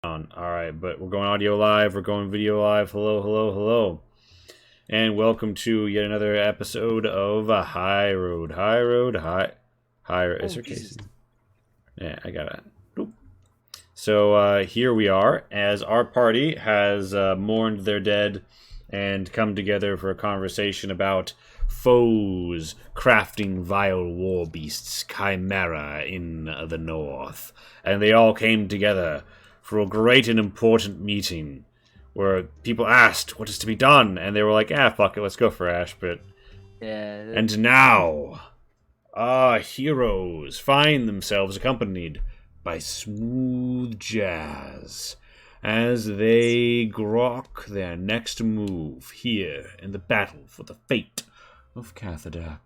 Alright, but we're going audio live, we're going video live. Hello, hello, hello. And welcome to yet another episode of High Road. High Road, High Road. Is there Casey? Yeah, I got it. Oop. So here we are, as our party has mourned their dead and come together for a conversation about foes crafting vile war beasts, chimera in the north. And they all came together for a great and important meeting where people asked what is to be done, and they were like, fuck it, let's go for Ash. But and now our heroes find themselves accompanied by smooth jazz as they grok their next move here in the battle for the fate of Cathadak.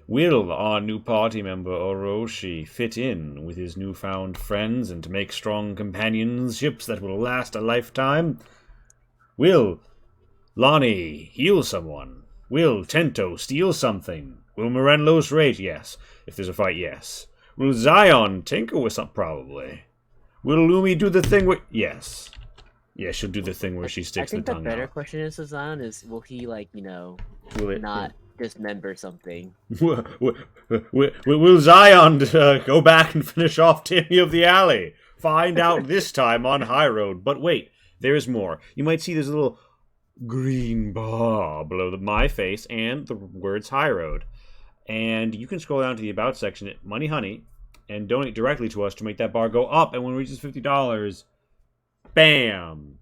Will our new party member Orochi fit in with his newfound friends and make strong companionships that will last a lifetime? Will Lonnie heal someone? Will Tento steal something? Will Morenlos rate? Yes. If there's a fight, yes. Will Zion tinker with something? Probably. Will Lumi do the thing where... Yes. Yeah, she'll do the thing where she sticks the tongue out. I think the better question is, Zion, is will he, not dismember something? Will Zion go back and finish off Timmy of the Alley? Find out this time on High Road. But wait, there's more. You might see this little green bar below my face and the words High Road. And you can scroll down to the About section at Money Honey and donate directly to us to make that bar go up. And when it reaches $50, bam!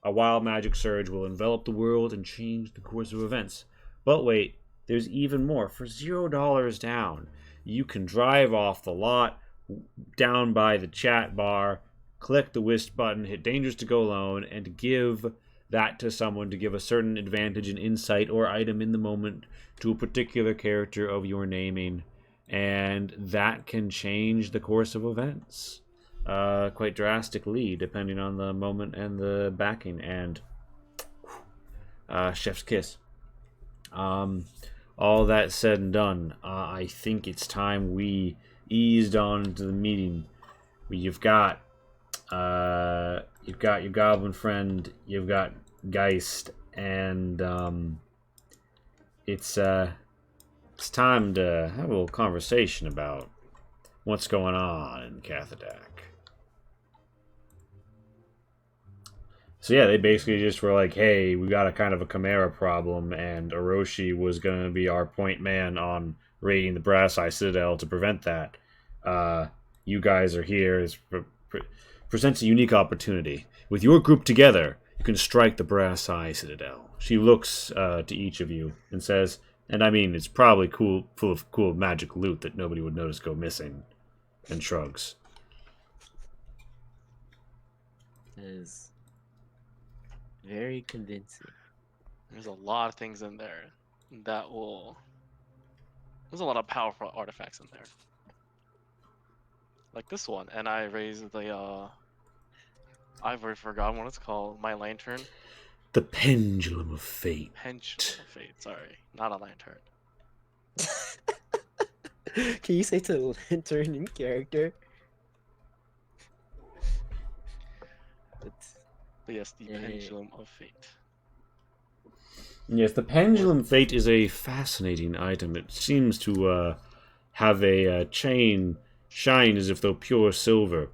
A wild magic surge will envelop the world and change the course of events. But wait, there's even more. For $0 down, you can drive off the lot, down by the chat bar, click the whist button, hit Dangerous to Go Alone, and give that to someone to give a certain advantage and insight or item in the moment to a particular character of your naming. And that can change the course of events quite drastically, depending on the moment and the backing. And chef's kiss. All that said and done, I think it's time we eased on into the meeting. You've got your goblin friend, you've got Geist, and it's time to have a little conversation about what's going on in Cathadak. So yeah, they basically just were like, hey, we got a kind of a Chimera problem, and Orochi was going to be our point man on raiding the Brass Eye Citadel to prevent that. You guys are here. It presents a unique opportunity. With your group together, you can strike the Brass Eye Citadel. She looks to each of you and says, and I mean, it's probably full of cool magic loot that nobody would notice go missing, and shrugs. That is very convincing. There's a lot of things in there that will... There's a lot of powerful artifacts in there. Like this one. And I raised the... I've already forgotten what it's called. My lantern. The Pendulum of Fate. Pendulum of Fate, sorry. Not a lantern. Can you say to lantern in character? But yes, the Pendulum of Fate. Yes, the Pendulum Fate is a fascinating item. It seems to have a chain shine as if though pure silver,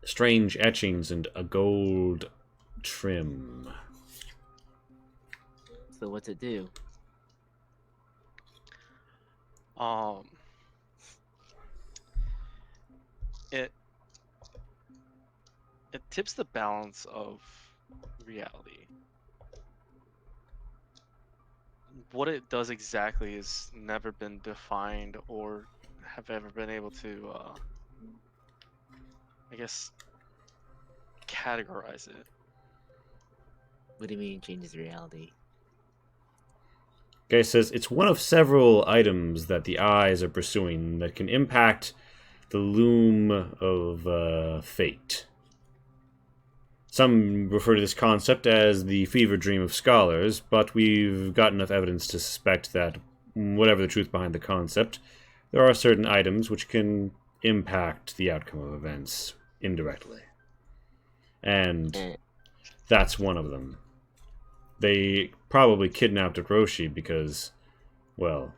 strange etchings, and a gold trim. So what's it do? It tips the balance of reality. What it does exactly has never been defined or have ever been able to, I guess, categorize it. What do you mean changes reality? Guy says it's one of several items that the eyes are pursuing that can impact the loom of fate. Some refer to this concept as the fever dream of scholars, but we've got enough evidence to suspect that, whatever the truth behind the concept, there are certain items which can impact the outcome of events indirectly. And Eh, that's one of them. They probably kidnapped Roshi because, well,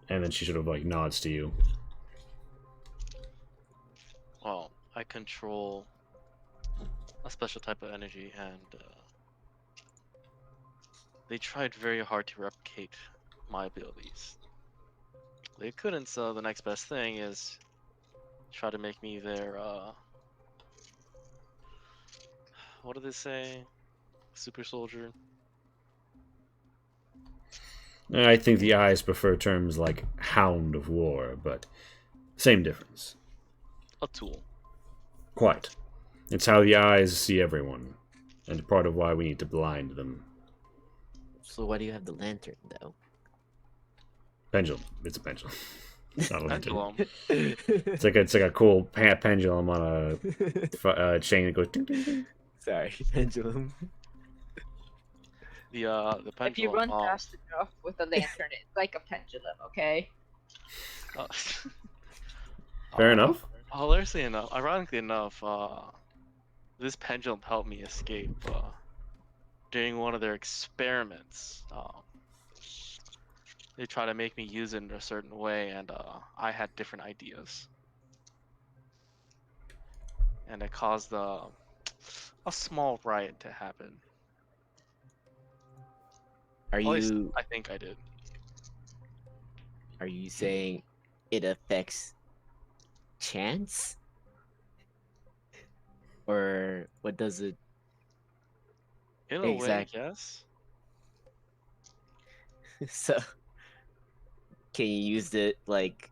and then she sort of like nods to you. Well, I control a special type of energy, and they tried very hard to replicate my abilities. They couldn't, so the next best thing is try to make me their, what do they say? Super soldier? I think the eyes prefer terms like Hound of War, but same difference. A tool. Quite. It's how the eyes see everyone, and part of why we need to blind them. so why do you have the lantern though? Pendulum. It's a pendulum. It's not a lantern. Pendulum. It's like a cool pendulum on a chain that goes ding ding ding. Sorry, pendulum. The pendulum. If you run fast enough with a lantern, it's like a pendulum, okay? uh, Fair enough. Ironically enough, this pendulum helped me escape during one of their experiments. They try to make me use it in a certain way, and I had different ideas, and it caused a small riot to happen. Are At least you I think I did. are you saying it affects chance? Or what does it In a way, Exact- yes. so can you use it like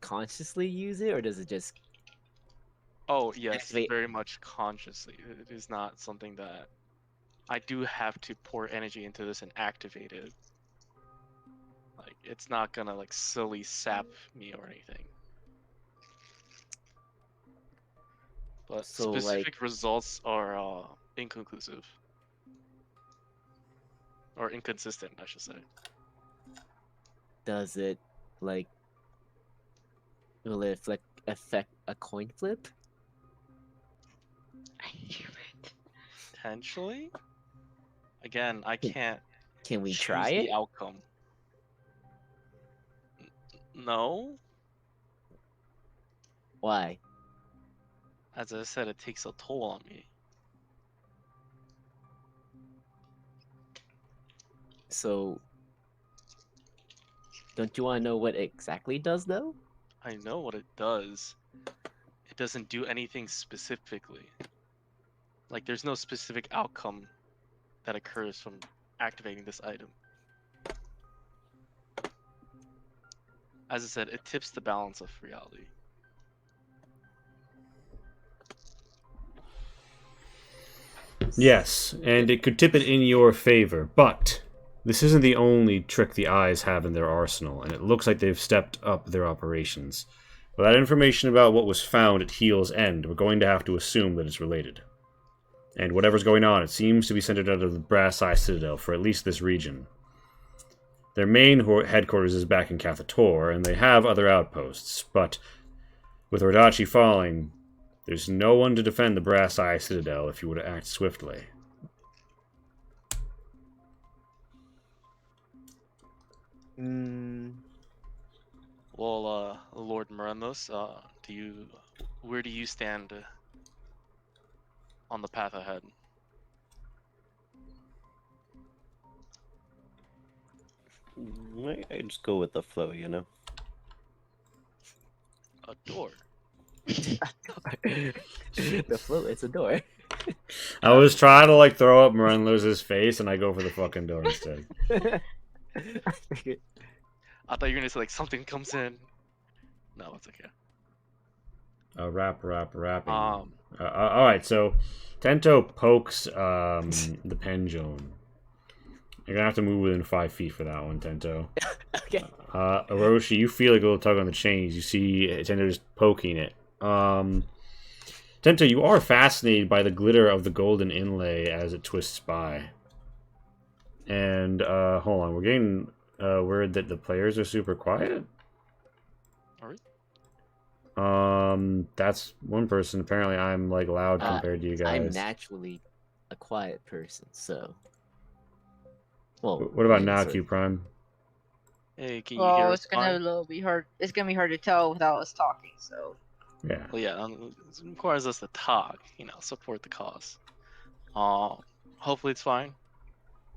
consciously use it or does it just Oh, yes, Activate- very much consciously. It is not something that I do have to pour energy into this and activate it. Like, it's not gonna like silly sap me or anything. But So, specific results are inconclusive. Or inconsistent, I should say. does it like will it affect a coin flip? I knew it. Potentially? Again, I can't Can we choose try the it? outcome. No. Why? As I said, it takes a toll on me. So don't you want to know what it exactly does though? I know what it does. It doesn't do anything specifically. Like, there's no specific outcome that occurs from activating this item. As I said, it tips the balance of reality. Yes, and it could tip it in your favor, but this isn't the only trick the eyes have in their arsenal, and it looks like they've stepped up their operations. With that information about what was found at Heel's End, we're going to have to assume that it's related. And whatever's going on, it seems to be centered out of the Brass Eye Citadel for at least this region. Their main headquarters is back in Cathator, and they have other outposts, but with Rodachi falling, there's no one to defend the Brass Eye Citadel if you were to act swiftly. Well, Lord Morenos, where do you stand on the path ahead? I just go with the flow, you know? A door. The float, it's a door. I was trying to like throw up Morenlos's face, and I go for the fucking door instead. I figured- I thought you were gonna say like something comes in. No, it's okay. Rapping. Um. All right, so Tento pokes the pendulum. You're gonna have to move within 5 feet for that one, Tento. Okay. Orochi, you feel like a little tug on the chains. You see Tento just poking it. Tento, you are fascinated by the glitter of the golden inlay as it twists by. And hold on, we're getting word that the players are super quiet. Are we? That's one person. Apparently, I'm like loud compared to you I'm guys. naturally a quiet person, so. Well, What about yeah, now, sort Q of. Prime? Hey, can you hear Well, us it's gonna fine? be hard. It's gonna be hard to tell without us talking. So. Yeah. Well, yeah, it requires us to talk, support the cause. Hopefully it's fine.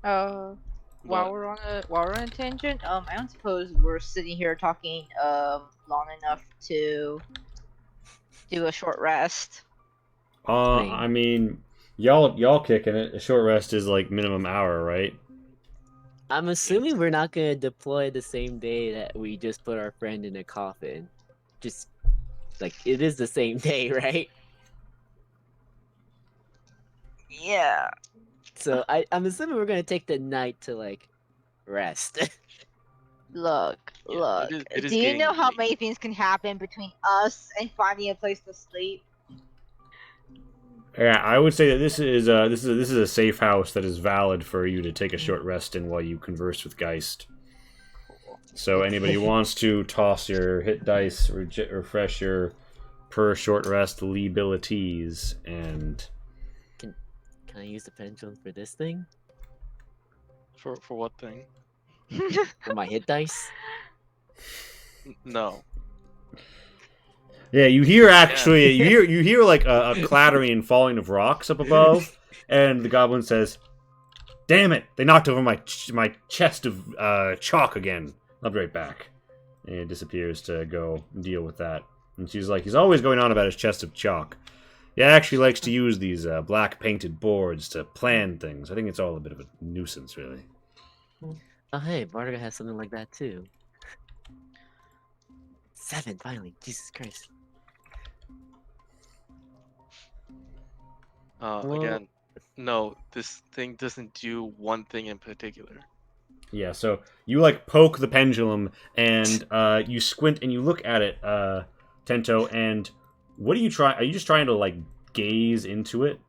While But we're on a tangent, I don't suppose we're sitting here talking long enough to do a short rest. I mean, y'all kicking it. A short rest is like minimum hour, right? I'm assuming we're not gonna deploy the same day that we just put our friend in a coffin. Just like it is the same day, right? Yeah. So I'm assuming we're gonna take the night to like rest. Look, yeah, look. it is Do you getting know how late. many things can happen between us and finding a place to sleep? Yeah, I would say that this is a safe house that is valid for you to take a short rest in while you converse with Geist. So anybody who Okay. wants to toss your hit dice, refresh your per short rest abilities, and Can I use the pendulum for this thing? For what thing? For my hit dice? No. yeah, you hear Yeah. you hear like a clattering and falling of rocks up above, and the goblin says, "Damn it! They knocked over my chest of chalk again. I'll be right back." And it disappears to go deal with that. And she's like, "He's always going on about his chest of chalk. He actually likes to use these black painted boards to plan things. I think it's all a bit of a nuisance, really." Oh hey, Bardaga has something like that too. 7, finally. Jesus Christ. Well, Again, no, this thing doesn't do one thing in particular. Yeah, so you like poke the pendulum and you squint and you look at it, Tento, and what are you trying? Are you just trying to like gaze into it?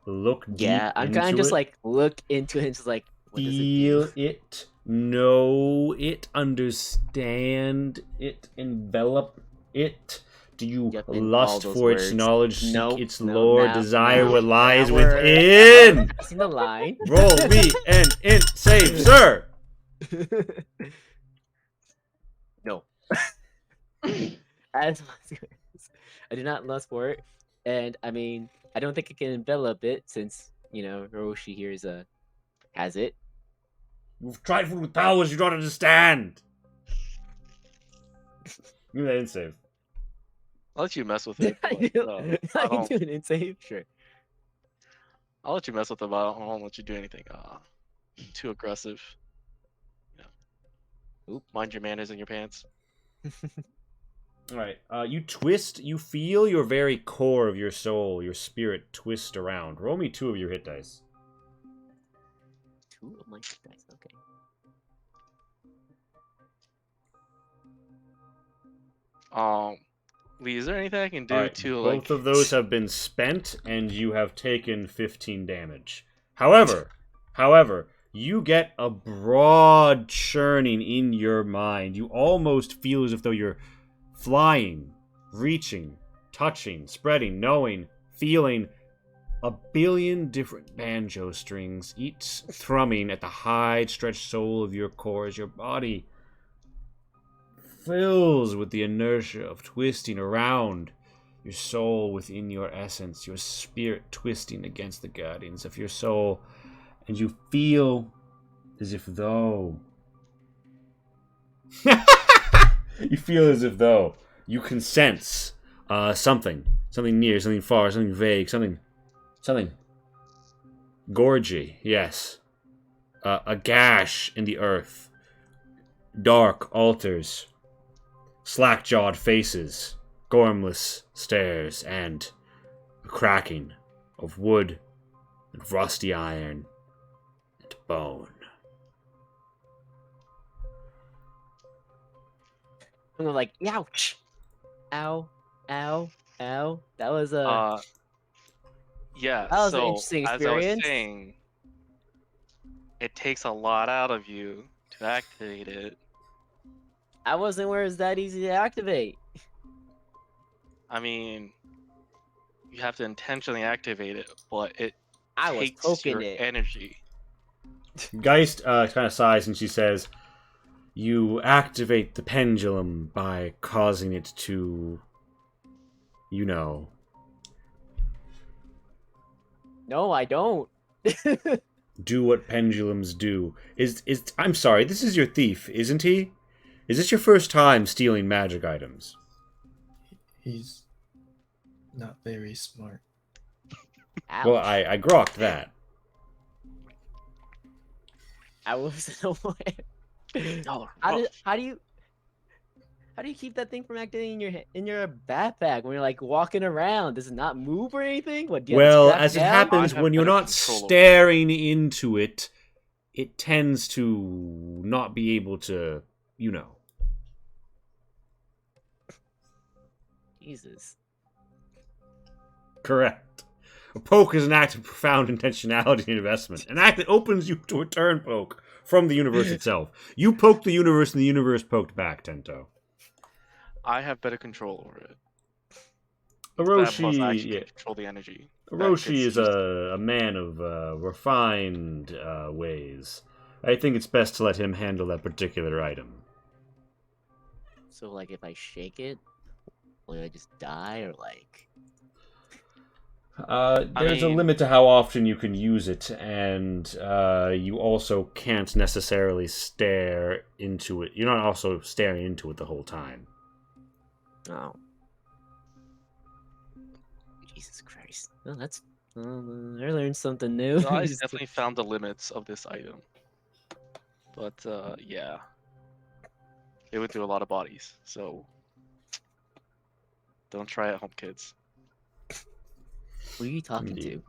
Look deep yeah, I'm kind of into just it? like look into it and just like, what does it Feel do? it, know it, understand it, envelop it. Do you Yep, and all lust those for its words. knowledge, seek Nope, its nope, lore, now, desire now, what lies now we're within? passing the line. Roll me an int save, sir. No. As I do not lust for it, and I mean, I don't think I can envelop it since Hiroshi here has it. You've tried with powers you don't understand. Give me that int save. I'll let you mess with it, but I I don't. do an insane, sure. I'll let you mess with it, but I won't let you do anything too aggressive. Oop. Mind your manners in your pants. All right. You twist. You feel your very core of your soul, your spirit, twist around. Roll me 2 of your hit dice. 2 of my dice, okay. Lee, is there anything I can do All right. to Both like? of those have been spent, and you have taken 15 damage. However, you get a broad churning in your mind. You almost feel as if though you're flying, reaching, touching, spreading, knowing, feeling a billion different banjo strings, each thrumming at the high stretched soul of your core as your body fills with the inertia of twisting around your soul within your essence, your spirit twisting against the guardians of your soul, and you feel as if though you feel as if though you can sense something near, something far, something vague, something gorgy, yes. A gash in the earth, dark altars, slack-jawed faces, gormless stares, and a cracking of wood and rusty iron and bone. And I'm like, ouch, ow, ow, ow. That was a Yeah. that was an So interesting as I was experience. saying, it takes a lot out of you to activate it. I wasn't aware it was that easy to activate. I mean, you have to intentionally activate it, but it I was takes poking your it. energy. Geist kind of sighs and she says, "You activate the pendulum by causing it to, you know." No, I don't. Do what pendulums do. I'm sorry, this is your thief, isn't he? Is this your first time stealing magic items? He's not very smart. Ouch. Well, I grokked that. I wasn't aware. Y'all are How rough. do you keep that thing from acting in your backpack when you're like walking around? Does it not move or anything? What? Do you have to Well, strap as it down? happens, I have when you're better not control over it. staring into it, it tends to not be able to, you know. Jesus. Correct. A poke is an act of profound intentionality and investment. An act that opens you to a turn poke from the universe itself. You poked the universe and the universe poked back, Tento. I have better control over it. That plus, I actually Orochi, can control the energy. that Orochi gets is used. a man of refined ways. I think it's best to let him handle that particular item. So like, if I shake it, will I just die or like? There's a mean- limit to how often you can use it, and you also can't necessarily stare into it. You're not also staring into it the whole time. Oh. Jesus Christ. Well, that's. I learned something new. So I Just- definitely found the limits of this item. But yeah, it went through a lot of bodies. So don't try at home, kids. Who are you talking Indeed.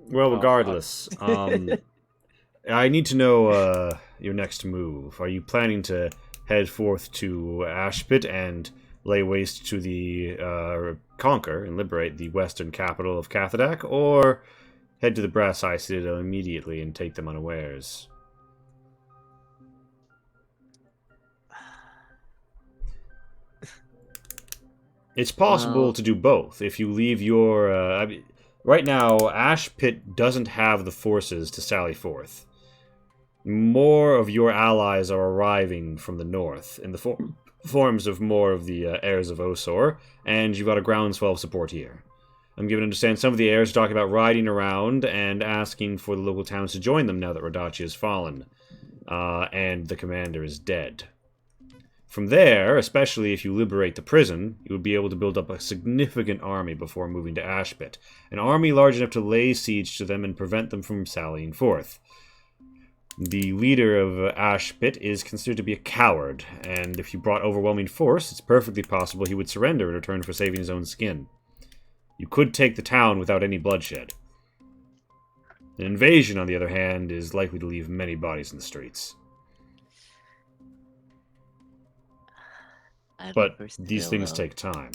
to? Well, Oh, regardless, I need to know your next move. Are you planning to head forth to Ashpit and lay waste to the conquer and liberate the western capital of Cathadak, or head to the Brass Eye Citadel immediately and take them unawares? It's possible Well- to do both. If you leave your... right now, Ashpit doesn't have the forces to sally forth. More of your allies are arriving from the north in the forms of more of the heirs of Osor, and you've got a groundswell of support here. I'm given to understand some of the heirs are talking about riding around and asking for the local towns to join them now that Radachi has fallen, and the commander is dead. From there, especially if you liberate the prison, you would be able to build up a significant army before moving to Ashpit. An army large enough to lay siege to them and prevent them from sallying forth. The leader of Ashpit is considered to be a coward, and if you brought overwhelming force, it's perfectly possible he would surrender in return for saving his own skin. You could take the town without any bloodshed. An invasion, on the other hand, is likely to leave many bodies in the streets. I have But a first these things Citadel. take time.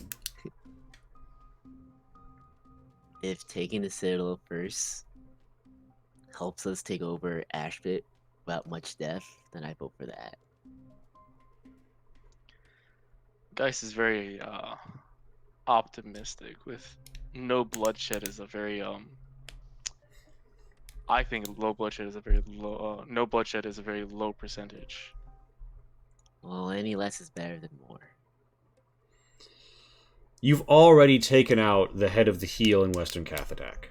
If taking the Citadel first helps us take over Ashpit without much death, then I vote for that. Geist is very optimistic with no bloodshed is a very I think low bloodshed is a very low no bloodshed is a very low percentage. Well, any less is better than more. You've already taken out the head of the heel in Western Cathadak.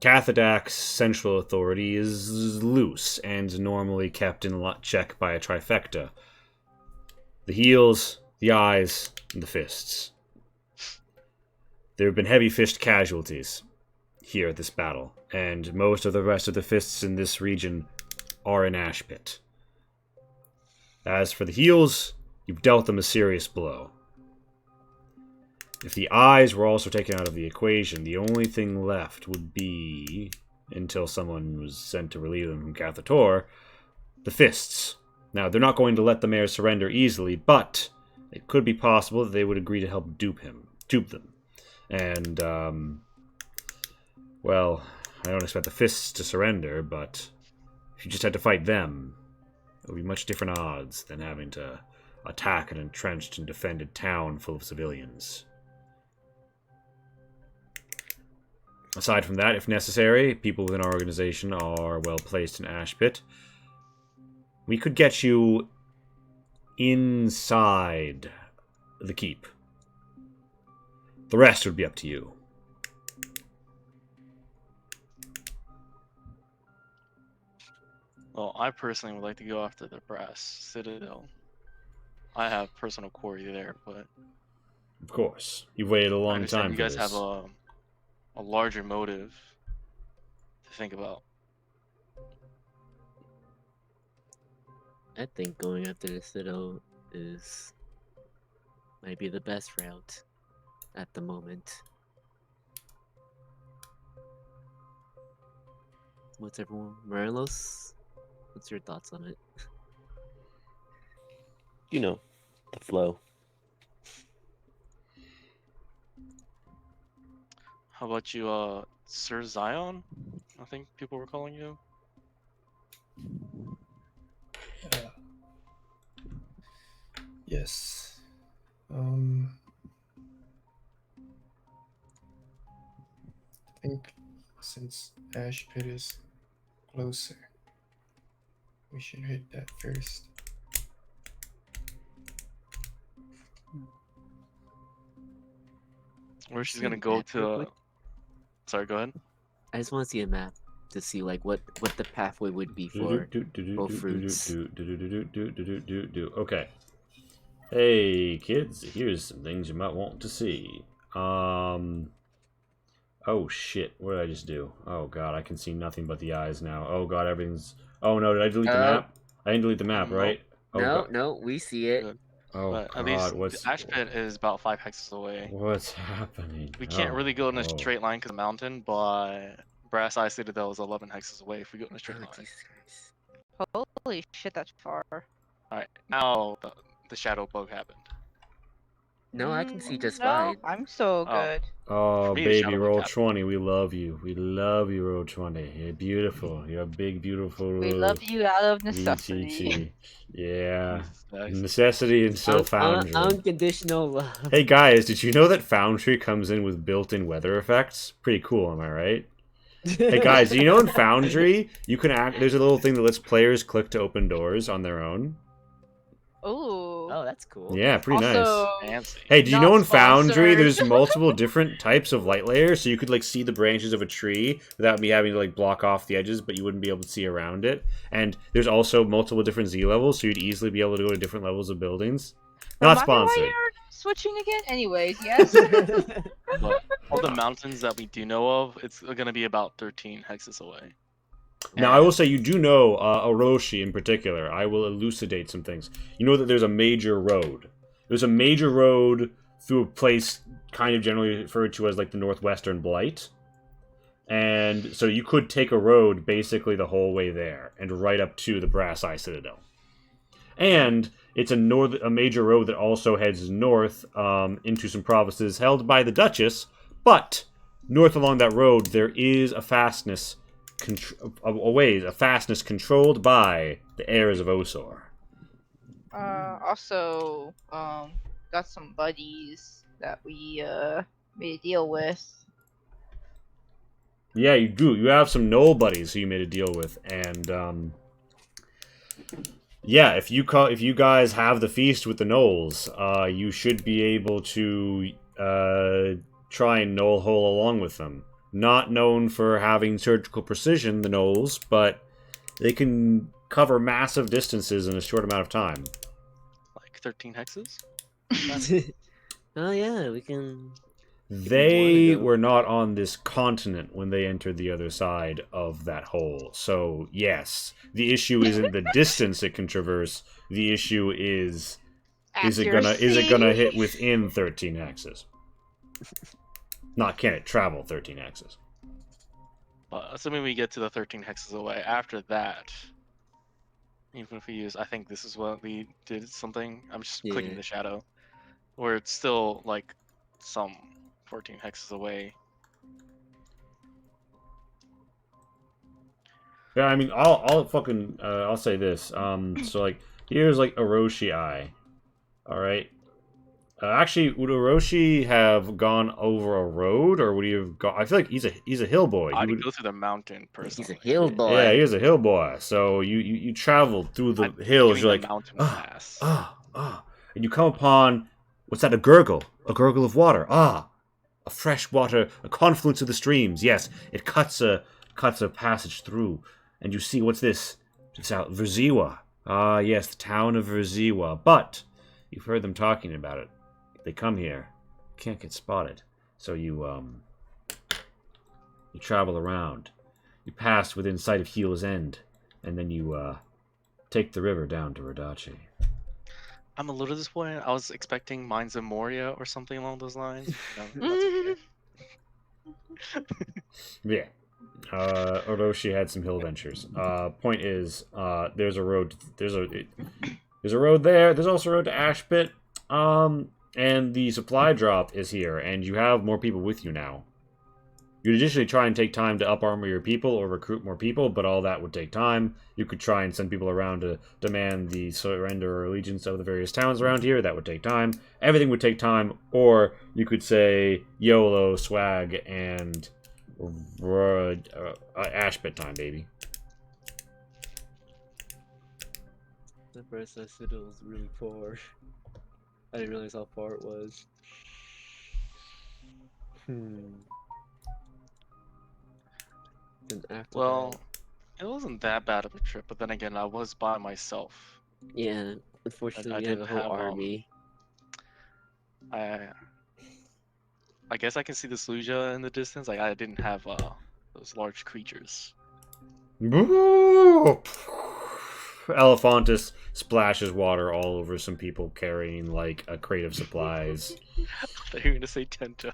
Cathadak's central authority is loose and normally kept in check by a trifecta. The heels, the eyes, and the fists. There have been heavy fist casualties here at this battle, and most of the rest of the fists in this region are in Ashpit. As for the heels, you've dealt them a serious blow. If the eyes were also taken out of the equation, the only thing left would be, until someone was sent to relieve them from Cathator, the fists. Now, they're not going to let the mayor surrender easily, but it could be possible that they would agree to help dupe them. And, well, I don't expect the fists to surrender, but if you just had to fight them, it would be much different odds than having to attack an entrenched and defended town full of civilians. Aside from that, if necessary, people within our organization are well placed in Ash Pit. We could get you inside the keep. The rest would be up to you. Well, I personally would like to go after the Brass Citadel. I have personal quarry there, but Of course. You've waited a I long understand time you for guys this. have a larger motive to think about. I think going after the Citadel might be the best route at the moment. What's everyone? Morelos? What's your thoughts on it? You know, the flow. How about you, Sir Zion? I think people were calling you. Yes. I think since Ash Pit is closer, we should hit that first. Or she's See gonna a go map real to. quick? Sorry, go ahead. I just want to see a map to see like what the pathway would be for both fruits. Okay. Hey, kids, here's some things you might want to see. Oh, shit. What did I just do? Oh, God, I can see nothing but the eyes now. Oh, God, everything's... Oh, no, did I delete the map? I didn't delete the map, Nope. right? Oh, No, God. no, we see it. Good. Oh, But God, at least what's... the Ash Pit is about 5 hexes away. What's happening? We can't really go in a Oh. straight line because the mountain, but Brass Eye Citadel is 11 hexes away if we go in a straight Oh, line. Jesus Christ. Holy shit, that's far. Alright, now the shadow bug happened. No, I can see just no, fine. I'm so Oh. good. Oh, For me, the baby, shadow roll bug happened. 20. We love you. We love you, roll 20. You're beautiful. You're a big, beautiful We little love you out of necessity. VTT. Yeah. Jesus Christ. Necessity and so Foundry. Unconditional love. Hey guys, did you know that Foundry comes in with built-in weather effects? Pretty cool, am I right? Hey guys, do you know in Foundry you can there's a little thing that lets players click to open doors on their own? Ooh. Oh, that's cool. Yeah, pretty nice. Also, Fancy. Hey, do you not know in Foundry sponsored. there's multiple different types of light layers, so you could like see the branches of a tree without me having to like block off the edges, but you wouldn't be able to see around it. And there's also multiple different Z levels, so you'd easily be able to go to different levels of buildings. Not Remind me sponsored. why you're switching again? Anyways, yes. But all the mountains that we do know of, it's gonna be about 13 hexes away. Now, I will say you do know Orochi in particular. I will elucidate some things. You know that there's a major road. There's a major road through a place kind of generally referred to as like the Northwestern Blight. And so you could take a road basically the whole way there and right up to the Brass Eye Citadel. And it's a major road that also heads north into some provinces held by the Duchess. But north along that road, there is a fastness controlled by the heirs of Osor. Also, got some buddies that we made a deal with. Yeah, you do. You have some Knoll buddies who you made a deal with, and yeah, if you guys have the feast with the Knolls, you should be able to try and Knoll hole along with them. Not known for having surgical precision, the Knolls, but they can cover massive distances in a short amount of time. Like 13 hexes? Oh yeah, we can. They go. were not on this continent when they entered the other side of that hole. So, yes, the issue isn't the distance it can traverse. The issue is it gonna hit within 13 hexes? Not can it travel 13 hexes? Assuming we get to the 13 hexes away, after that, even if we use, I think this is what we did something. I'm just clicking Yeah. the shadow, where it's still like some 14 hexes away. Yeah, I mean, I'll say this. So like, here's like Orochi Eye. All right. Actually, would Orochi have gone over a road, or would he have gone? I feel like he's a hill boy. I'd He would, go through the mountain He's a personally. hill boy. yeah, he is a hill boy. So you travel through the I'd be hills. doing You're the like, mountain ah, pass. and you come upon what's that? A gurgle of water. Ah, a fresh water, a confluence of the streams. Yes, it cuts a passage through, and you see what's this? It's out Verziwa. Ah, yes, the town of Verziwa. But you've heard them talking about it. They come here, can't get spotted. So you travel around. You pass within sight of Heel's End, and then you take the river down to Radachi. I'm a little disappointed. I was expecting Mines of Moria or something along those lines. No, that's okay. Yeah. Orochi had some hill ventures. Point is, there's a road. There's a road there. There's also a road to Ashpit. And the supply drop is here, and you have more people with you now. You'd additionally try and take time to up-armor your people or recruit more people, but all that would take time. You could try and send people around to demand the surrender or allegiance of the various towns around here. That would take time. Everything would take time, or you could say YOLO, swag, and Ashpit time, baby. The first I said it was really far. I didn't realize how far it was. And after Well, that, it wasn't that bad of a trip, but then again, I was by myself. yeah, unfortunately, I we have a didn't whole have, army. I guess I can see the Sluja in the distance. Like I didn't have those large creatures. Elephantus splashes water all over some people carrying like a crate of supplies. I thought you were gonna say Tento.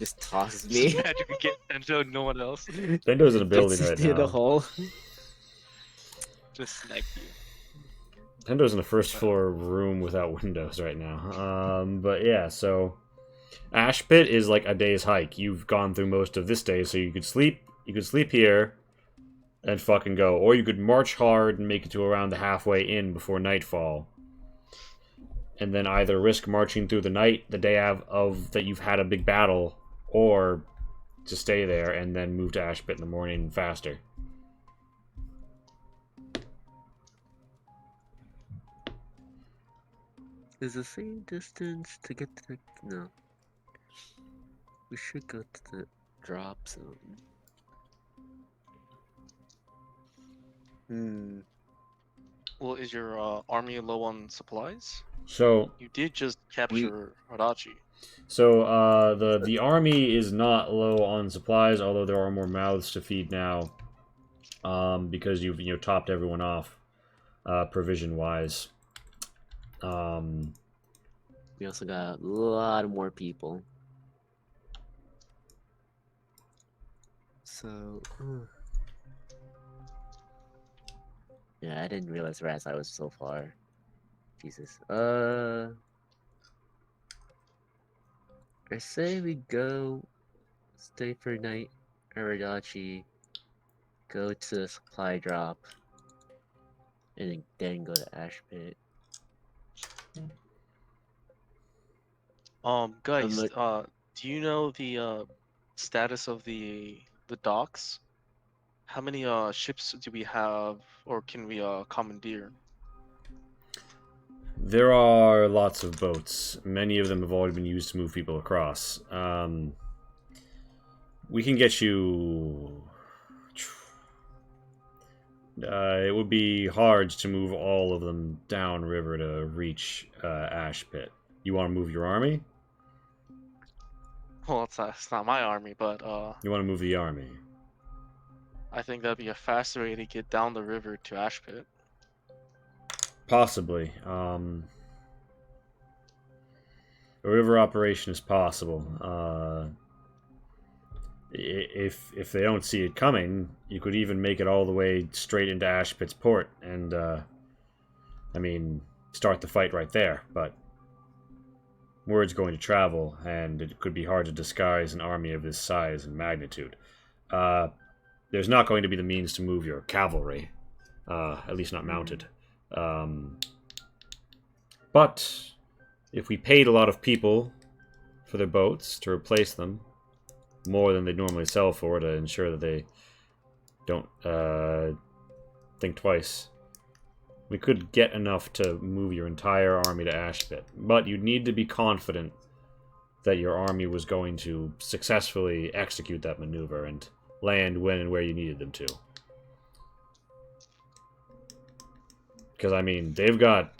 Just tosses Just me. imagine we get Tento, no one else. Tendo's in a building Just right near the now. hole. Just snipe you. Tendo's in a first floor room without windows right now. But yeah, so Ashpit is like a day's hike. You've gone through most of this day, so you could sleep. You could sleep here and fucking go, or you could march hard and make it to around the halfway in before nightfall, and then either risk marching through the night the day of that you've had a big battle, or to stay there and then move to Ashpit in the morning faster. Is the same distance to get to the... No. We should go to the drop zone. Well, is your army low on supplies? So You did just capture Adachi. So the army is not low on supplies, although there are more mouths to feed now, because you've topped everyone off, provision wise. We also got a lot more people. So, yeah, I didn't realize I was so far. Jesus. I say we go stay for a night at Radachi, go to the supply drop, and then go to Ashpit. Guys, look- do you know the status of the docks? How many ships do we have, or can we commandeer? There are lots of boats. Many of them have already been used to move people across. We can get you... it would be hard to move all of them downriver to reach Ashpit. You want to move your army? Well, it's not my army, but You want to move the army? I think that'd be a faster way to get down the river to Ashpit. Possibly. A river operation is possible. If they don't see it coming, you could even make it all the way straight into Ashpit's port and, start the fight right there. But word's going to travel, and it could be hard to disguise an army of this size and magnitude. There's not going to be the means to move your cavalry, at least not mounted. But if we paid a lot of people for their boats to replace them, more than they normally sell for, to ensure that they don't think twice, we could get enough to move your entire army to Ashpit. But you'd need to be confident that your army was going to successfully execute that maneuver and land when and where you needed them to. Because I mean, they've got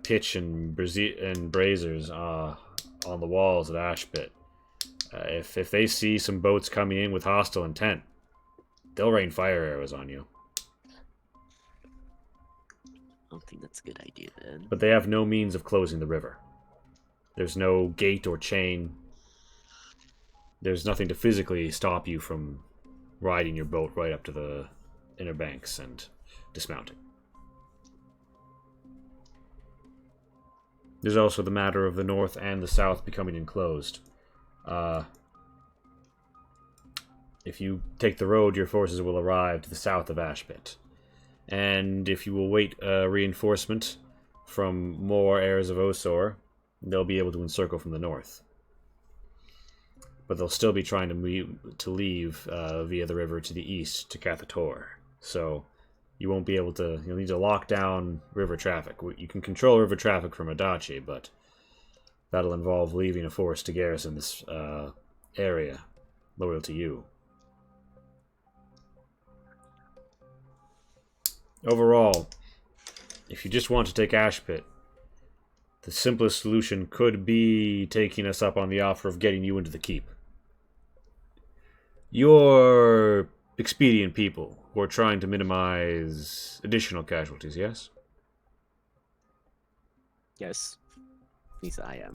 pitch and braziers on the walls at Ashpit. If they see some boats coming in with hostile intent, they'll rain fire arrows on you. I don't think that's a good idea then. But they have no means of closing the river. There's no gate or chain. There's nothing to physically stop you from riding your boat right up to the inner banks and dismounting. There's also the matter of the north and the south becoming enclosed. If you take the road, your forces will arrive to the south of Ashpit. And if you await reinforcement from more heirs of Osor, they'll be able to encircle from the north. But they'll still be trying to leave via the river to the east to Cathator. So you won't be able to... You'll need to lock down river traffic. You can control river traffic from Adachi, but that'll involve leaving a force to garrison this area, loyal to you. Overall, if you just want to take Ashpit, the simplest solution could be taking us up on the offer of getting you into the keep. You're expedient people who are trying to minimize additional casualties, yes? Yes. At least I am.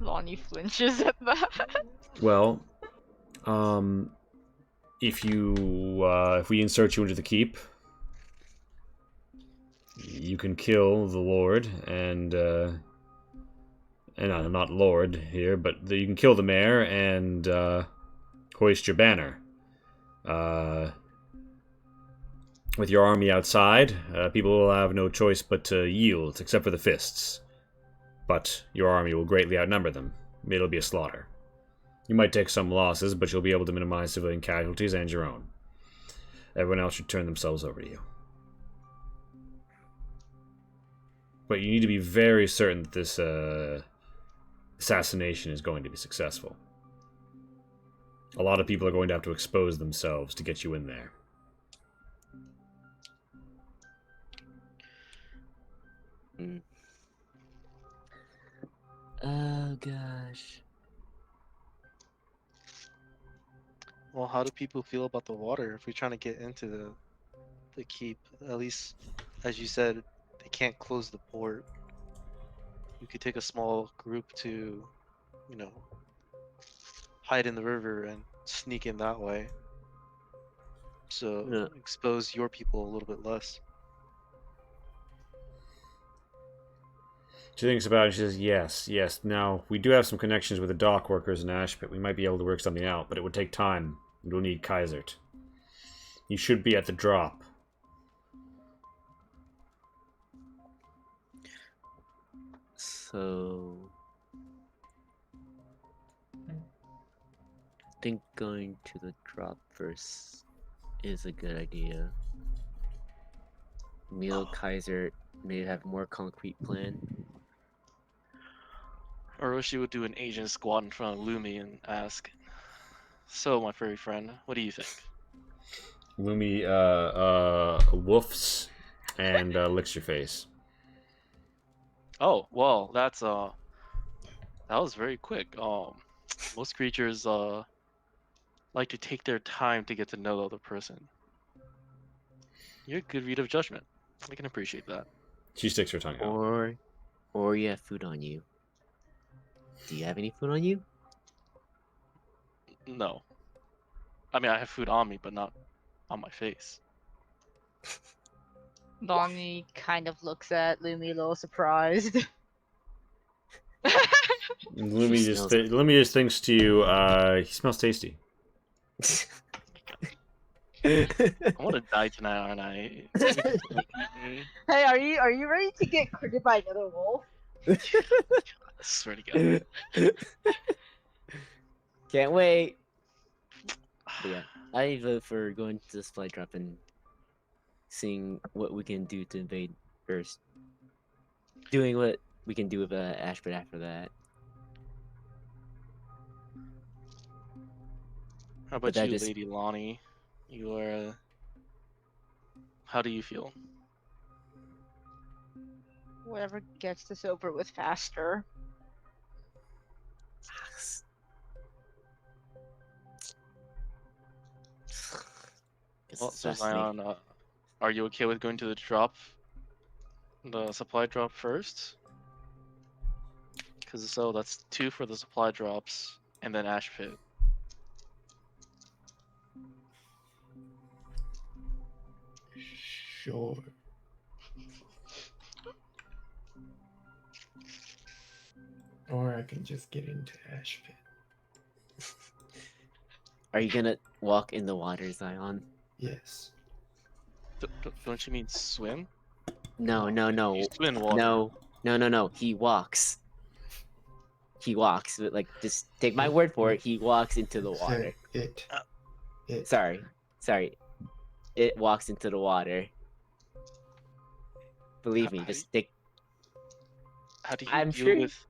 Lonnie flinches at that. Well, if we insert you into the keep, you can kill the Lord and not Lord here, but you can kill the mayor and hoist your banner. With your army outside, people will have no choice but to yield, except for the fists. But your army will greatly outnumber them. It'll be a slaughter. You might take some losses, but you'll be able to minimize civilian casualties and your own. Everyone else should turn themselves over to you. But you need to be very certain that this assassination is going to be successful. A lot of people are going to have to expose themselves to get you in there. Oh gosh. Well, how do people feel about the water if we're trying to get into the keep? At least, as you said, they can't close the port. You could take a small group to, hide in the river and sneak in that way. So Yeah. expose your people a little bit less. She thinks about it and she says, yes. Now, we do have some connections with the dock workers in Ashpit. We might be able to work something out, but it would take time. We'll need Kaisert. You should be at the drop. So I think going to the drop first is a good idea. Emil Kaiser may have more concrete plan. Orochi would do an Asian squat in front of Lumi and ask, "So, my furry friend, what do you think?" Lumi woofs and licks your face. Oh, well, that was very quick. Most creatures like to take their time to get to know the other person. You're a good read of judgment. I can appreciate that. She sticks her tongue out. Or you have food on you. Do you have any food on you? No. I mean, I have food on me, but not on my face. Lonnie kind of looks at Lumi a little surprised. Lumi just thinks to you, he smells tasty. I want to die tonight, aren't I? Hey, are you ready to get critted by another wolf? I swear to God. Can't wait. But yeah, I vote for going to the supply drop and seeing what we can do to invade Earth. Doing what we can do with Ashford after that. How But about that you, just- Lady Lonnie? You are. How do you feel? Whatever gets this over with faster. Guess Well, it's so destiny. Zion, are you okay with going to the drop, the supply drop first? Because so that's 2 for the supply drops, and then Ash Pit. Sure. Or I can just get into Ash Pit. Are you gonna walk in the water, Zion? Yes. Don't you mean swim? No, no, no, You swim in water. no. He walks. He walks. But like, just take my word for it. He walks into the water. It. Sorry. It walks into the water. Believe me, How just take. How do you I'm deal sure- with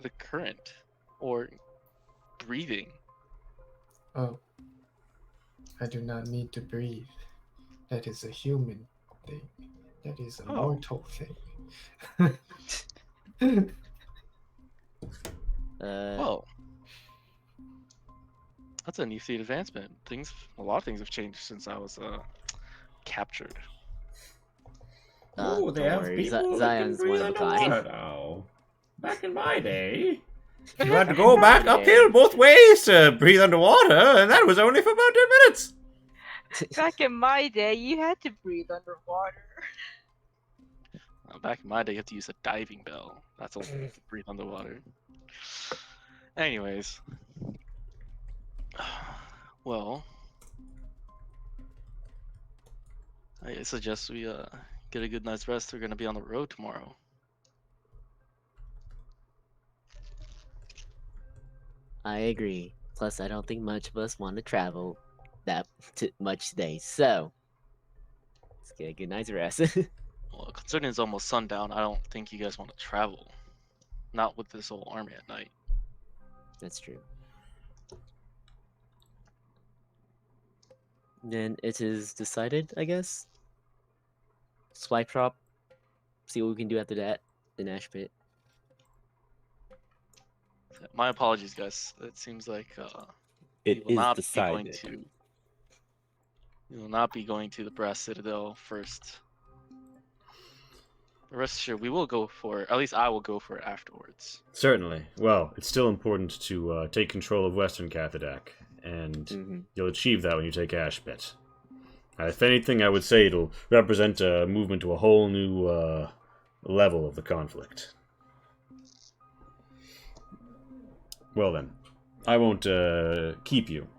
the current or breathing? Oh. I do not need to breathe. That is a human thing. That is a Oh. mortal thing. Well, that's a neat advancement. A lot of things have changed since I was captured. Oh, they don't have worry, people that can Zion's breathe one of a underwater kind. now. Back in my day, you had to go back Back in my uphill day. both ways to breathe underwater, and that was only for about 10 minutes. Back in my day, you had to breathe underwater. Back in my day, you have to use a diving bell. That's only to breathe underwater. Anyways, well, I suggest we get a good night's rest. We're gonna be on the road tomorrow. I agree. Plus, I don't think much of us want to travel that much today. So, let's get a good night's rest. Well, considering it's almost sundown, I don't think you guys want to travel. Not with this whole army at night. That's true. Then it is decided, I guess. Swipe drop. See what we can do after that. The Ash Pit. My apologies, guys. It seems like It we will is not be going decided. to. We will not be going to the Brass Citadel first. Rest assured, we will go for. At least I will go for it afterwards. Certainly. Well, it's still important to take control of Western Cathadak, and Mhm. you'll achieve that when you take Ashbit. If anything, I would say it'll represent a movement to a whole new level of the conflict. Well then, I won't keep you.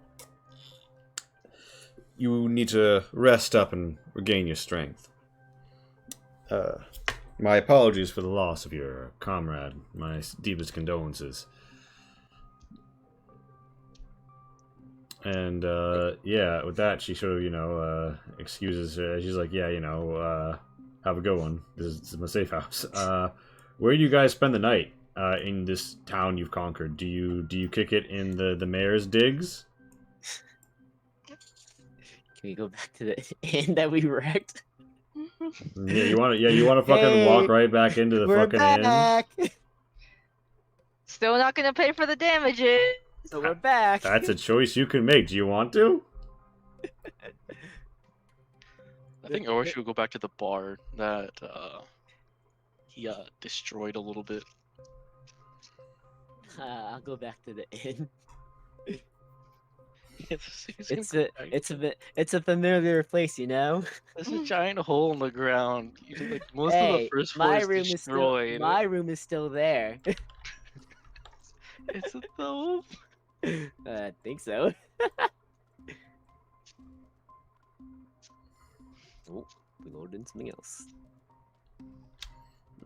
You need to rest up and regain your strength. My apologies for the loss of your comrade. My deepest condolences. And, yeah, with that, she sort of, excuses her. She's like, yeah, have a good one. This is my safe house. Where do you guys spend the night, in this town you've conquered? Do you kick it in the mayor's digs? Can we go back to the inn that we wrecked? Yeah, you want to fucking walk Hey, right back into the We're fucking inn? back! Still not gonna pay for the damages. So we're back! That's a choice you can make. Do you want to? I think Orochi will go back to the bar that he destroyed a little bit. I'll go back to the inn. It's It's a familiar place, you know. There's a giant hole in the ground. Like, most of Hey, the first floor my is room destroyed. my room is still there. Is it though? I think so. Oh, we loaded in something else.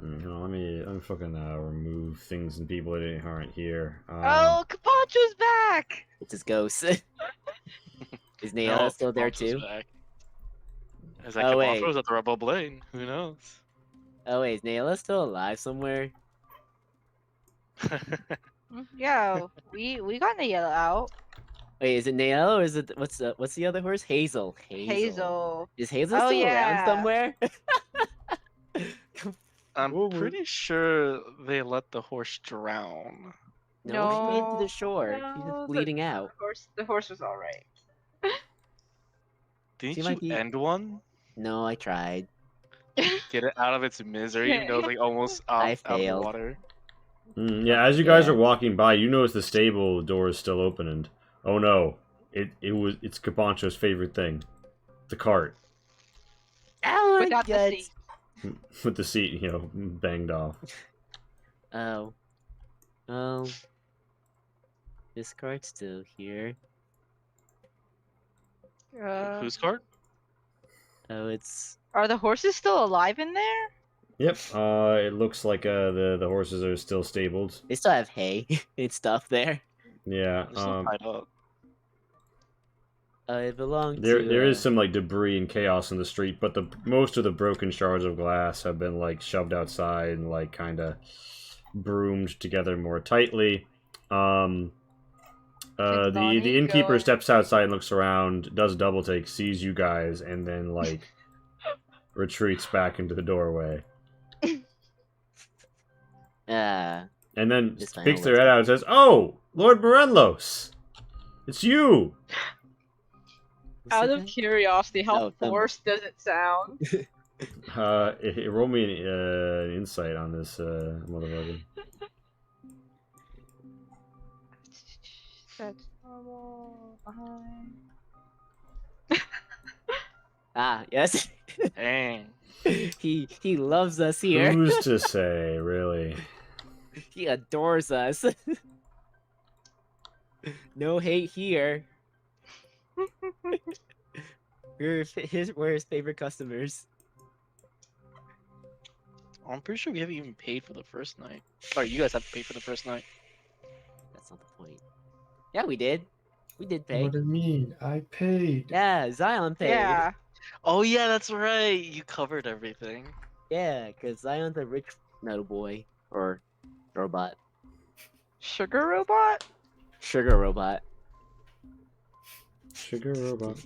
Let me fucking remove things and people that aren't here. Oh, Capacho's back! It's his ghost. Is Nayla No, still there Caponcho's too? back. Is that Oh, wait. Caponcho's at the Rebel Blade? Who knows? Oh wait, is Nayla still alive somewhere? Yeah, we got the yellow out. Wait, is it Nayla or is it what's the other horse? Hazel. Hazel. Is Hazel Oh, still around yeah. somewhere? I'm Whoa, pretty sure they let the horse drown. No, she made it to No, the shore. She's no, just bleeding out. The horse was all right. Didn't She you might be- end one? No, I tried. Get it out of its misery, even though it's like almost I out of the failed. water. Yeah, as you guys Yeah. are walking by, you notice the stable door is still open, and oh no, it's Caponcho's favorite thing, the cart Ow, my Without the guts. seat. with the seat, banged off. Oh. Oh. This card's still here. Whose cart? Oh, it's Are the horses still alive in there? Yep. It looks like the horses are still stabled. they still have hay and stuff there. Yeah. They're still tied up. It belonged There to. there is some like debris and chaos in the street, but most of the broken shards of glass have been like shoved outside and like kind of broomed together more tightly. Did The Lonnie innkeeper go- steps outside and looks around, does a double take, sees you guys, and then like retreats back into the doorway, Ah. and then This time peeks I'll their let head you- out and says, "Oh, Lord Morelos, it's you." Who Out said of that? curiosity, how Oh, Thumbo. forced does it sound? Roll me an insight on this motherfucker. That's normal. Ah, yes. Dang. he loves us here. Who's to say, really? He adores us. No hate here. we're his favorite customers. I'm pretty sure we haven't even paid for the first night. Or you guys have to pay for the first night. That's not the point. Yeah, we did. We did pay. What do you mean? I paid. Yeah, Zion paid. Yeah. Oh yeah, that's right. You covered everything. Yeah, because Zion's a rich metal boy. Or robot. Sugar robot? Sugar robot. Sugar robot.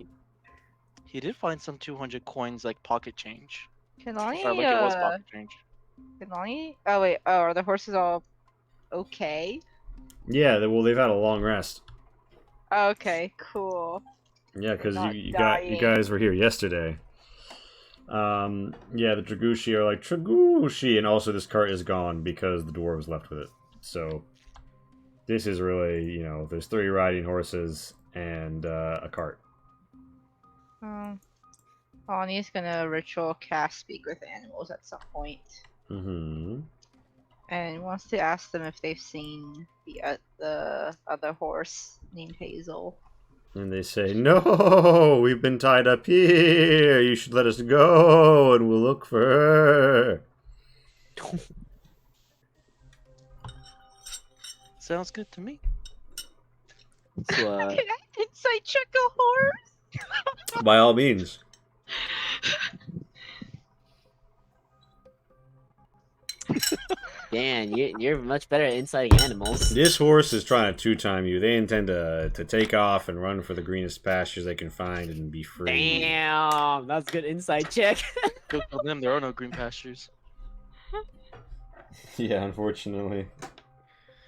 He did find some 200 coins like pocket change. Can Lonnie, Or like it was pocket change. can Lonnie? Oh wait, oh, are the horses all okay? Yeah, they've had a long rest. Okay, cool. Yeah, because not you dying. guys were here yesterday. Yeah, the Dragushi are like Dragushi, and also this cart is gone because the dwarves left with it. So this is really, there's 3 riding horses and a cart. Lonnie's gonna ritual cast speak with animals at some point, Mm-hmm. and wants to ask them if they've seen the other horse named Hazel. And they say, "No, we've been tied up here. You should let us go, and we'll look for her." Sounds good to me. So, Can I insight check a horse? By all means. Dan, you're much better at inciting animals. This horse is trying to two-time you. They intend to take off and run for the greenest pastures they can find and be free. Damn, that's a good inside check. Good for them. There are no green pastures. Yeah, unfortunately.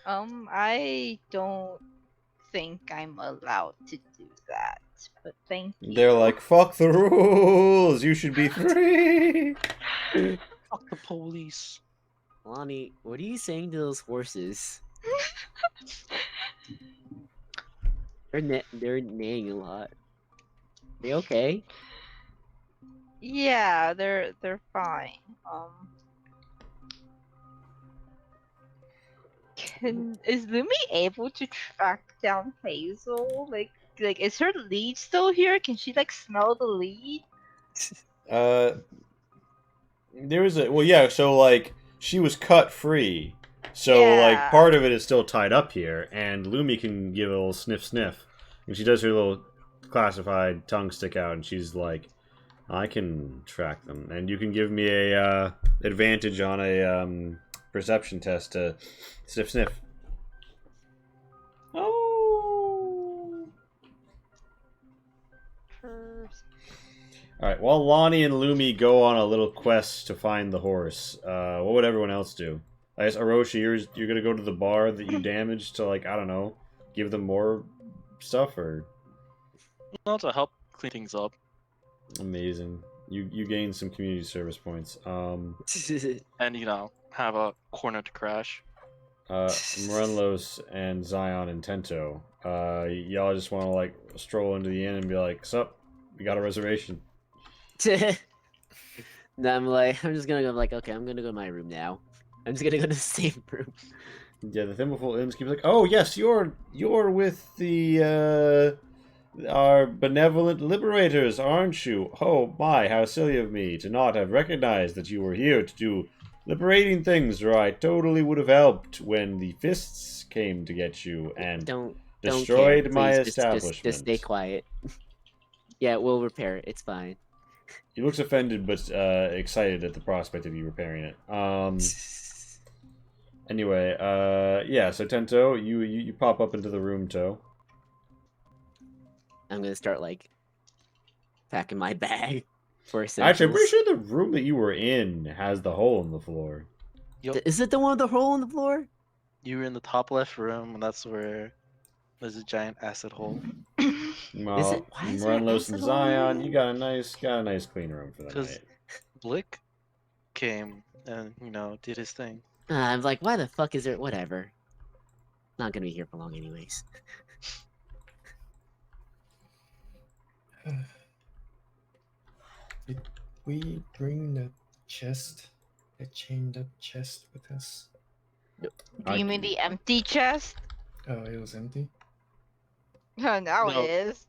I don't think I'm allowed to do that, but thank you. They're like, "Fuck the rules. You should be free." Fuck the police. Lonnie, what are you saying to those horses? They're neighing a lot. They okay? Yeah, they're fine. Is Lumi able to track down Hazel? Like is her lead still here? Can she smell the lead? There was a so she was cut free. So, like, Yeah. part of it is still tied up here, and Lumi can give a little sniff sniff. And she does her little classified tongue stick out, and she's like, I can track them. And you can give me a advantage on a perception test to sniff sniff. Oh! Alright, while Lonnie and Lumi go on a little quest to find the horse, what would everyone else do? I guess, Orochi, you're gonna go to the bar that you damaged to, like, I don't know, give them more stuff, or... No, to help clean things up. Amazing. You gain some community service points. And, you know, have a corner to crash. Morenlos and Zion and Tento, y'all just want to, like, stroll into the inn and be like, sup, we got a reservation. No, I'm just gonna go like, okay, I'm gonna go to my room now. I'm just gonna go to the same room. Yeah, the Thimbleful innkeeper's like, oh yes, you're with the our benevolent liberators, aren't you? Oh my, how silly of me to not have recognized that you were here to do liberating things, or I totally would have helped when the fists came to get you and Don't destroyed care. my Please, establishment. Just stay quiet. Yeah, we'll repair it. It's fine. He looks offended but excited at the prospect of you repairing it. Anyway, yeah, so Tento, you pop up into the room, Toe. I'm gonna start like packing my bag for essentials. Actually, I'm pretty sure the room that you were in has the hole in the floor. Is it the one with the hole in the floor? You were in the top left room, and that's where there's a giant acid hole. Well, Is it? Why is there an Morenlos and acid hole in Zion, there? you got a nice clean room for the Because night. Blick came and, you know, did his thing. I'm like, why the fuck is there? Whatever. Not gonna be here for long, anyways. Did we bring the chest, the chained up chest with us? Do you mean the empty chest? Oh, it was empty? Now No. it is.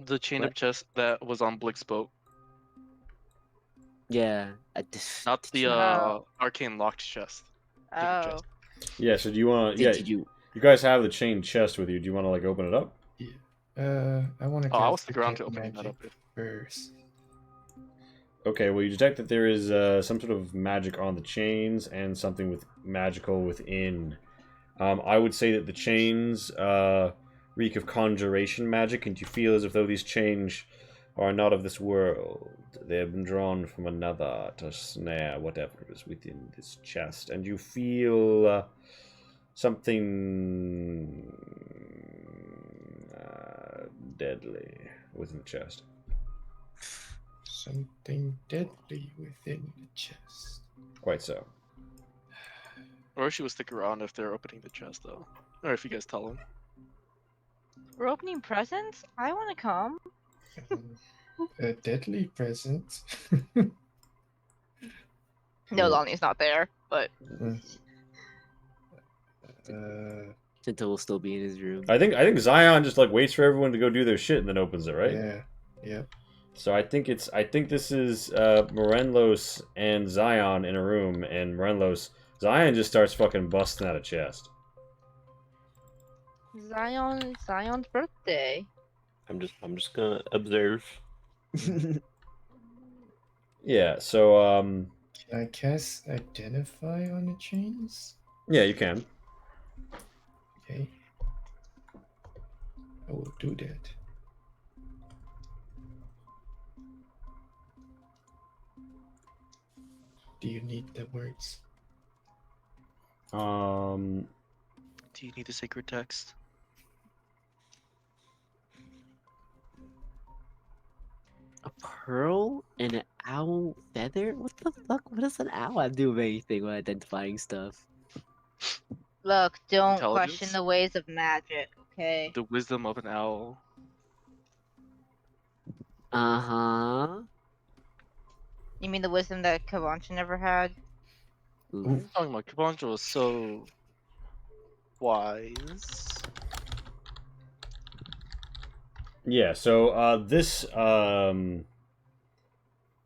The chain What? up chest that was on Blick's boat. Yeah. Not the Oh. arcane locked chest. Oh. chest. Yeah, so do you want to... Yeah, Did you? you guys have the chained chest with you. Do you want to, like, open it up? I want to Oh, I cast was stick around to detect opening that magic up. first. Okay, well, you detect that there is some sort of magic on the chains and something with magical within. I would say that the chains reek of conjuration magic, and you feel as if though these chains are not of this world. They have been drawn from another to snare whatever is within this chest, and you feel something deadly within the chest. Something deadly within the chest. Quite so. Or she will stick around if they're opening the chest, though. Or if you guys tell them. We're opening presents? I want to come. A deadly present. No, Lonnie's not there, but Tinto will still be in his room. I think Zion just like waits for everyone to go do their shit and then opens it, right? Yeah. Yep. So I think this is Morenlos and Zion in a room, and Zion just starts fucking busting out a chest. Zion's birthday. I'm just gonna observe. Yeah, so Can I cast Identify on the chains? yeah, you can. Okay. I will do that. Do you need the words? Do you need the sacred text? A pearl and an owl feather? What the fuck? What does an owl have to do with anything when identifying stuff? Look, don't Intelligence? question the ways of magic, okay? The wisdom of an owl. Uh-huh. You mean the wisdom that Kavancha never had? Ooh. What are you talking about? Kabanjo was so wise. Yeah, so this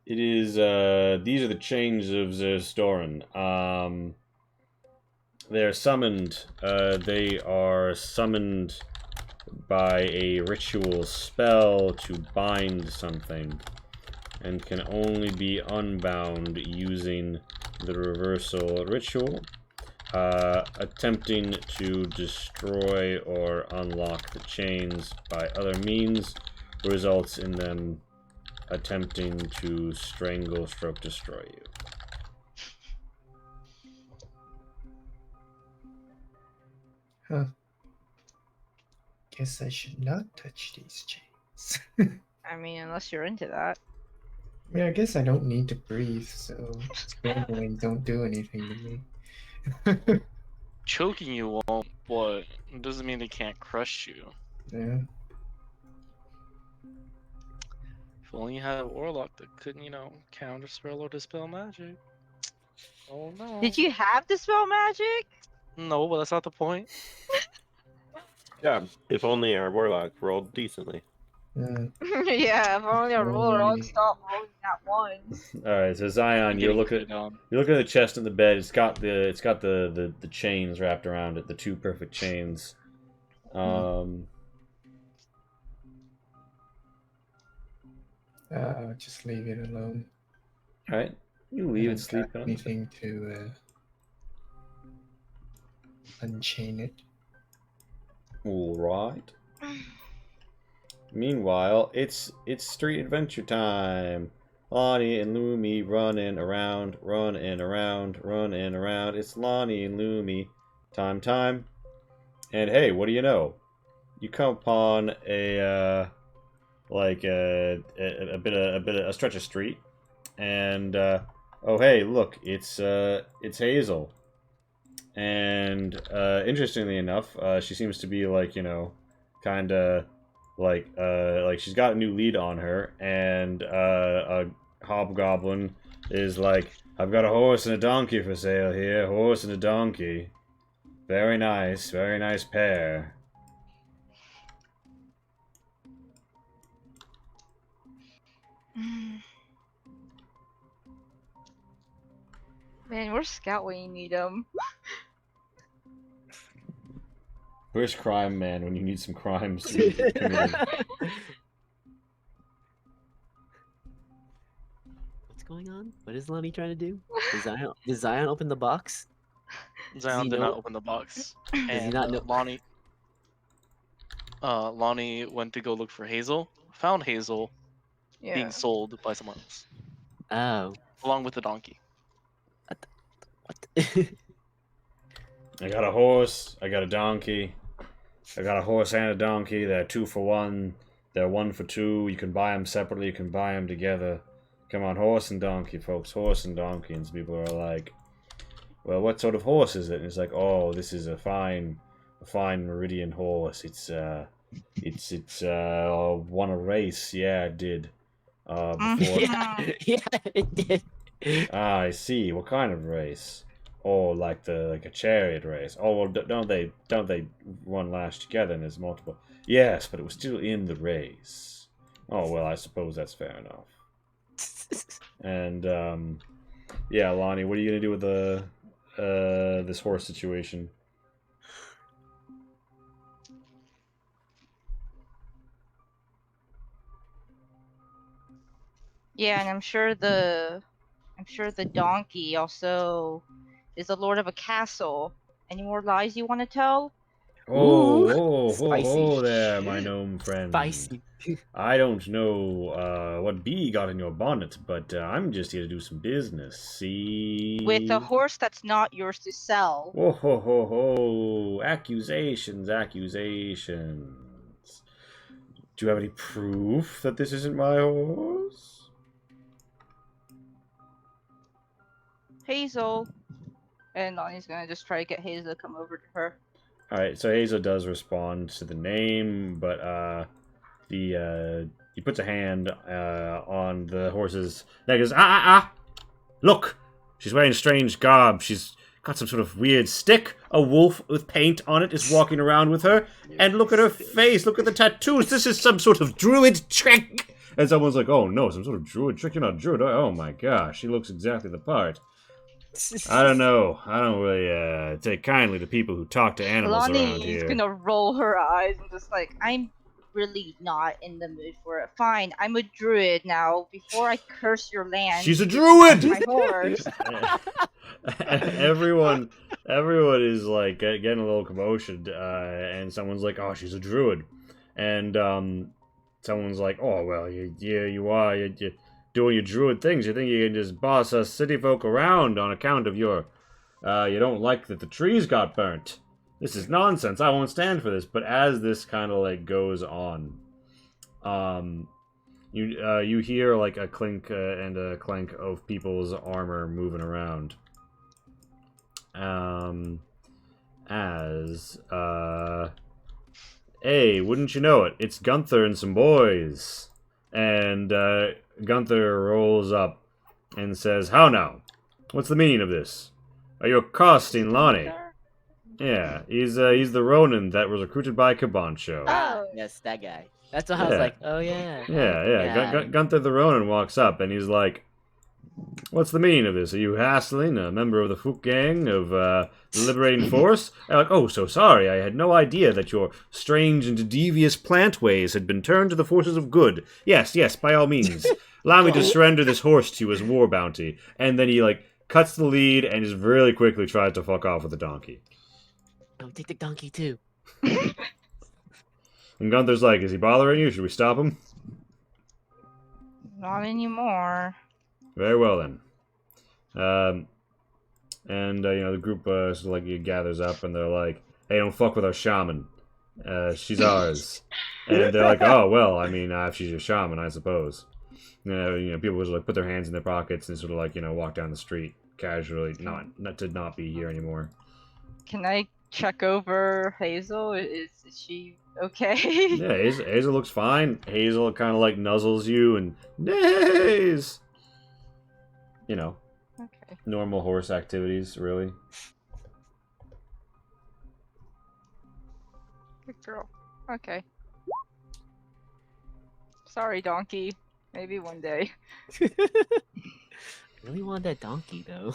It is, these are the chains of the Storan. They are summoned by a ritual spell to bind something, and can only be unbound using the reversal ritual. Attempting to destroy or unlock the chains by other means results in them attempting to strangle stroke destroy you. Huh. Guess I should not touch these chains. I mean, unless you're into that. Yeah, I guess I don't need to breathe, so strangling don't do anything to me. Choking you won't, but it doesn't mean they can't crush you. Yeah. If only you had a warlock that could, counterspell or dispel magic. Oh no. Did you have dispel magic? No, but that's not the point. Yeah, if only our warlock rolled decently. Yeah. Yeah, if only a roller Only- I'd stop rolling that once. All right, so Zion, you Getting look at crit on. the chest and the bed. It's got the chains wrapped around it, the two perfect chains. Just leave it alone. All right, you leave it sleep on. Anything to unchain it. All right. Meanwhile, it's street adventure time. Lonnie and Lumi running around. It's Lonnie and Lumi. Time. And hey, what do you know? You come upon a stretch of street, and oh hey, look, it's Hazel. And interestingly enough, she seems to be kind of like she's got a new lead on her, and a hobgoblin is like, I've got a horse and a donkey for sale here. Horse and a donkey. Very nice pair. Man, where's Scout when you need him? Where's Crime Man when you need some crimes committed? What's going on? What is Lonnie trying to do? Does Zion open the box? Zion he did know- not open the box. he And not know- Lonnie went to go look for Hazel, found Hazel Yeah. being sold by someone else, Oh. along with the donkey. What? I got a horse, I got a donkey. I got a horse and a donkey. They're 2 for 1. They're 1 for 2. You can buy them separately, you can buy them together. Come on, horse and donkey, folks. Horse and donkey. And people are like, well, what sort of horse is it? And it's like, oh, this is a fine Meridian horse. It's won a race. Yeah, it did. Before. Yeah, it did. Ah, I see. What kind of race? Oh, like a chariot race. Oh, well, don't they run lash together and there's multiple? Yes, but it was still in the race. Oh, well, I suppose that's fair enough. And yeah, Lonnie, what are you gonna do with this horse situation? Yeah, and I'm sure the donkey also is the lord of a castle. Any more lies you want to tell? Oh, Spicy. there, my gnome friend. Spicy. I don't know what bee got in your bonnet, but I'm just here to do some business. See? With a horse that's not yours to sell. Whoa, ho, ho, ho. Accusations. Do you have any proof that this isn't my horse? Hazel. And Lonnie's gonna just try to get Hazel to come over to her. Alright, so Hazel does respond to the name, but he puts a hand on the horse's neck and goes, ah! Look! She's wearing strange garb. She's got some sort of weird stick. A wolf with paint on it is walking around with her. And look at her face. Look at the tattoos. This is some sort of druid trick. And someone's like, oh no, some sort of druid trick. You're not a druid. Oh my gosh, she looks exactly the part. I don't know. I don't really take kindly to people who talk to animals around Lonnie's here. gonna roll her eyes and just like, I'm really not in the mood for it. Fine, I'm a druid now. Before I curse your land, She's a you druid! my horse. everyone is like getting a little commotion, and someone's like, oh, she's a druid. And someone's like, oh, well, you are. You're doing your druid things. You think you can just boss us city folk around on account of your... you don't like that the trees got burnt. This is nonsense. I won't stand for this. But as this kind of like goes on, you hear like a clink and a clank of people's armor moving around. Hey, wouldn't you know it? It's Gunther and some boys. And Gunther rolls up and says, "How now? What's the meaning of this? Are you accosting Lonnie?" Yeah, he's the Ronin that was recruited by Kabancho. Oh. Yes, that guy. That's what I was like, oh yeah. Yeah. Gunther the Ronin walks up and he's like, "What's the meaning of this? Are you hassling a member of the Fook gang of the Liberating Force?" I'm like, "Oh, so sorry. I had no idea that your strange and devious plant ways had been turned to the forces of good. Yes, by all means. Allow me to surrender this horse to you as war bounty." And then he, like, cuts the lead and just really quickly tries to fuck off with the donkey. Oh, take the donkey too. And Gunther's like, "Is he bothering you? Should we stop him?" Not anymore. Very well, then. The group sort of, like, gathers up, and they're like, "Hey, don't fuck with our shaman. She's ours." And they're like, "Oh, well, I mean, if she's your shaman, I suppose." People just, like, put their hands in their pockets and sort of, like, walk down the street casually, not to not be here anymore. Can I check over Hazel? Is she okay? Yeah, Hazel looks fine. Hazel kind of, like, nuzzles you and nays. Okay. Normal horse activities, really. Good girl. Okay. Sorry, donkey. Maybe one day. I really want that donkey though.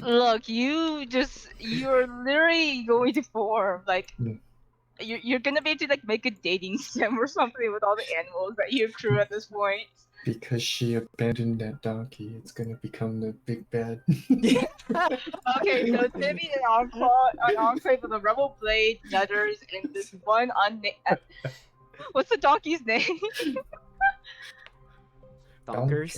Look, you're literally going to form like Mm. you're gonna be able to like make a dating sim or something with all the animals that you accrue at this point. Because she abandoned that donkey, it's gonna become the big bad. Okay, so it's gonna be an enclave of the Rebel Blade, Nutters, and this one unnamed. What's the donkey's name? Donkers.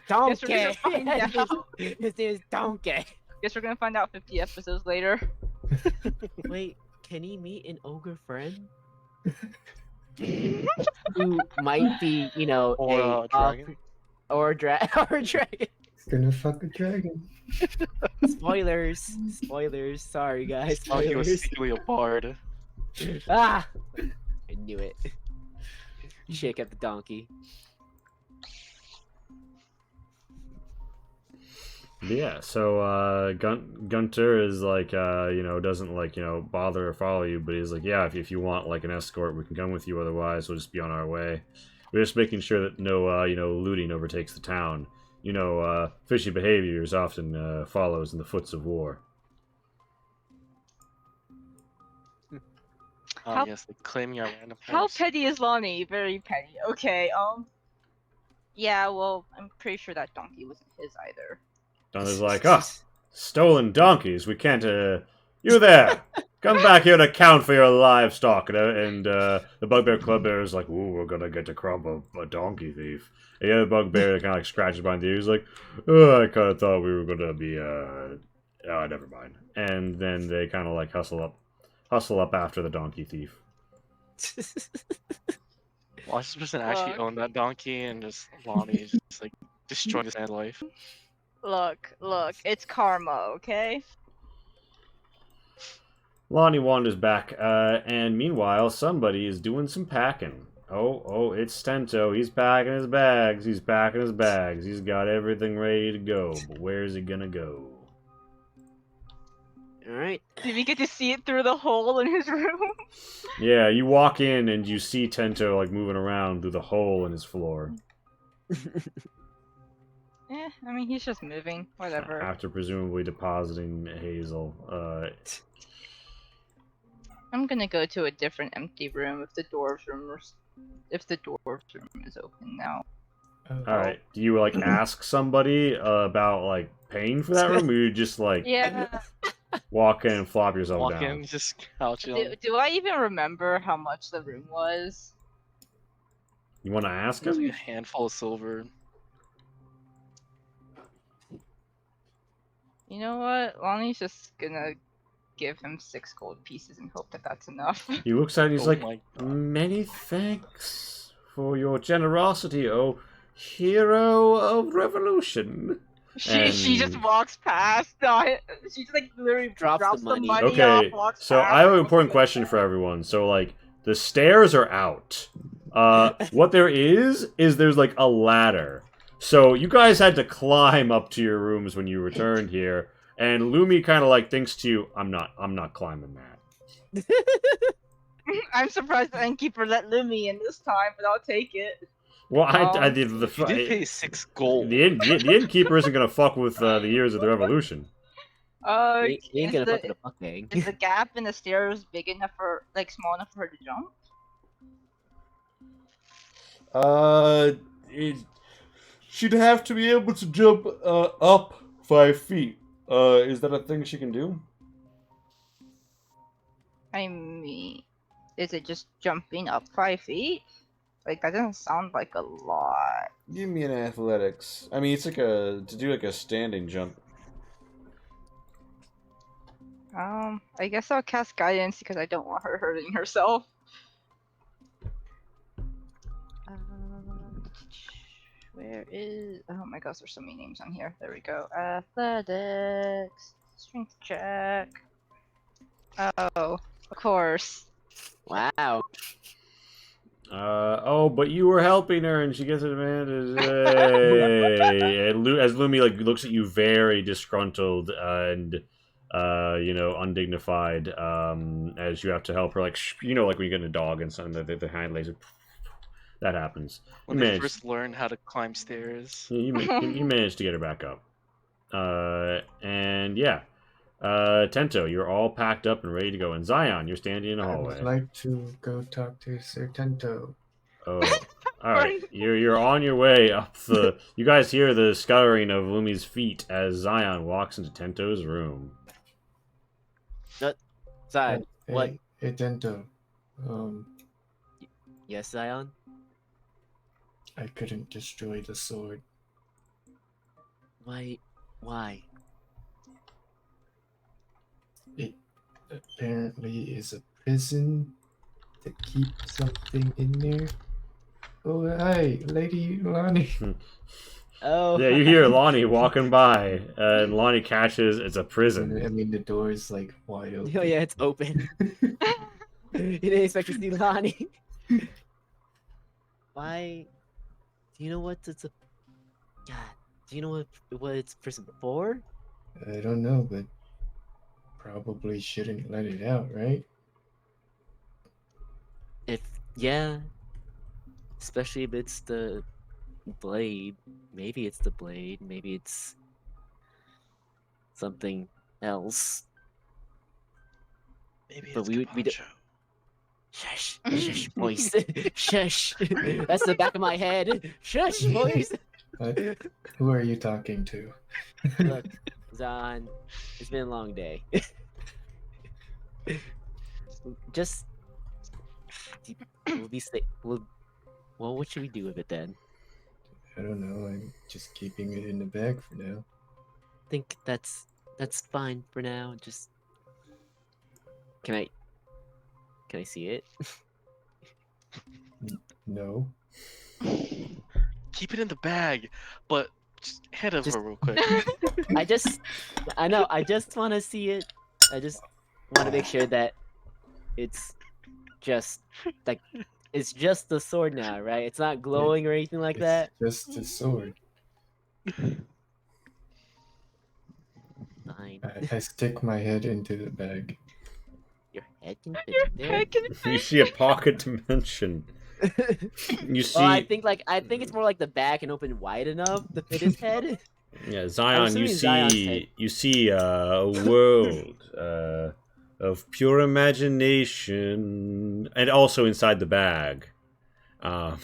Guess we're Donkey. gonna find out. His name is Donkey. Guess we're gonna find out 50 episodes later. Wait, can he meet an ogre friend? Who might be, Or a dragon. or a dragon. Gonna fuck a dragon. Spoilers. Sorry, guys. Donkey was Spoilers. secretly a bard. Ah! I knew it. Shake up the donkey. Yeah, so Gunter is like, doesn't like, bother or follow you, but he's like, yeah, if you want like an escort, we can come with you. Otherwise, we'll just be on our way. We're just making sure that no, looting overtakes the town. Fishy behaviors often follows in the foots of war. Oh How- yes, they claim your random How horse. petty is Lonnie? Very petty. Okay, yeah, well, I'm pretty sure that donkey wasn't his either. Gunter's like, stolen donkeys. We can't. You there? Come back here to account for your livestock. And the Bugbear Club Bear is like, ooh, we're gonna get to crop a donkey thief. And the other Bugbear kind of like scratches behind the ear. He's like, oh, I kind of thought we were gonna be oh, never mind. And then they kind of like hustle up after the donkey thief. Watch this person actually Fuck. own that donkey and just Lonnie just like destroying his life. Look, it's karma, okay? Lonnie wanders back, and meanwhile, somebody is doing some packing. Oh, it's Stento. He's packing his bags. He's got everything ready to go. But where is he gonna go? All right. Did we get to see it through the hole in his room? Yeah, you walk in and you see Tento like moving around through the hole in his floor. I mean, he's just moving. Whatever. After presumably depositing Hazel. I'm gonna go to a different empty room if the dwarves room is open now. All right. Do you like ask somebody about like paying for that room, or you just like Yeah. walk in and flop yourself Walk down? in, just couch on. Do I even remember how much the room was? You want to ask There's like a him? handful of silver. You know what? Lonnie's just gonna give him 6 gold pieces and hope that that's enough. He looks at it and he's Oh like, my God. "Many thanks for your generosity, oh hero of revolution." She just And- walks past. She just like literally Drops drops the the money. money Okay, off, walks so past, I have and an goes important to question bed. for everyone. So like the stairs are out. What there is there's like a ladder. So you guys had to climb up to your rooms when you returned here, and Lumi kind of like thinks to you, I'm not climbing that." I'm surprised the innkeeper let Lumi in this time, but I'll take it. Well, I did the You did pay 6 gold. the innkeeper isn't gonna fuck with the years of the revolution. He ain't Is gonna fuck the, with a fucking. is the gap in the stairs big enough for, like, small enough for her to jump? She'd have to be able to jump up 5 feet. Is that a thing she can do? I mean, is it just jumping up 5 feet? Like, that doesn't sound like a lot. Give me an athletics. I mean, it's like to do like a standing jump. I guess I'll cast guidance because I don't want her hurting herself. Where is? Oh my gosh, there's so many names on here. There we go. Athletics, strength check. Oh, of course. Wow. But you were helping her, and she gets an advantage. Hey. And as Lumi like looks at you, very disgruntled and undignified. As you have to help her, like like when you get a dog and something, the hind legs. That happens. When they first learn how to climb stairs. You managed to get her back up. And yeah. Tento, you're all packed up and ready to go. And Zion, you're standing in the I hallway. would like to go talk to Sir Tento. Oh, all right. You're on your way up the. You guys hear the scuttering of Lumi's feet as Zion walks into Tento's room. Zion, Hey, what? Hey Tento. Yes, Zion? I couldn't destroy the sword. Why? It apparently is a prison to keep something in there. Oh, hi, Lady Lonnie. Oh. Yeah, you hear Lonnie walking by, and Lonnie catches it's a prison. I mean, the door is like wide open. Oh yeah, it's open. You didn't expect to see Lonnie. Why? Do you know what it's a? God, do you know what it's prison for? I don't know, but probably shouldn't let it out, right? Yeah, especially if it's the blade. Maybe it's the blade. Maybe it's something else. Maybe But it's we don't. Caponcho. Shush, shush, boys. Shush. That's the back of my head. Shush, boys. What? Who are you talking to? Look, Zan, it's been a long day. Just, we'll be safe. Well, what should we do with it then? I don't know. I'm just keeping it in the bag for now. I think that's fine for now. Just, can I see it? No. Keep it in the bag, but just head over Just- real quick. I know. I just want to see it. I just want to make sure that it's just like it's just the sword now, right? It's not glowing or anything like that. It's just a sword. Fine. I stick my head into the bag. Your head can fit Your in there. head can You fit. see a pocket dimension. You see, Well, I think it's more like the bag can open wide enough to fit his head. yeah, I'm Zion. You assuming Zion's see, a world of pure imagination, and also inside the bag. Uh,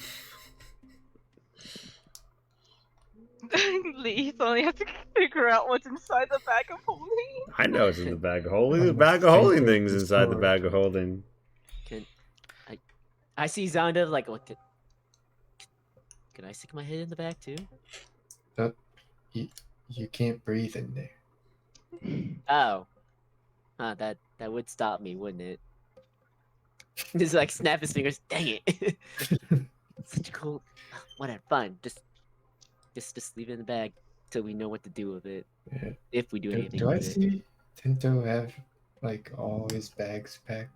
Lee only have to figure out what's inside the bag of holding. I know it's in the bag of holding. I'm There's a a bag of holding thinker things inside the sword. bag of holding. I see Zion does like, what? Can I stick my head in the bag too? You can't breathe in there. Oh, that would stop me, wouldn't it? Just like snap his fingers. Dang it! Such a cool. Whatever, fine. Just leave it in the bag till we know what to do with it. Yeah. If we do anything Do I with it. see Tento have like all his bags packed?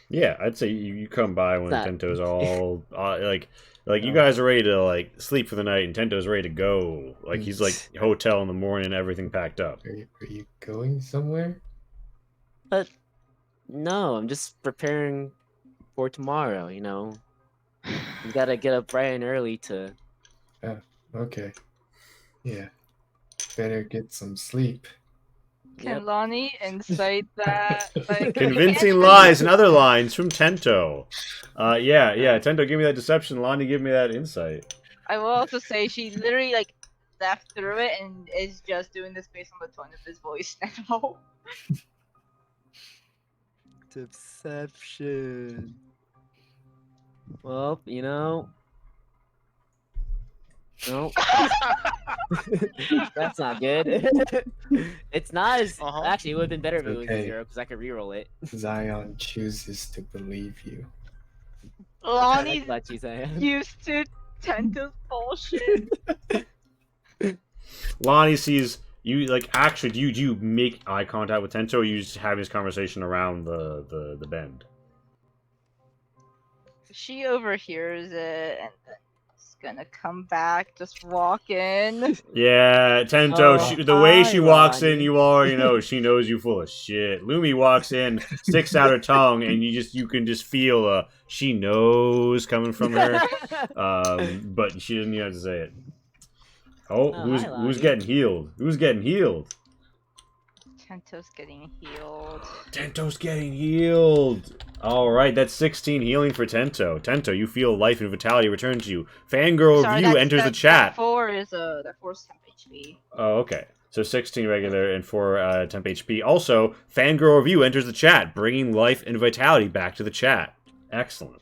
Yeah, I'd say you come by when That- Tento's all like you guys are ready to like sleep for the night, and Tento's ready to go. Like he's like hotel in the morning, everything packed up. Are you going somewhere? But no, I'm just preparing for tomorrow. You know, you gotta get up bright and early to. Okay. Yeah. Better get some sleep. Can Yep. Lonnie incite that? Like, Convincing lies and other lines from Tento. Yeah. Tento, give me that deception. Lonnie, give me that insight. I will also say she literally like left through it and is just doing this based on the tone of his voice now. Deception. Well, you know. No. That's not good. It's not as. Uh-huh. Actually, it would have been better if it was Okay. 0 because I could reroll it. Zion chooses to believe you. Lonnie's About you, Zion. used to Tento's bullshit. Lonnie sees you. Like, actually, do you make eye contact with Tento? Or you just have this conversation around the bend? She overhears it and is gonna come back, just walk in. Yeah, Tento. Oh, The way she hi, walks in, Lonnie. you already know she knows you full of shit. Lumi walks in, sticks out her tongue, and you can just feel she knows coming from her. But she didn't even have to say it. Oh, Oh, who's hi, Lonnie. getting healed? Who's getting healed? Tento's getting healed. Tento's getting healed. All right, that's 16 healing for Tento. Tento, you feel life and vitality return to you. Fangirl Sorry, Review enters the chat. That 4 is that 4's temp HP. Oh, okay. So 16 regular and 4 temp HP. Also, Fangirl Review enters the chat, bringing life and vitality back to the chat. Excellent.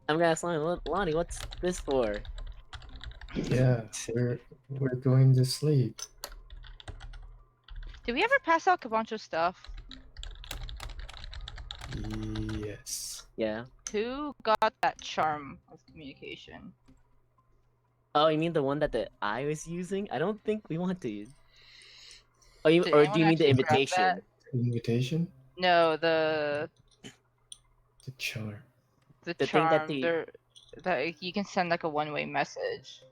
I'm gonna ask Lonnie, what's this for? Yeah, we're going to sleep. Did we ever pass out a bunch of stuff? Yes. Yeah. Who got that charm of communication? Oh, you mean the one that I was using? I don't think we want to. Oh, you Did or anyone do you mean the actually grab invitation? that? Invitation? No, the The charm. The thing charm. that the- that you can send like a one-way message.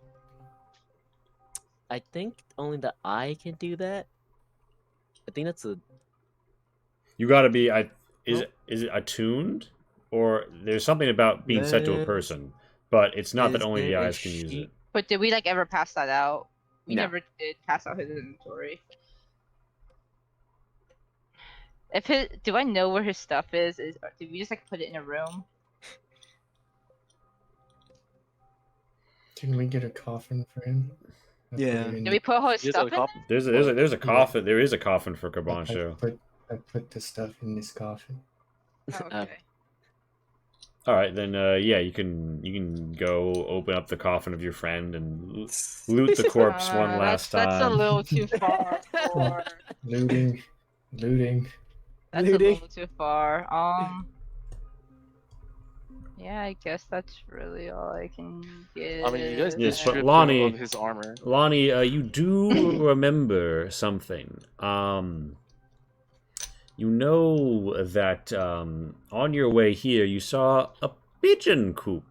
I think only the eye can do that. I think that's a. You gotta be. Is it attuned? Or there's something about being set to a Yes. person. But it's not that Is only the there a eyes can use sheet? it. But did we like ever pass that out? We No. never did pass out his inventory. If his, do I know where his stuff is? Or did we just like put it in a room? Can we get a coffin for him? I put Yeah. it in Did we put all his Just stuff a in? coffin? There's a coffin. There is a coffin for Carbancho. I put the stuff in this coffin. Oh, okay. All right, then. Yeah, you can go open up the coffin of your friend and loot the corpse one last time. That's a little too far. For... Looting. That's a little too far. Yeah, I guess that's really all I can get. I mean, you guys Yes, did but strip him Lonnie- of his armor. Lonnie, you do remember something. You know that on your way here you saw a pigeon coop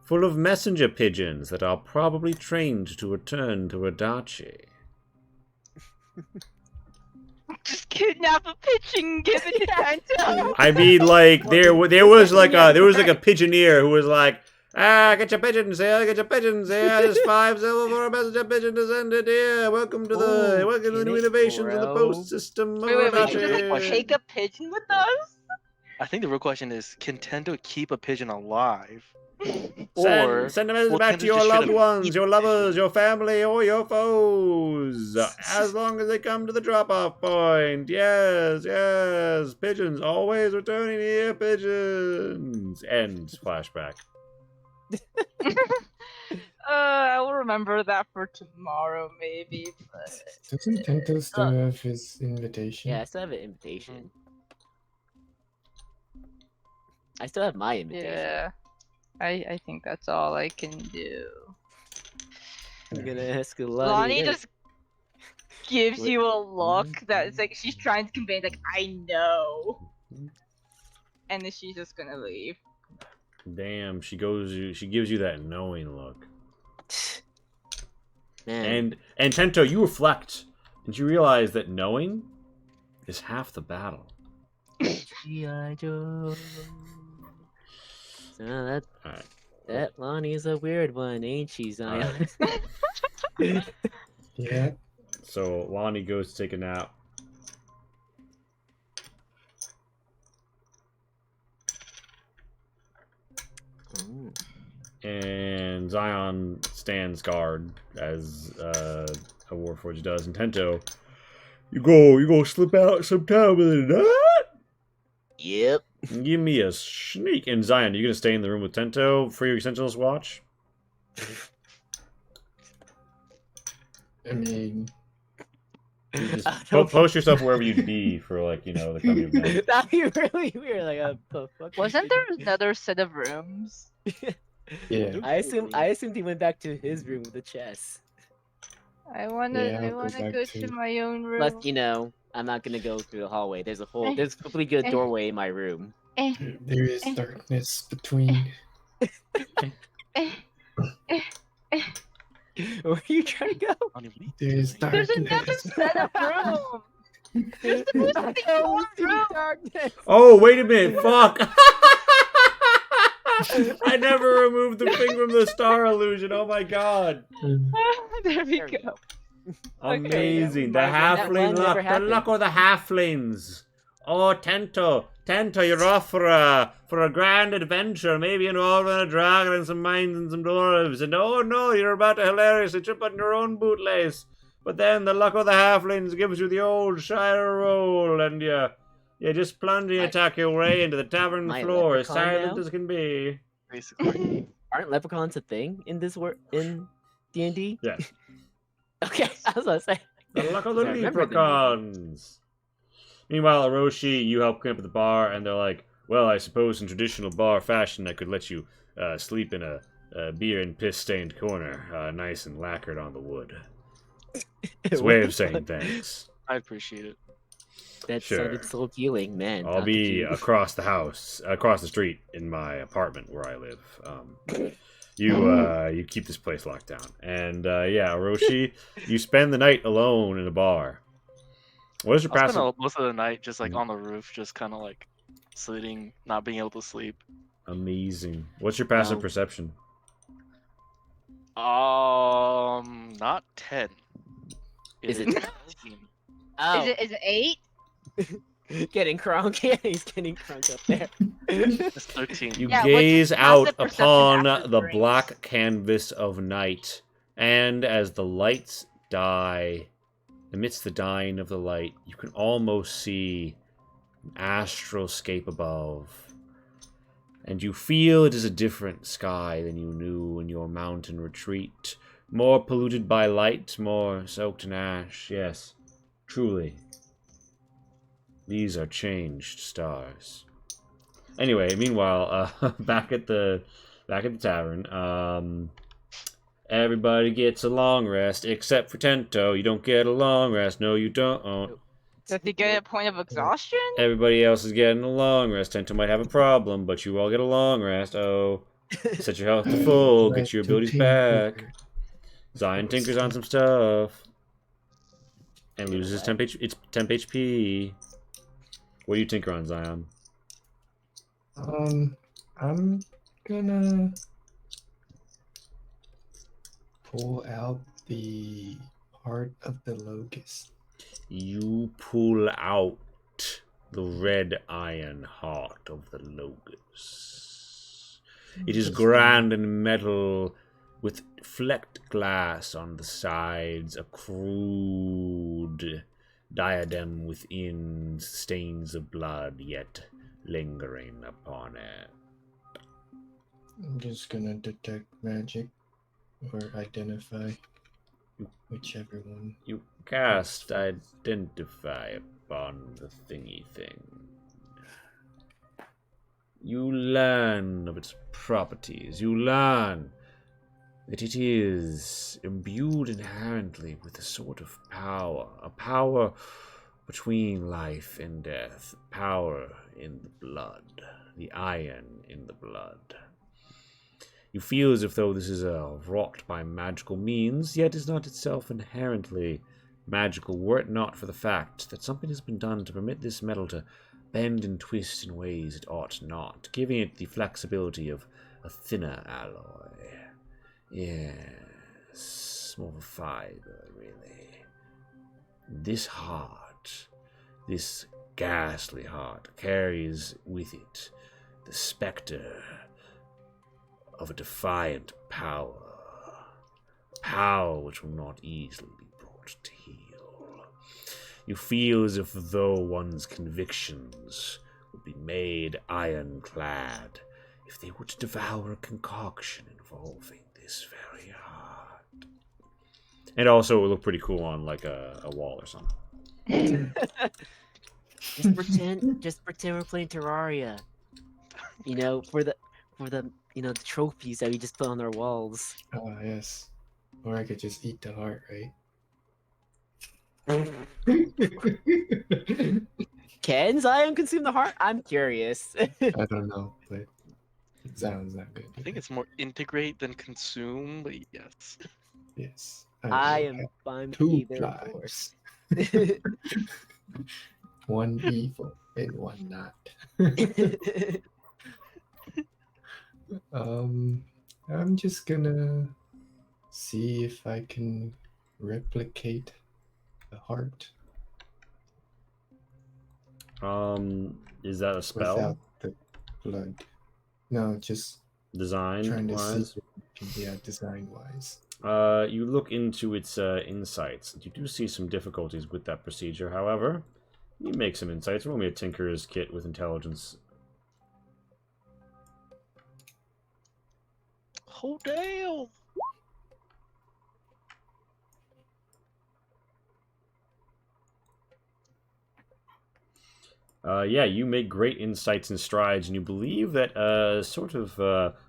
full of messenger pigeons that are probably trained to return to Adachi. Just kidnap a pigeon and give it to Tento. I mean, like there was like a pigeoneer who was like, get your pigeons here, get your pigeons here. There's 5 silver for a messenger pigeon to send it here. Welcome to the new innovations in the post system. Wait, Wait, should we wait, just wait. take a pigeon with us? I think the real question is, can Tento keep a pigeon alive? Send a message will back Tento to your just straight loved up ones, eat your the lovers, your family, or your foes. As long as they come to the drop-off point. Yes, yes. Pigeons always returning here, pigeons. End flashback. I will remember that for tomorrow, maybe. But Doesn't Tento still have his invitation? Yeah, I still have an invitation. I still have my invitation. yeah, I think that's all I can do. I'm gonna ask a Lonnie just gives What? you a look that's like she's trying to convey, like, I know. And then she's just gonna leave. Damn, she gives you that knowing look. Man, And Tento, you reflect and you realize that knowing is half the battle. G.I. Joe. So that Alright. that Lonnie's a weird one, ain't she, Zion? Yeah. So Lonnie goes to take a nap. Oh. And Zion stands guard as a Warforged does. And Tento, you go slip out sometime in the night? Yep. Give me a sneak. And Zion, you gonna stay in the room with Tento for your Essentials watch? I mean, You just post yourself wherever you'd be for, like, you know, the coming night. That'd be really weird. Like, the fuck? Wasn't there another set of rooms? yeah. I assumed he went back to his room with the chess. I wanna Yeah, I'll go back go to- to my own room. Plus, you know, I'm not gonna go through the hallway. There's a completely good doorway in my room. There is darkness between. Where are you trying to go? There is There's another darkness. set of rooms. There's supposed to be more rooms. Darkness. Oh, wait a minute. Fuck. I never removed the thing from the star illusion. Oh my god. There we There we go. Amazing. The Okay, halfling that luck. never The happened. luck of the halflings. Oh, Tento, you're off for a grand adventure, maybe involving a dragon and some mines and some dwarves. And oh no, you're about to hilariously trip on your own bootlace. But then the luck of the halflings gives you the old Shire roll, and you just plunge and attack your way into the tavern My floor, as leprechaun silent now? as can be. Basically. Aren't leprechauns a thing in this in D&D? Yes. Okay, I was gonna say. The luck of the I remember the movie. leprechauns. Meanwhile, Orochi, you help clean up at the bar, and they're like, well, I suppose in traditional bar fashion, I could let you sleep in a beer and piss-stained corner, nice and lacquered on the wood. It's a way of saying thanks. I appreciate it. That Sure. sounded so healing, man. I'll Dr. be G. across the street in my apartment where I live. You keep this place locked down. And yeah, Orochi, you spend the night alone in a bar. What is your I'll spend passive? most of the night just like on the roof, just kind of like sitting, not being able to sleep. Amazing. What's your passive Wow. perception? Not 10. Is it 10? 15. Oh, Is it 8? getting crunk. Yeah, he's getting crunk up there. It's 13. You Yeah, what's your gaze out passive perception upon after the drinks? black canvas of night, and as the lights die, amidst the dying of the light, you can almost see an astroscape above. And you feel it is a different sky than you knew in your mountain retreat. More polluted by light, more soaked in ash. Yes, truly. These are changed stars. Anyway, meanwhile, back at the tavern, everybody gets a long rest except for Tento. You don't get a long rest. No, you don't. Does he get a point of exhaustion? Everybody else is getting a long rest. Tento might have a problem, but you all get a long rest. Oh, set your health to full. Get your abilities back. Zion tinkers on some stuff. And Get loses away. 10 HP. It's 10 HP. What do you tinker on, Zion? I'm gonna pull out the heart of the locust. You pull out the red iron heart of the Logos. It is Just grand and metal with flecked glass on the sides, a crude diadem within, stains of blood yet lingering upon it. I'm just gonna detect magic or identify, whichever one. You cast identify upon the thingy thing. You learn of its properties. You learn that it is imbued inherently with a sort of power, a power between life and death, power in the blood, the iron in the blood. You feel as if though this is wrought by magical means, yet is not itself inherently magical, were it not for the fact that something has been done to permit this metal to bend and twist in ways it ought not, giving it the flexibility of a thinner alloy. Yes, more of a fiber, really. This heart, this ghastly heart, carries with it the specter of a defiant power. Power which will not easily be brought to heel. You feel as if though one's convictions would be made ironclad if they were to devour a concoction involving this very heart. And also it would look pretty cool on like a wall or something. Just pretend we're playing Terraria. You know, for the the trophies that we just put on our walls. Ah, yes. Or I could just eat the heart, right? Can Zion consume the heart? I'm curious. I don't know, but it sounds not good. I think it's more integrate than consume, but yes. Yes. I'm two either or. lives. One evil and one not. I'm just gonna see if I can replicate the heart Is that a spell? without the blood. No, just Design trying to wise? see, yeah, design wise. You look into its insights. You do see some difficulties with that procedure. However, you make some insights. Roll me a Tinker's Kit with intelligence. Oh damn! Yeah, you make great insights and strides, and you believe that sort of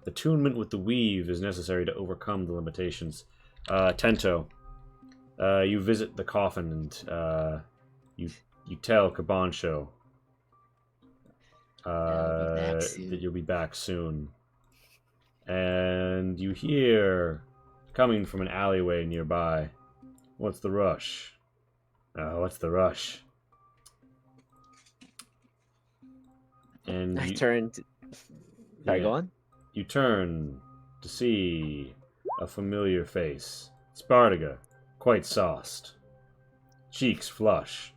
attunement with the weave is necessary to overcome the limitations. Tento, you visit the coffin, and you tell Kabancho that you'll be back soon. And you hear, coming from an alleyway nearby, "What's the rush? What's the rush?" And I turned. Sorry, yeah, go on. You turn to see a familiar face. Spartaga, quite sauced. Cheeks flush.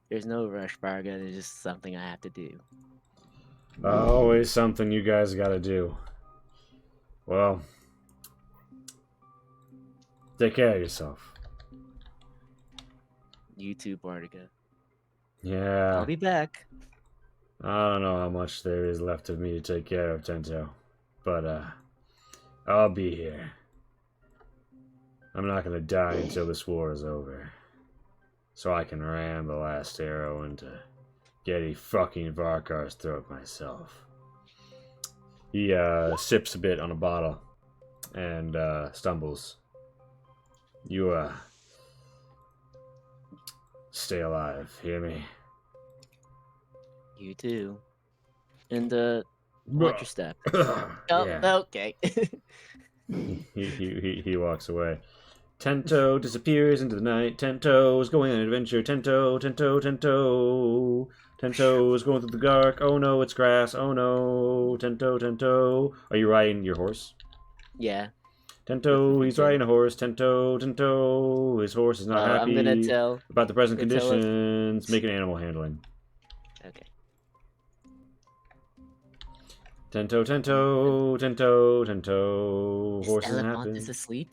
There's no rush, Barga. There's just something I have to do. Always something you guys gotta do. Well, take care of yourself. You too, Barga. Yeah. I'll be back. I don't know how much there is left of me to take care of, Tento. But, I'll be here. I'm not gonna die until this war is over. So I can ram the last arrow into Getty fucking Varkar's throat myself. He, sips a bit on a bottle and, stumbles. You, stay alive, hear me? You too. And watch your step. Oh, Yeah. okay. He walks away. Tento disappears into the night. Tento is going on an adventure. Tento, Tento, Tento. Tento is going through the dark. Oh no, it's grass. Oh no. Tento, Tento. Are you riding your horse? Yeah. Tento, he's riding a horse. Tento, Tento. His horse is not happy I'm gonna tell. about the present I'm gonna tell us- conditions. Make an animal handling. Okay. Tento, Tento, Tento, Tento. Horse isn't happy. Elephant is asleep.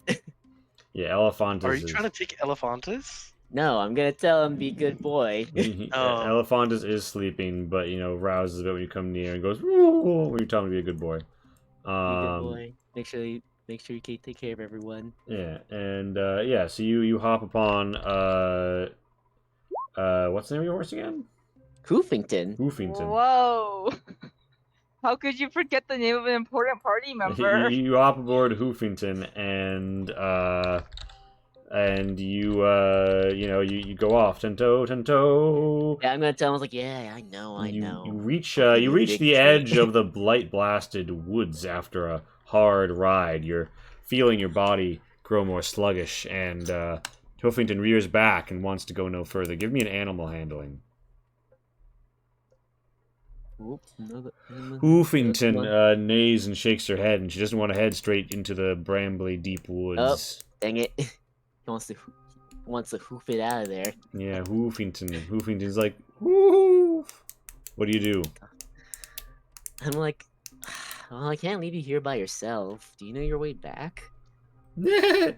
Yeah, Elephantus Are you is... trying to take Elephantus? No, I'm gonna tell him be good boy. Oh. Elephantus is sleeping, but rouses a bit when you come near and goes "Woo," when you tell him to be a good boy. Be good boy. Make sure you take care of everyone. Yeah, and so you hop upon what's the name of your horse again? Hoofington. Hoofington. Whoa! How could you forget the name of an important party member? You hop aboard Hoofington and you go off. Tento, Tento. Yeah, I'm gonna tell him. I was like, yeah, I know. You reach I'll be you the reach big the tree. edge of the blight blasted woods after a hard ride. You're feeling your body grow more sluggish, and Hoofington rears back and wants to go no further. Give me an animal handling. Oops, Hoofington neighs and shakes her head, and she doesn't want to head straight into the brambly deep woods. Dang it! He wants to hoof it out of there. Yeah, Hoofington's like, woof. What do you do? I'm like, well, I can't leave you here by yourself. Do you know your way back? Nay.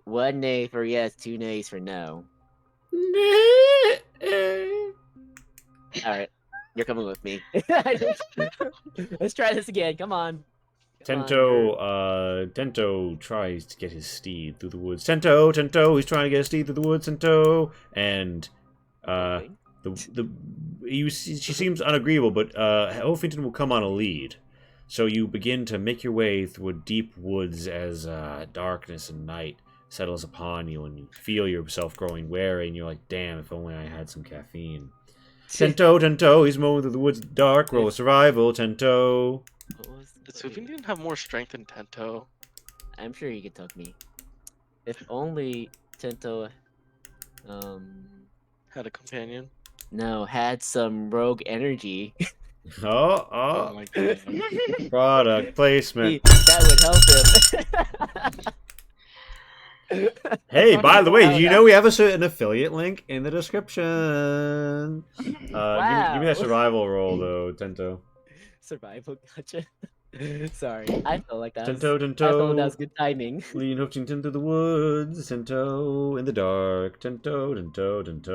One nay for yes, two nays for no. Alright, you're coming with me. Let's try this again, come on. Tento tries to get his steed through the woods. Tento, he's trying to get his steed through the woods, Tento. And, she seems unagreeable, but, Hoofington will come on a lead. So you begin to make your way through a deep woods as, darkness and night settles upon you, and you feel yourself growing wary, and you're like, damn, if only I had some caffeine. Tento, he's moving through the woods dark, roll a survival, Tento. Does Hoofington have more strength than Tento? I'm sure he could tuck me. If only Tento, Had a companion? no, had some rogue energy. Oh my god. Product placement. That would help him. Hey, by the way, did you know we have a certain affiliate link in the description? Give me that survival roll, though, Tento. Survival, gotcha. Sorry, I felt like that. Tento, I felt that was Tento. good timing. Lean Hoofington through the woods, Tento, in the dark, Tento, Tento, Tento.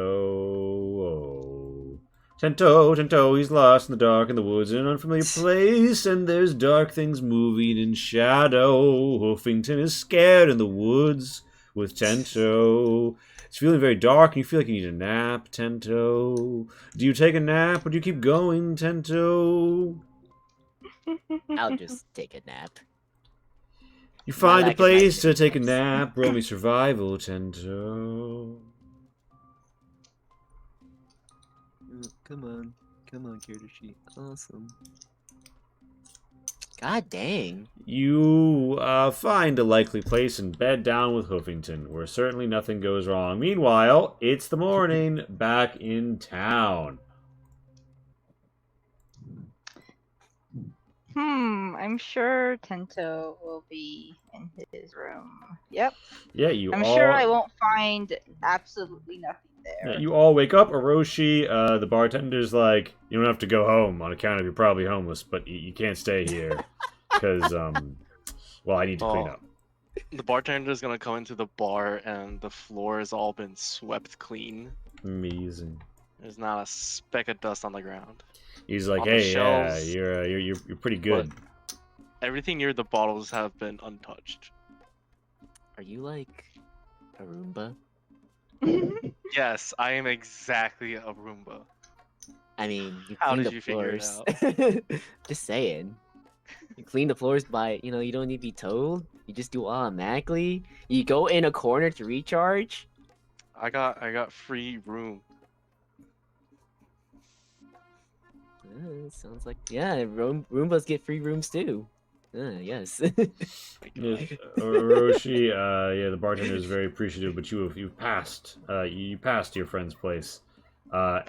Oh. Tento, he's lost in the dark in the woods in an unfamiliar place, and there's dark things moving in shadow. Hoofington is scared in the woods with Tento. It's feeling very dark, and you feel like you need a nap, Tento. Do you take a nap, or do you keep going, Tento? I'll just take a nap. You find a like it, place like to take a it. nap, roll me survival, Tento. Come on, character sheet. Awesome. God dang. You find a likely place and bed down with Hoofington, where certainly nothing goes wrong. Meanwhile, it's the morning, back in town. I'm sure Tento will be in his room. Yep. Yeah, I'm sure I won't find absolutely nothing there. Yeah, you all wake up. Orochi, the bartender's like, you don't have to go home on account of you're probably homeless, but you can't stay here because, well, I need to clean up. The bartender's gonna come into the bar and the floor has all been swept clean. Amazing. There's not a speck of dust on the ground. He's like, On the hey, yeah, shelves. you're pretty good. Everything near the bottles have been untouched. Are you like a Roomba? Yes, I am exactly a Roomba. I mean, you How clean did the you figure it floors. Just saying. You clean the floors by, you don't need to be told. You just do it automatically. You go in a corner to recharge. I got free room. Sounds like Roombas get free rooms too. Yes. Yes, Orochi, yeah, the bartender is very appreciative, but you've passed. You passed your friend's place, or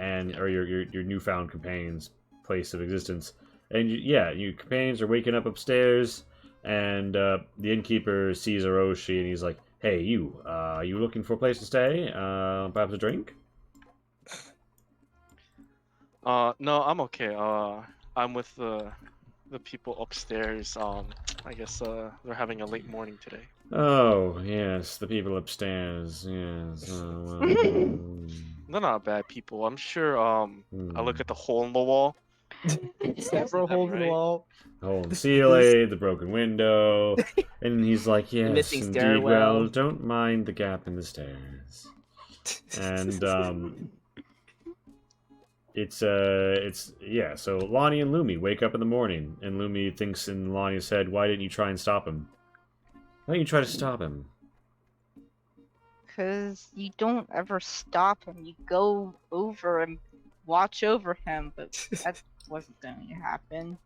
your newfound companion's place of existence, and your companions are waking up upstairs, and the innkeeper sees Orochi, and he's like, "Hey, you, you looking for a place to stay? Perhaps a drink?" No, I'm okay. I'm with the people upstairs. I guess they're having a late morning today. Oh, yes, the people upstairs. Yes. Well, They're not bad people. I'm sure. I look hmm. at the hole in the wall. Several them, holes in the right? wall. Hole in the ceiling, the broken window, and he's like, The "Yes, missing indeed. Well, stairwell. don't mind the gap in the stairs." And it's yeah. So Lonnie and Lumi wake up in the morning, and Lumi thinks in Lonnie's head, "Why didn't you try and stop him? Why didn't you try to stop him?" Because you don't ever stop him. You go over and watch over him, but that wasn't going to happen.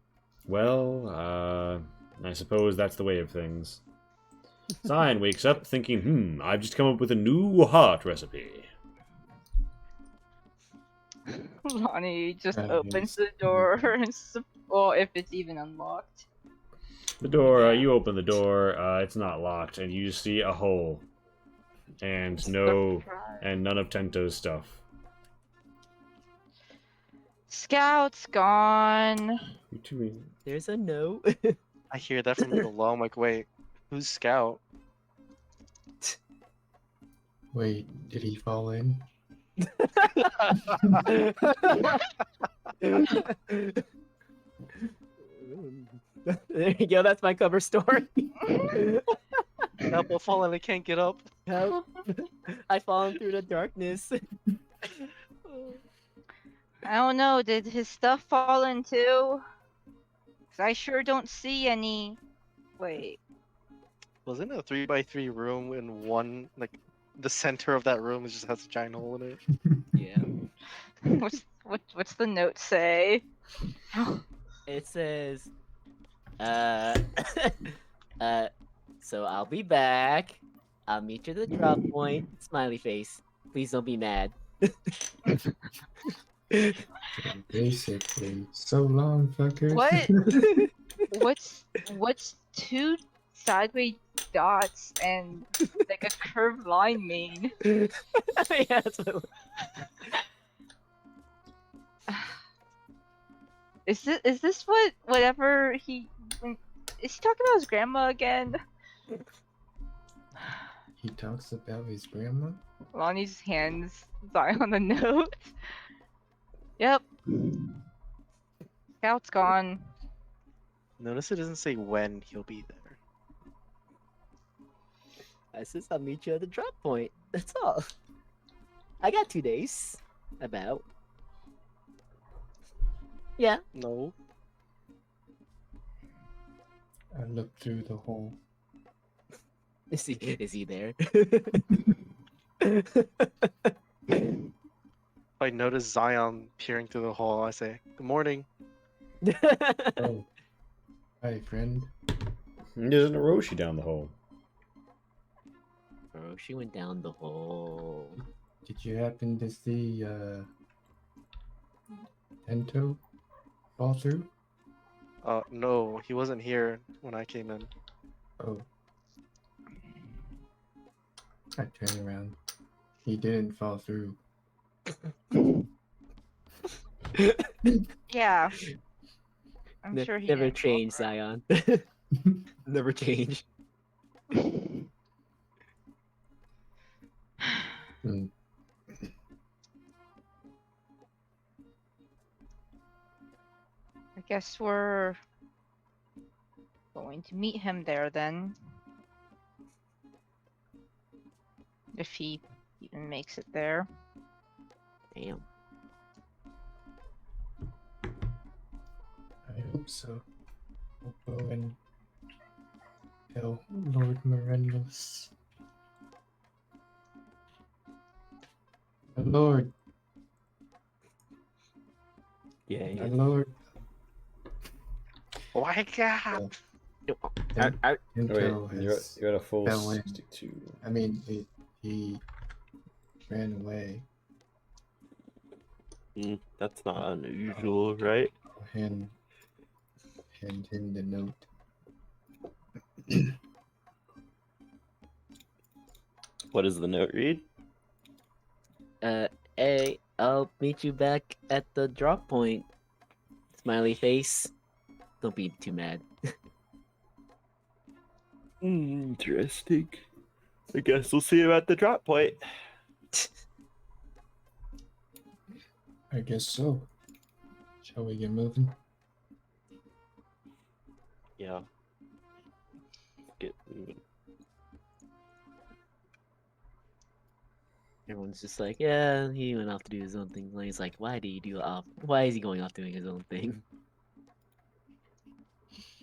Well, I suppose that's the way of things. Zion wakes up thinking, I've just come up with a new heart recipe. Lonnie just That opens is the door and well, if it's even unlocked. The door, Yeah. you open the door, it's not locked, and you see a hole. And none of Tento's stuff. Scout's gone. You two, There's a note. I hear that from below. I'm like, wait, who's Scout? Wait, did he fall in? There you go. That's my cover story. Help! I'll fall and I can't get up. Help. I've fallen through the darkness. I don't know, did his stuff fall in too? 'Cause I sure don't see any. Wait. Wasn't it a 3x3 room in one, like, the center of that room just has a giant hole in it? Yeah. What's the note say? It says, uh, so I'll be back. I'll meet you at the drop point. Smiley face. Please don't be mad. Basically, so long, fuckers. What? What's two sideways dots and like a curved line mean? Yeah, that's what Is this whatever he is he talking about his grandma again? He talks about his grandma? Lonnie's hands die on the note. Yep. Scout's gone. Notice it doesn't say when he'll be there. I says I'll meet you at the drop point. That's all. I got 2 days. About. Yeah. No. I looked through the hole. Is he there? If I notice Zion peering through the hole, I say, "Good morning." Oh. Hi, friend. There's an Orochi down the hole. Bro, she went down the hole. Did you happen to see, Tento fall through? No, he wasn't here when I came in. Oh. I turned around. He didn't fall through. Yeah. I'm sure he Never didn't fall change, for it. Zion. Never change. Hmm. I guess we're going to meet him there then. If he even makes it there. Damn. I hope so. We'll go and tell Lord Morendus. My lord, Yeah. My lord. Oh my god! Pinto Wait, has you're at a full fell in. 62. I mean, he ran away. That's not unusual, right? I'll hand him the note. What does the note read? Hey, I'll meet you back at the drop point. Smiley face. Don't be too mad. Interesting. I guess we'll see you at the drop point. I guess so. Shall we get moving? Yeah. Get moving. Everyone's just like, yeah, he went off to do his own thing. He's like, why is he going off doing his own thing?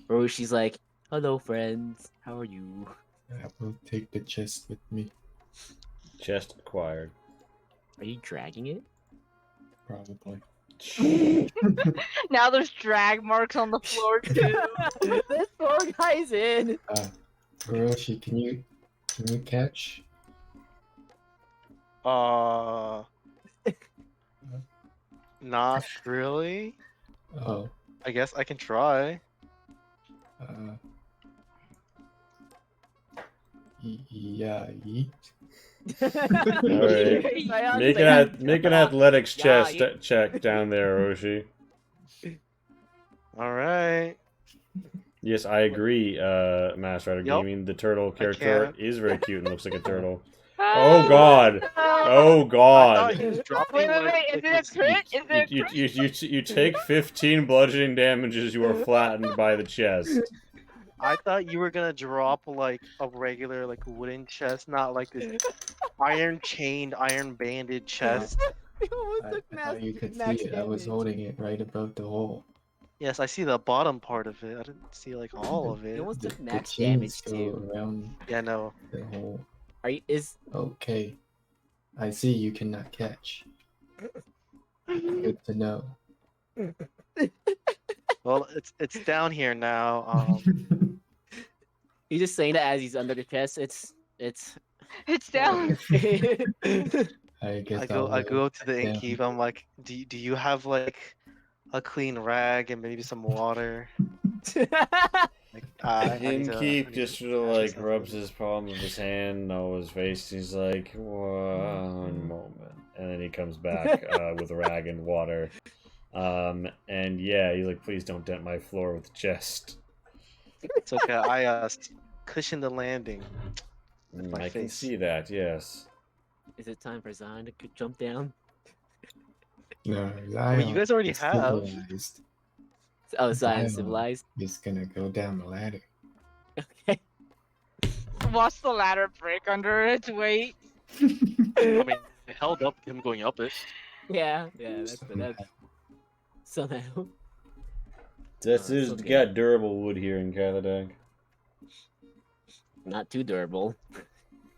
Or she's like, hello friends, how are you? I will take the chest with me, Chest acquired. Are you dragging it? probably. Now there's drag marks on the floor too. This poor guy's in. Hiroshi, can you catch? Not really. Oh, I guess I can try. yeah, yeet. Alright. Make an athletics check down there, Roshi. All right. Yes, I agree, Master Rider Yup. Gaming. The turtle character can. is very cute and looks like a turtle. Oh god! Oh I god! thought he was dropping Wait, like, is it a crit? Is it a crit? You take 15 bludgeoning damages. You are flattened by the chest. I thought you were gonna drop like a regular like wooden chest, not like this iron chained, iron banded chest. I thought you could see it. I was holding it right above the hole. Yes, I see the bottom part of it. I didn't see like all of You it. almost took The max chains damage go too. around Yeah, no. the hole. Are you Okay. I see you cannot catch. Good to know. Well, it's down here now. He's just saying that as he's under the chest. It's It's down. I guess I go up to the down. innkeep. I'm like, do you have like a clean rag and maybe some water? Like, I need to- I Innkeep need just to sort of wash like myself. rubs his palm of his hand over his face. He's like, one moment. And then he comes back with a rag and water. And yeah, he's like, please don't dent my floor with the chest. It's okay. I cushion the landing. With my I can face. see that, yes. Is it time for Zion to jump down? No, Well, you guys already have. civilized. Oh, Zion Zion. civilized. He's gonna go down the ladder. Okay. Watch the ladder break under its weight. I mean, it held up him going up it. Yeah, that's somehow. That's it's just okay. got durable wood here in Caladag. Not too durable.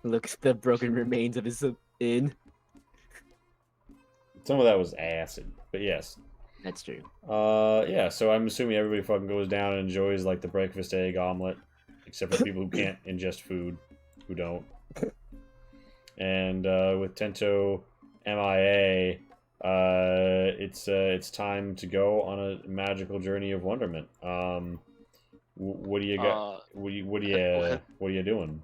Look at the broken remains of his inn. Some of that was acid, but yes. That's true. Yeah, so I'm assuming everybody fucking goes down and enjoys like the breakfast egg omelet, except for people who can't ingest food, who don't. And with Tento MIA, it's time to go on a magical journey of wonderment. What do you got? What are you doing?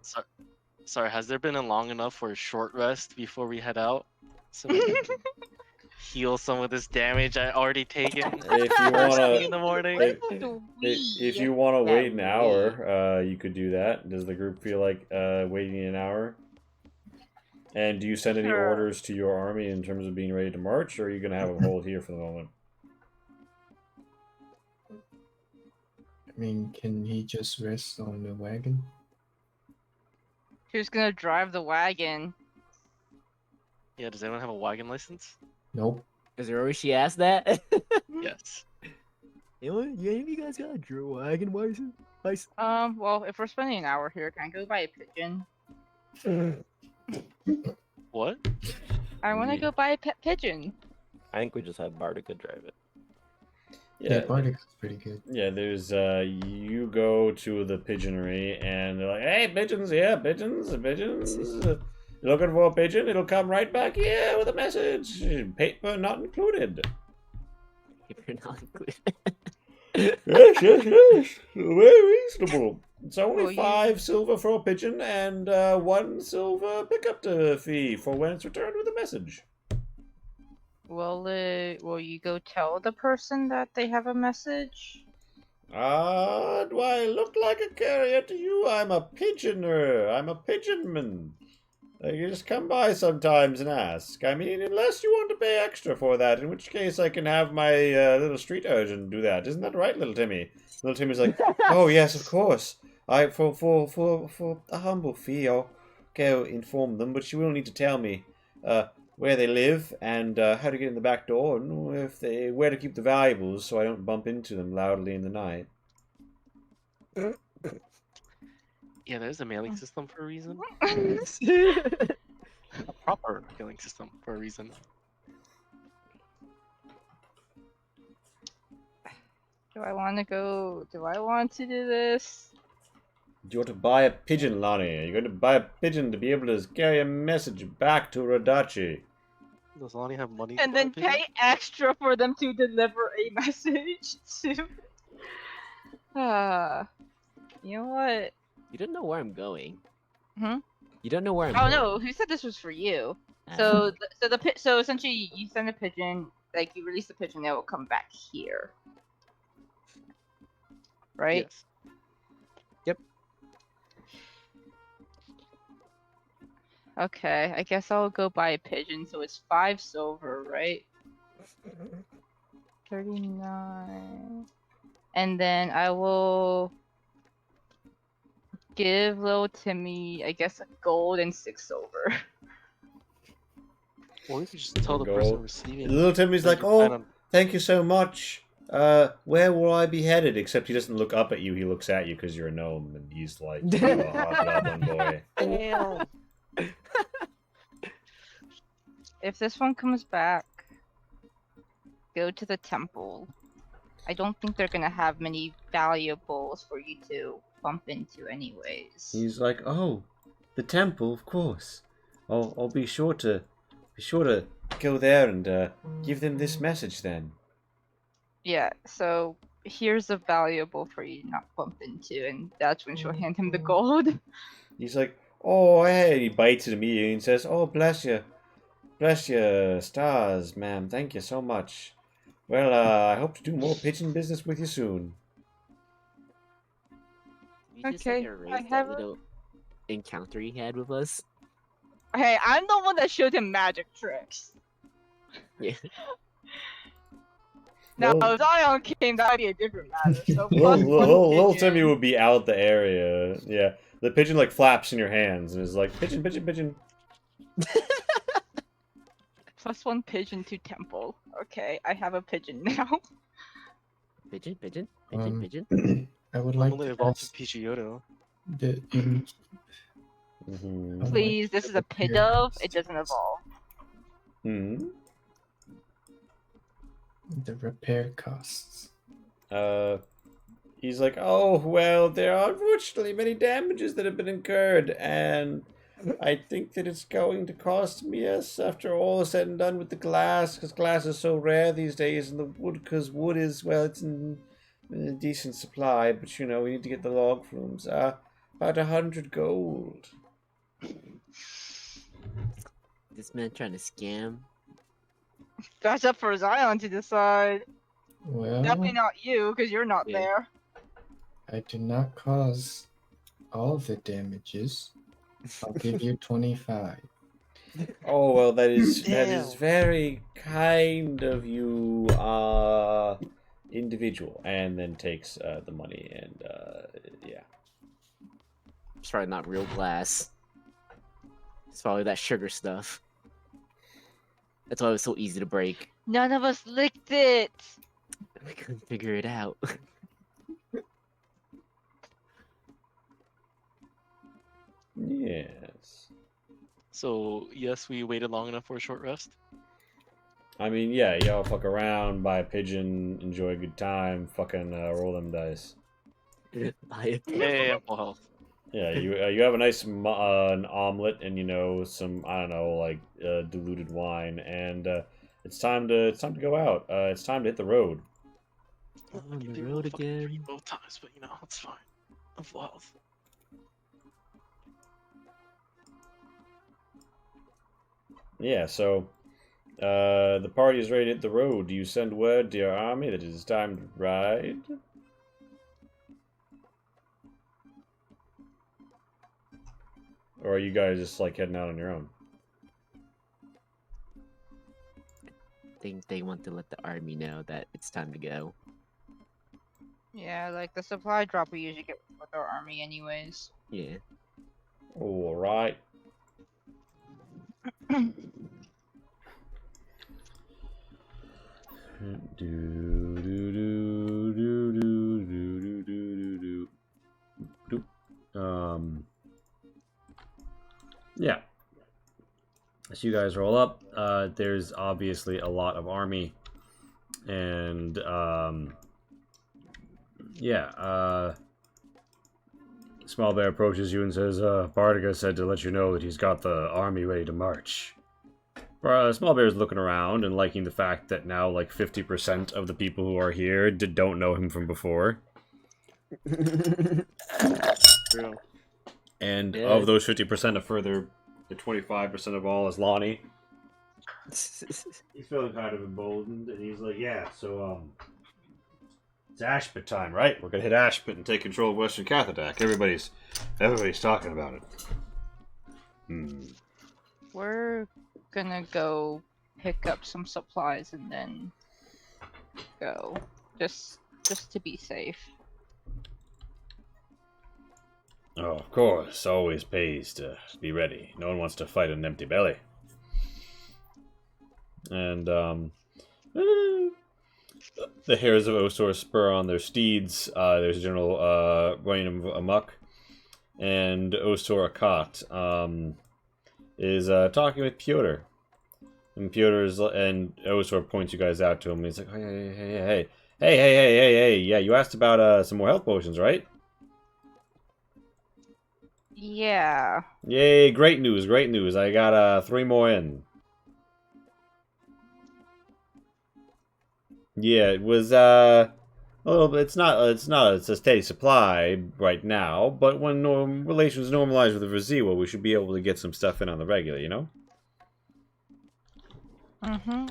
Sorry, has there been a long enough for a short rest before we head out? So we can heal some of this damage I already taken. If you first wanna, thing in the morning. if you want to wait an hour, you could do that. Does the group feel like waiting an hour? And do you send any Sure. orders to your army in terms of being ready to march, or are you going to have them hold here for the moment? I mean, can he just rest on the wagon? Who's gonna drive the wagon? Yeah, does anyone have a wagon license? Nope. Is there she asked that? Yes. Anyone? Any of you guys got a wagon license? Well, if we're spending an hour here, can I go buy a pigeon? What? I want to Yeah. go buy a pet pigeon. I think we just have Bartica drive it. Yeah, Bardic is pretty good. Yeah, there's you go to the pigeonry and they're like, "Hey, pigeons here, pigeons. You're looking for a pigeon? It'll come right back here with a message. Paper not included." If you're not included. Yes. Very reasonable. It's only Well, you- 5 silver for a pigeon and 1 silver pickup fee for when it's returned with a message. Will you go tell the person that they have a message? Do I look like a carrier to you? I'm a pigeoner. I'm a pigeonman. You just come by sometimes and ask. I mean, unless you want to pay extra for that, in which case I can have my little street urchin do that. Isn't that right, little Timmy? Little Timmy's like, oh yes, of course. For a humble fee, I'll go inform them, but you will need to tell me where they live and how to get in the back door, and where to keep the valuables so I don't bump into them loudly in the night. Yeah, there's a mailing Mm. system for a reason. Do A proper mailing system for a reason. I want to go? Do I want to do this? Do you want to buy a pigeon, Lonnie? You're going to buy a pigeon to be able to carry a message back to Radachi. Does Lonnie have money? And for then a pigeon? pay extra for them to deliver a message to. You know what? You don't know where I'm going. Hmm? You don't know where I'm Oh going. no, who said this was for you? Ah. So essentially you send a pigeon, like you release the pigeon, it will come back here. Right? Yes. Okay, I guess I'll go buy a pigeon, so it's 5 silver, right? 39. And then I will give little Timmy, I guess, a gold and 6 silver. Or you could just tell the Go. person receiving. Little Timmy's that like, you plan oh, on- thank you so much. Where will I be headed? Except he doesn't look up at you, he looks at you because you're a gnome, and he's like, oh, hobgoblin boy. Damn. If this one comes back, go to the temple. I don't think they're gonna have many valuables for you to bump into anyways. He's like, oh, the temple, of course. I'll be sure to go there and give them this message then. Yeah, so here's a valuable for you to not bump into, and that's when she'll hand him the gold. He's like, oh, hey, he bites it immediately and says, oh, bless you, stars, ma'am, thank you so much. Well, I hope to do more pigeon business with you soon. You just Okay, like erase I that have a- little encounter he had with us. Hey, I'm the one that showed him magic tricks. Yeah. Now, Well- if Zion came, that'd be a different matter. So Little, plus one little pigeon. Timmy would be out the area. Yeah, the pigeon like flaps in your hands and is like, pigeon, pigeon, pigeon. Plus 1 pigeon to temple. Okay, I have a pigeon now. Pigeon, pigeon, Um, pigeon. I would like Normally to evolved to ask Pidgeotto. the in Mm-hmm. I'd Please, like this to is a repair Pidove. costs. It doesn't evolve. Hmm. The repair costs. He's like, oh, well, there are unfortunately many damages that have been incurred, and I think that it's going to cost me, yes, after all is said and done with the glass, because glass is so rare these days, and the wood, because wood is, well, it's in a decent supply, but, you know, we need to get the log flumes. About 100 gold. This man trying to scam. That's up for Zion to decide. Well, Definitely not you, because you're not Yeah. there. I did not cause all the damages. I'll give you 25. Oh, well, that is Damn. very kind of you, individual, and then takes the money, and, yeah. It's probably not real glass. It's probably that sugar stuff. That's why it was so easy to break. None of us licked it. We couldn't figure it out. Yes. So yes, we waited long enough for a short rest. I mean, yeah, y'all fuck around, buy a pigeon, enjoy a good time, fucking roll them dice. Buy a Hey, I'm full health. Yeah, you have a nice an omelet and some I don't know like diluted wine, and it's time to go out. It's time to hit the road. On You the did road fucking again. dream both times, but it's fine. I'm full health. Yeah, so the party is ready to hit the road. Do you send word to your army that it is time to ride? Or are you guys just like heading out on your own? I think they want to let the army know that it's time to go. Yeah, like the supply drop we usually get with our army anyways. Yeah. All right. Yeah. So you guys roll up. There's obviously a lot of army, and yeah. Small Bear approaches you and says, Bardiga said to let you know that he's got the army ready to march. Small Bear's looking around and liking the fact that now like 50% of the people who are here don't know him from before. True. And Yeah. of those 50%, a further the 25% of all is Lonnie. He's feeling kind of emboldened, and he's like, yeah, so, it's Ashpit time, right? We're gonna hit Ashpit and take control of Western Cathadak. Everybody's talking about it. We're gonna go pick up some supplies and then go. Just to be safe. Oh, of course. Always pays to be ready. No one wants to fight an empty belly. And, the hairs of Osor spur on their steeds. There's a general running amok. And Osor Akat is talking with Pyotr. And Osor points you guys out to him. And he's like, hey. Yeah, you asked about some more health potions, right? Yeah. Yay, great news. I got 3 more in. Yeah, it was a little bit, it's not a steady supply right now, but when relations normalize with the Verziwa, we should be able to get some stuff in on the regular, you know? Mm-hmm.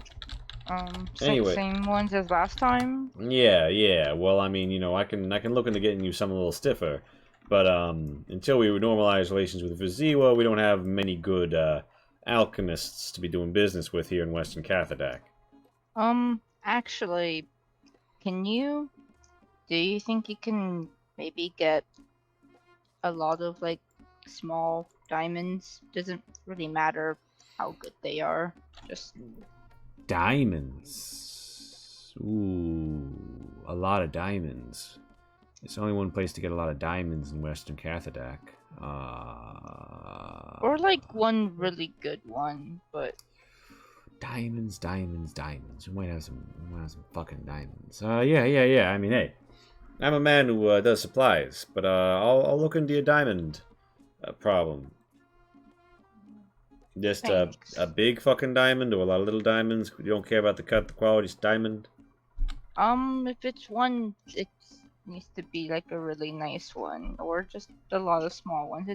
Anyway. Same ones as last time? Yeah. Well, I mean, I can look into getting you some a little stiffer. But until we normalize relations with Verziwa, we don't have many good alchemists to be doing business with here in Western Cathadak. Actually, do you think you can maybe get a lot of like small diamonds? Doesn't really matter how good they are. Just diamonds. Ooh, a lot of diamonds. There's only one place to get a lot of diamonds in Western Cathadak. Or like one really good one, but diamonds. We might have some fucking diamonds. Yeah. I mean, hey, I'm a man who does supplies, but I'll look into your diamond problem. Just a big fucking diamond or a lot of little diamonds? You don't care about the cut, the quality, just diamond? If it's one, it needs to be like a really nice one, or just a lot of small ones.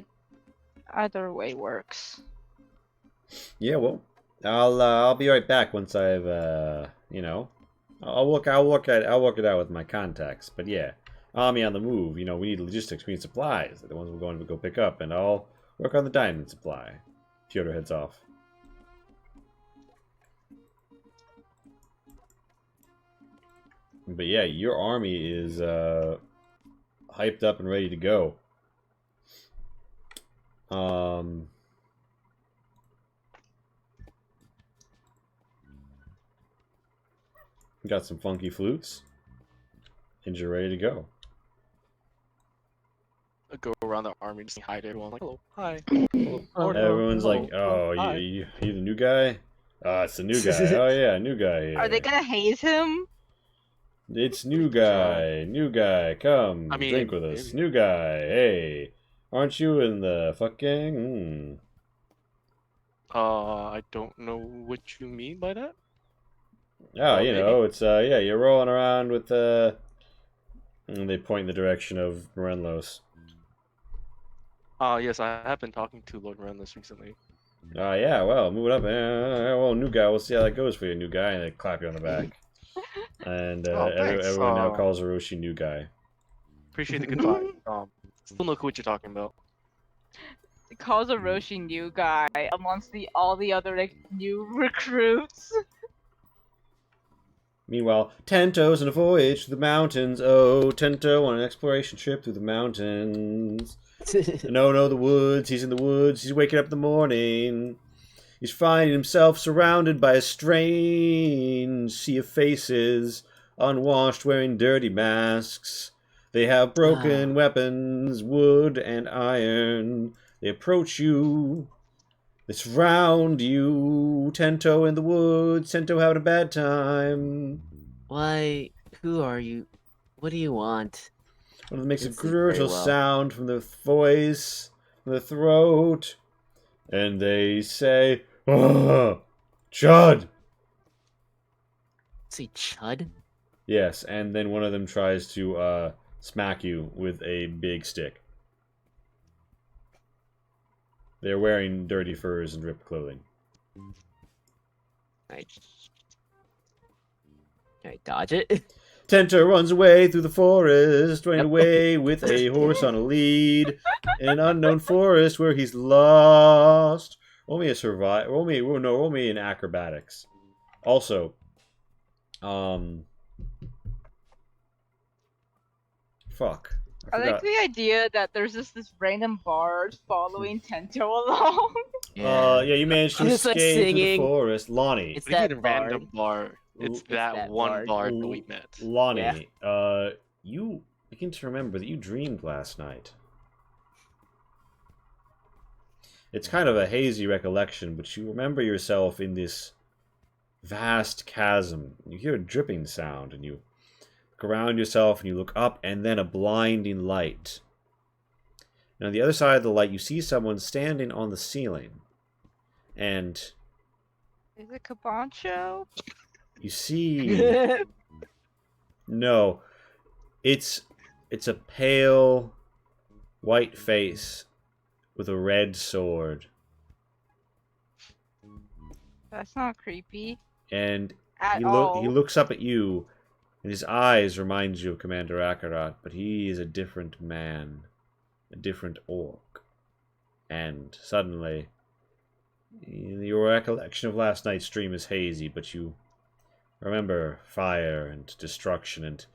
Either way works. Yeah, well, I'll be right back once I've I'll work it out with my contacts. But yeah, army on the move. We need logistics, we need supplies. They're the ones we're going to go pick up, and I'll work on the diamond supply. Pyotr heads off. But yeah, your army is hyped up and ready to go. Got some funky flutes, and you're ready to go. I go around the army just hide everyone like, hello, hi. Everyone's like, hello, oh, hi." you the new guy? Ah, it's the new guy. Oh yeah, new guy here. Are they gonna haze him? It's new Good job. guy. New guy, come I mean, drink with us. maybe. New guy, hey, aren't you in the fucking? I don't know what you mean by that. Oh, Well, you maybe. know, it's yeah, you're rolling around with And they point in the direction of Morenlos. Yes, I have been talking to Lord Renless recently. Yeah, well, move it up. Well, new guy, we'll see how that goes for you, new guy. And they clap you on the back. And Oh, thanks. everyone now calls Hiroshi new guy. Appreciate the good vibe. Still know what you're talking about. Calls a Roshi new guy amongst all the other like new recruits. Meanwhile, Tento's on a voyage through the mountains. Oh, Tento on an exploration trip through the mountains. No, the woods. He's in the woods. He's waking up in the morning. He's finding himself surrounded by a strange sea of faces, unwashed, wearing dirty masks. They have broken weapons, wood and iron. They approach you. They surround you. Tento in the woods. Tento having a bad time. Why? Who are you? What do you want? One of them makes a Didn't sleep very gurgle well. sound from the voice, from the throat, and they say, "Oh, Chud!" Say Chud? Yes, and then one of them tries to smack you with a big stick. They're wearing dirty furs and ripped clothing. Can I dodge it? Tento runs away through the forest, running away with a horse on a lead in an unknown forest where he's lost. Roll me a survive. Roll me in acrobatics. Also, fuck. I like the idea that there's just this random bard following Tento along. Yeah, you managed to It's like escape through the singing. forest. Lonnie. It's What do you that mean random bard. bar? It's It's that that one bard. bard that we met. Lonnie, you begin to remember that you dreamed last night. It's kind of a hazy recollection, but you remember yourself in this vast chasm. You hear a dripping sound, and you look around yourself, and you look up, and then a blinding light. And on the other side of the light, you see someone standing on the ceiling. And Is it Cabancho? you see... No. It's a pale white face with a red sword. That's not creepy And at all. he looks up at you, and his eyes remind you of Commander Akarat, but he is a different man, a different orc. And suddenly, your recollection of last night's dream is hazy, but you remember fire and destruction, and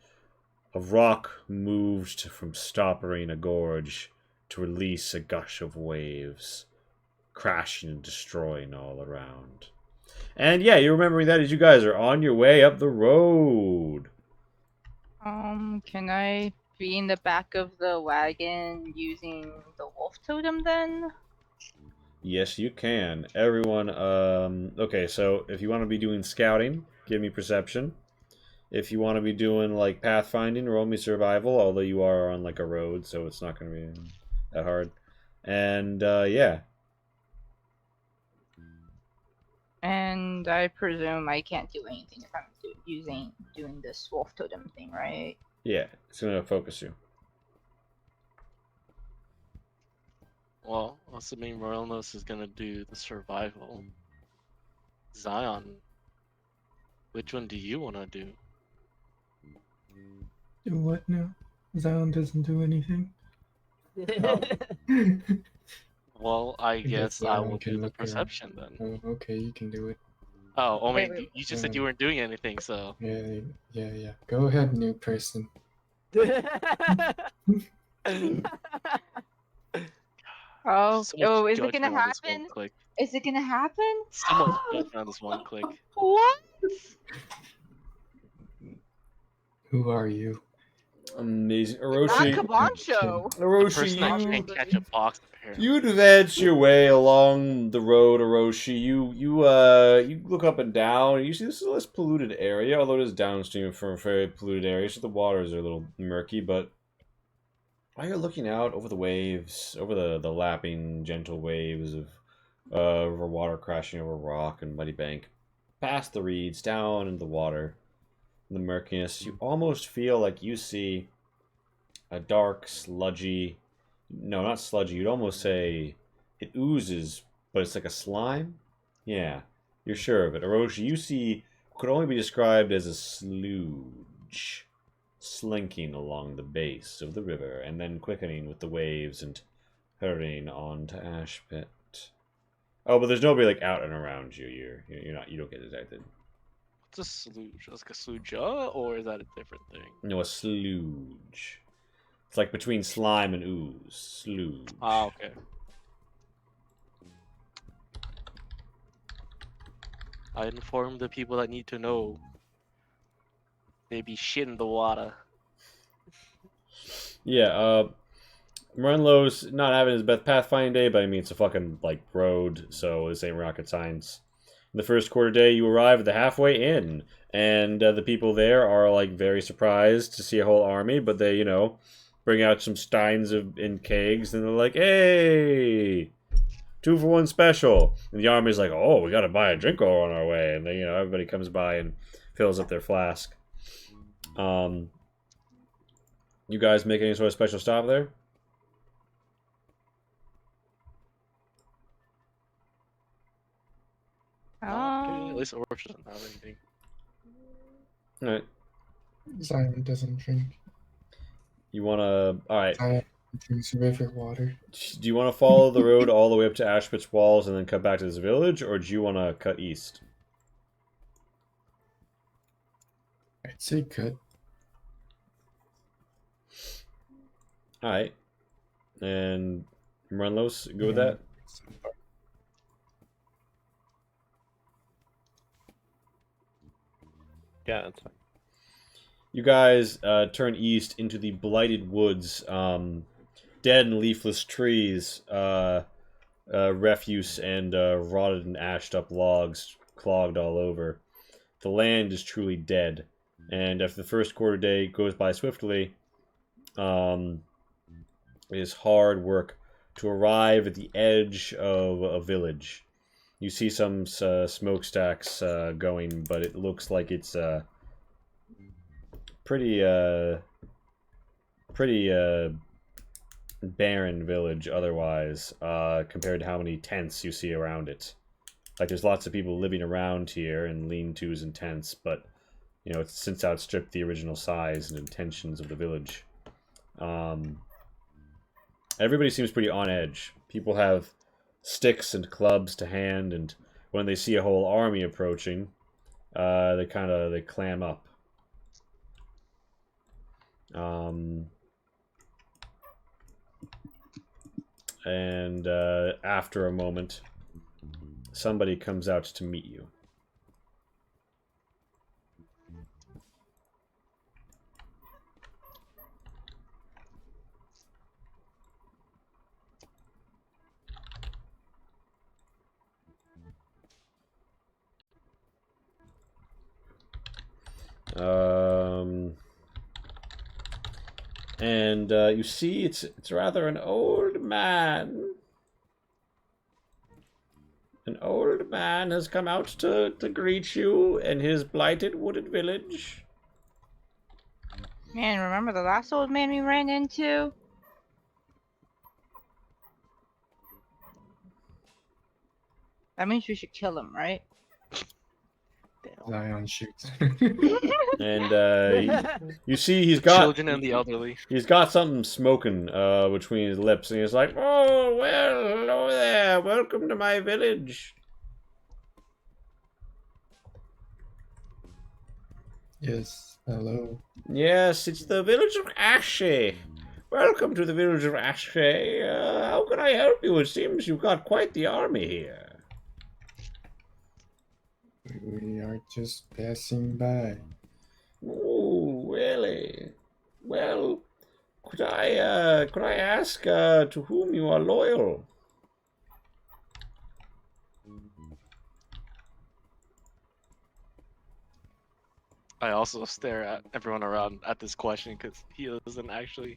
a rock moved from stoppering a gorge to release a gush of waves, crashing and destroying all around. And yeah, you're remembering that as you guys are on your way up the road. Can I be in the back of the wagon using the wolf totem then? Yes, you can. Everyone, okay, so if you want to be doing scouting, give me perception. If you want to be doing, like, pathfinding, roll me survival, although you are on, like, a road, so it's not going to be that hard. And, yeah. And I presume I can't do anything if I'm doing this wolf totem thing, right? Yeah, it's going to focus you. Well, assuming Morelnos is gonna do the survival. Zion, which one do you want to do? Do what now? Zion doesn't do anything. Well, I guess I Zion will can do the look around. perception then. Oh, okay, you can do it. Oh, I Wait, mean, wait. you just said you weren't doing anything, so. Yeah. Go ahead, new person. Oh, So much is it judgment gonna on this one happen? click. Is it gonna happen? So much judgment on this one click. What? Who are you? Amazing. Not Orochi, Kabancho. The Orochi, person that you can't catch a box, apparently. you advance your way along the road, Orochi. You look up and down. And you see this is a less polluted area, although it is downstream from a very polluted area, so the waters are a little murky. But while you're looking out over the waves, over the lapping, gentle waves of river water crashing over rock and muddy bank, past the reeds, down into the water, in the murkiness, you almost feel like you see a dark, sludgy. No, not sludgy. You'd almost say it oozes, but it's like a slime. Yeah, you're sure of it. Orochi, you see what could only be described as a sludge slinking along the base of the river and then quickening with the waves and hurrying on to Ashpit. Oh, but there's nobody like out and around you. You're not. You don't get detected. What's a sludge? Like a sluja, or is that a different thing? No, a sludge. It's like between slime and ooze. Sludge. Ah, okay. I inform the people that need to know. They be shit in the water. Yeah, Murrenlow's not having his best pathfinding day, but I mean, it's a fucking, like, road, so this ain't rocket science. In the first quarter day, you arrive at the halfway inn, and the people there are, like, very surprised to see a whole army, but they, bring out some steins in kegs, and they're like, hey, 2-for-1 special. And the army's like, oh, we gotta buy a drink while we're on our way, and then, everybody comes by and fills up their flask. You guys make any sort of special stop there? Okay, at least Orochi doesn't have anything. Alright. Zion doesn't drink. You wanna... Alright. Zion drinks river water. Do you want to follow the road all the way up to Ashpit's walls and then cut back to this village, or do you want to cut east? I'd say cut. Alright. And Runlos, go with that? Yeah, that's fine. You guys turn east into the blighted woods, dead and leafless trees, refuse and rotted and ashed up logs clogged all over. The land is truly dead, and after the first quarter day goes by swiftly, it is hard work to arrive at the edge of a village. You see some smokestacks going, but it looks like it's pretty barren village otherwise, compared to how many tents you see around it. Like, there's lots of people living around here in lean-tos and tents, but, it's since outstripped the original size and intentions of the village. Everybody seems pretty on edge. People have sticks and clubs to hand, and when they see a whole army approaching, they clam up. And after a moment, somebody comes out to meet you. And you see it's rather an old man. An old man has come out to greet you in his blighted wooded village. Man, remember the last old man we ran into? That means we should kill him, right? Zion shoots. And you see he's got Children and the elderly. He's got something smoking between his lips, and he's like, "Oh, well, hello there. Welcome to my village." Yes, hello. Yes, it's the village of Ashe. Welcome to the village of Ashe. How can I help you? It seems you've got quite the army here. We are just passing by. Oh, really? well, could I ask to whom you are loyal? I also stare at everyone around at this question because he doesn't actually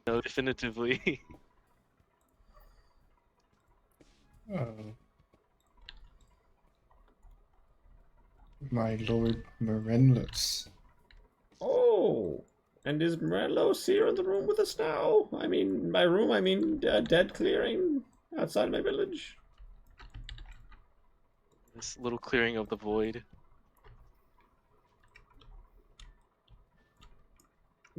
know definitively. Uh, my Lord Morenlos. Oh, and is Morelos here in the room with us now? I mean, by room, I mean dead clearing outside my village. This little clearing of the void.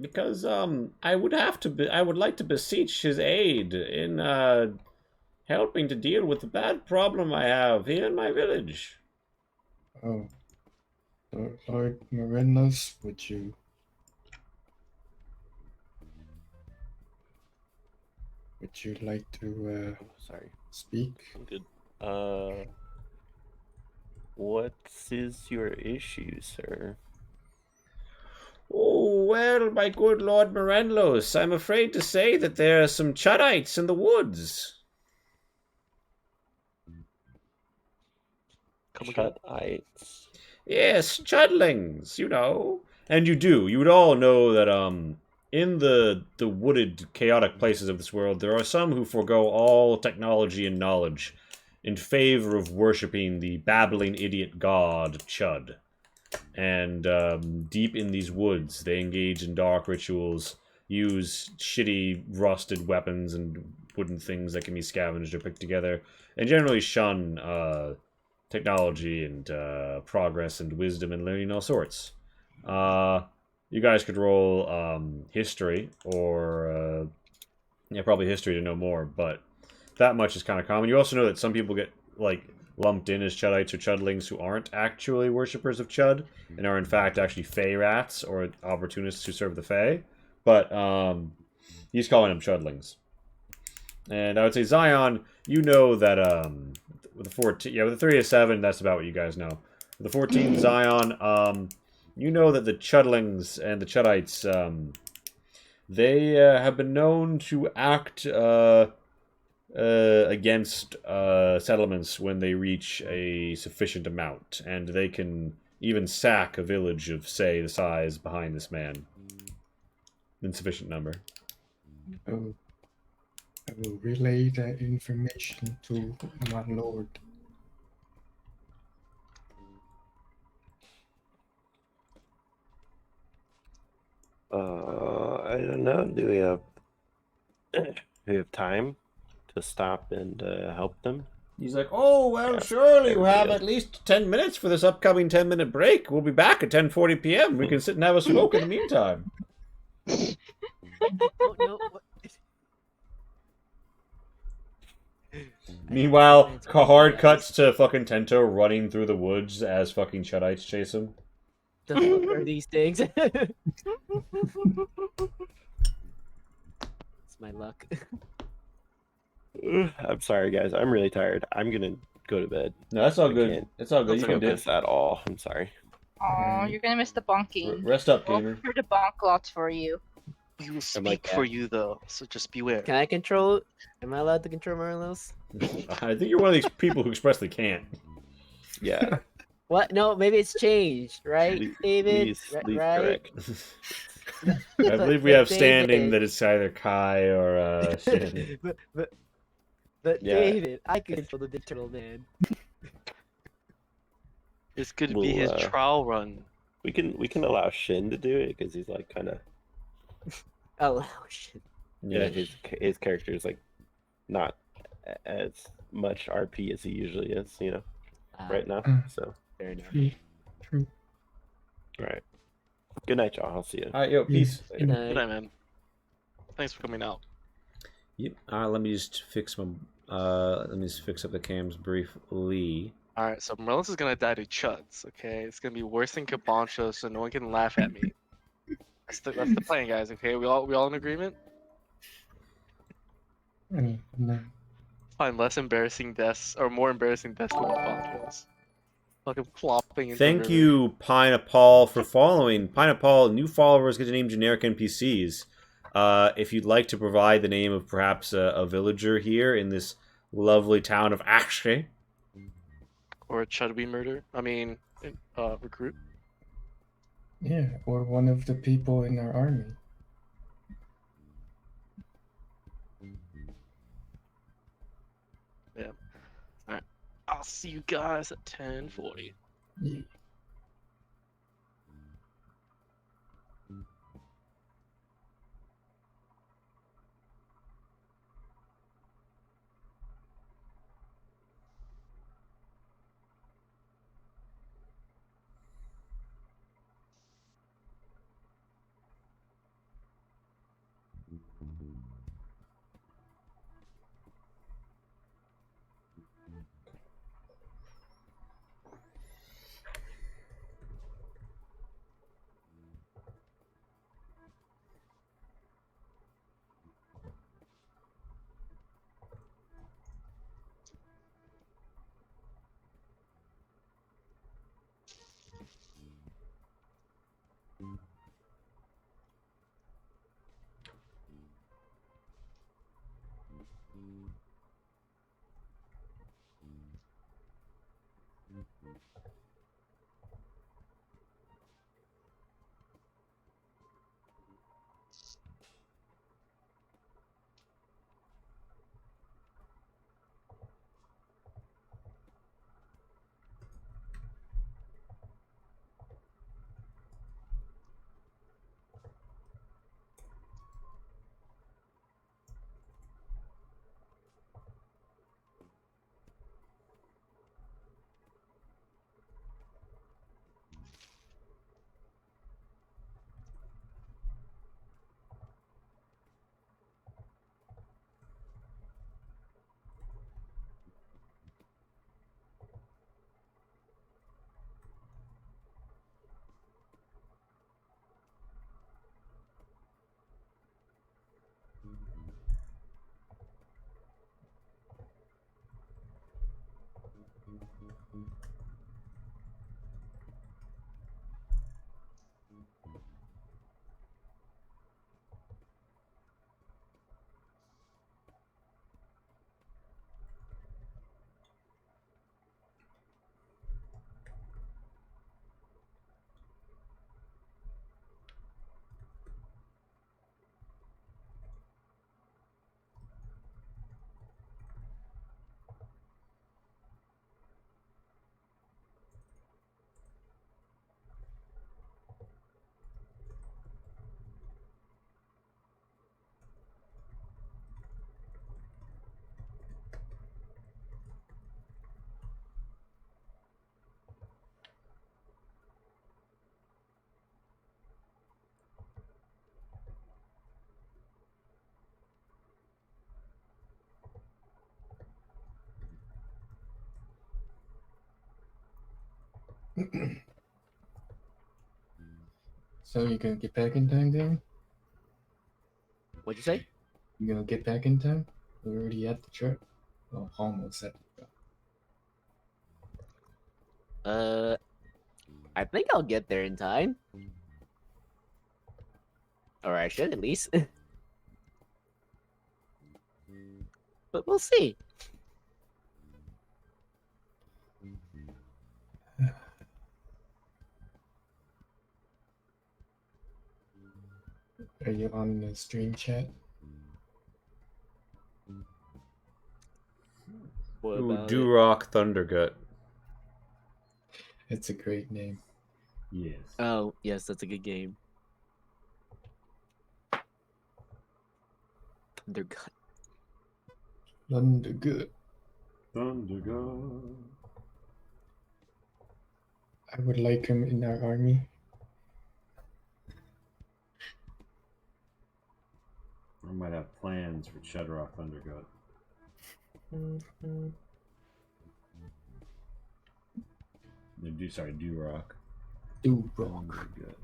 Because I would like to beseech his aid in helping to deal with the bad problem I have here in my village. Oh, Lord Morenlos, would you like to Sorry, speak? I'm good. What is your issue, sir? Oh, well, my good Lord Morenlos, I'm afraid to say that there are some Chuddites in the woods. Come again? Shut-ites. Yes, Chudlings, you know. And you would all know that, in the wooded, chaotic places of this world, there are some who forego all technology and knowledge in favor of worshipping the babbling idiot god Chud. And deep in these woods, they engage in dark rituals, use shitty, rusted weapons and wooden things that can be scavenged or picked together, and generally shun technology and progress and wisdom and learning all sorts. You guys could roll history or yeah, probably history to know more, but that much is kind of common. You also know that some people get like lumped in as Chuddites or Chudlings who aren't actually worshippers of Chud and are in fact actually Fey rats or opportunists who serve the Fey. But he's calling them Chudlings. And I would say Zion, you know that with the 14, yeah, with the 3 of 7, that's about what you guys know. With the 14 Zion, you know that the Chudlings and the Chuddites, they have been known to act against settlements when they reach a sufficient amount, and they can even sack a village of, say, the size behind this man in sufficient number. Oh, I will relay that information to my lord. I don't know. Do we have time to stop and help them? He's like, oh, well, Yeah, surely you have everybody at least 10 minutes for this upcoming 10-minute break. We'll be back at 10:40 p.m. We can sit and have a smoke in the meantime. Oh no! What? Meanwhile, hard cuts to fucking Tento running through the woods as fucking Chuddites chase him. The fuck are these things? It's my luck. I'm sorry, guys. I'm really tired. I'm gonna go to bed. No, that's all I good. can't It's all good. You That's can okay. do focus at all. I'm sorry. Aw, you're gonna miss the bonking. Rest up, We'll gamer. prepare the bonk lots for you. We will I'm like, speak for you though, so just beware. Can I control? Am I allowed to control Marlos? I think you're one of these people who expressly can't. Yeah. What? No, maybe it's changed, right, David? Please, Right? correct. I believe we have standing that it's either Kai or Shannon. but Yeah. David, I can control the digital man. This could We'll, be his trial run. We can allow Shin to do it because he's like kind of Oh shit. yeah. His character is like not as much RP as he usually is, you know, right now. So Fair enough. True. all right. Good night, y'all. I'll see you. All right, yo, peace. Good night. Good night, man. Thanks for coming out. Yep. Let me just fix my. Let me just fix up the cams briefly. Alright, so Merlin's is gonna die to chuds, okay? It's gonna be worse than Kabancho, so no one can laugh at me. That's the plan, guys, okay? We all in agreement? No. Find less embarrassing deaths, or more embarrassing deaths than Kabancho's. fucking plopping into Thank the river. you, Pineapple, for following. Pineapple, new followers get to name generic NPCs. If you'd like to provide the name of perhaps a villager here in this lovely town of Ashe. Or a Chudby murder. I mean, recruit. Yeah, or one of the people in our army. Yeah. Alright. I'll see you guys at 10:40. Yeah. So you gonna get back in time then? What'd you say? You gonna get back in time? We're already at the truck. Well, almost at the truck. I think I'll get there in time. Or I should at least. But we'll see. Are you on the stream chat? What Ooh, about it? Durock Thundergut. It's a great name. Yes. Oh, yes, that's a good game. They're good. Thundergut. Thundergut. I would like him in our army. I might have plans for Shedrock Thundergut. Sorry, Durock. Durock. Thundergut.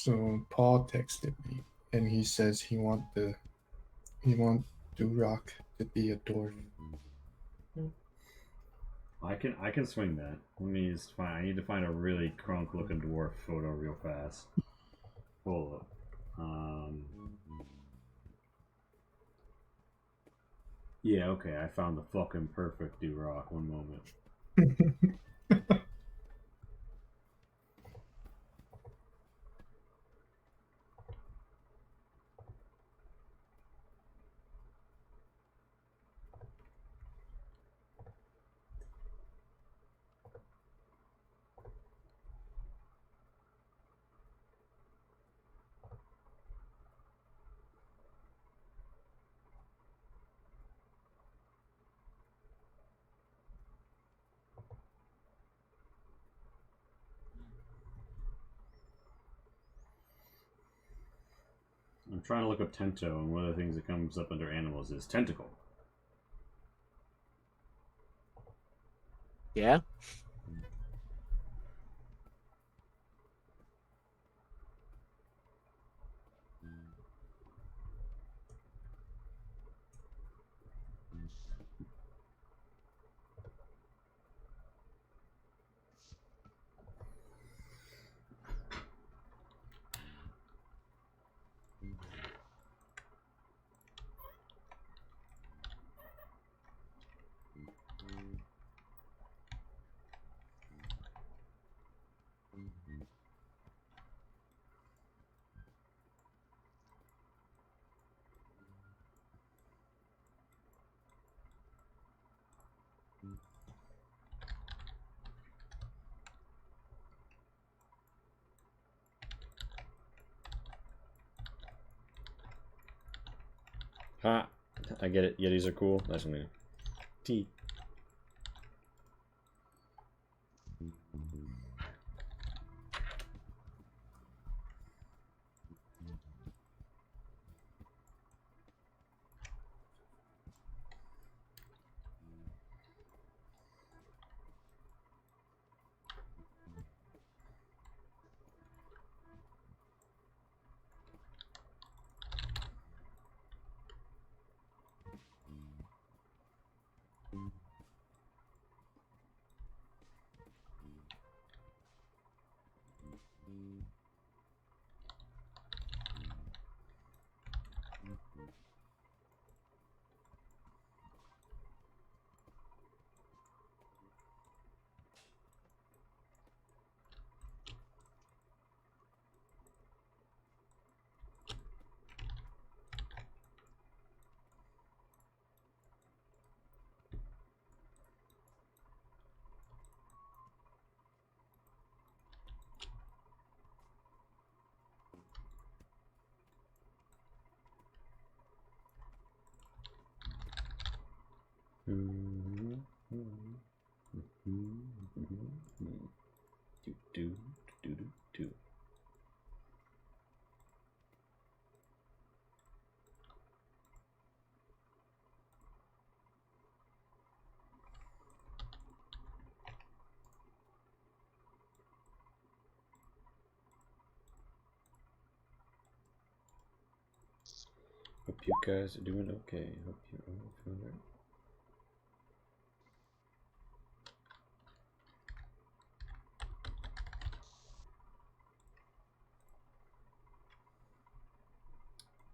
So Paul texted me, and he says he want Durock to be a dwarf. I can swing that. Let me just find. I need to find a really crunk looking dwarf photo real fast. Hold up. Yeah, okay. I found the fucking perfect Durock. One moment. I'm trying to look up Tento, and one of the things that comes up under animals is tentacle. Yeah. Ha! I get it. Yetis are cool. That's me. T. Do. Hope you guys are doing okay. Hope you're all feeling right.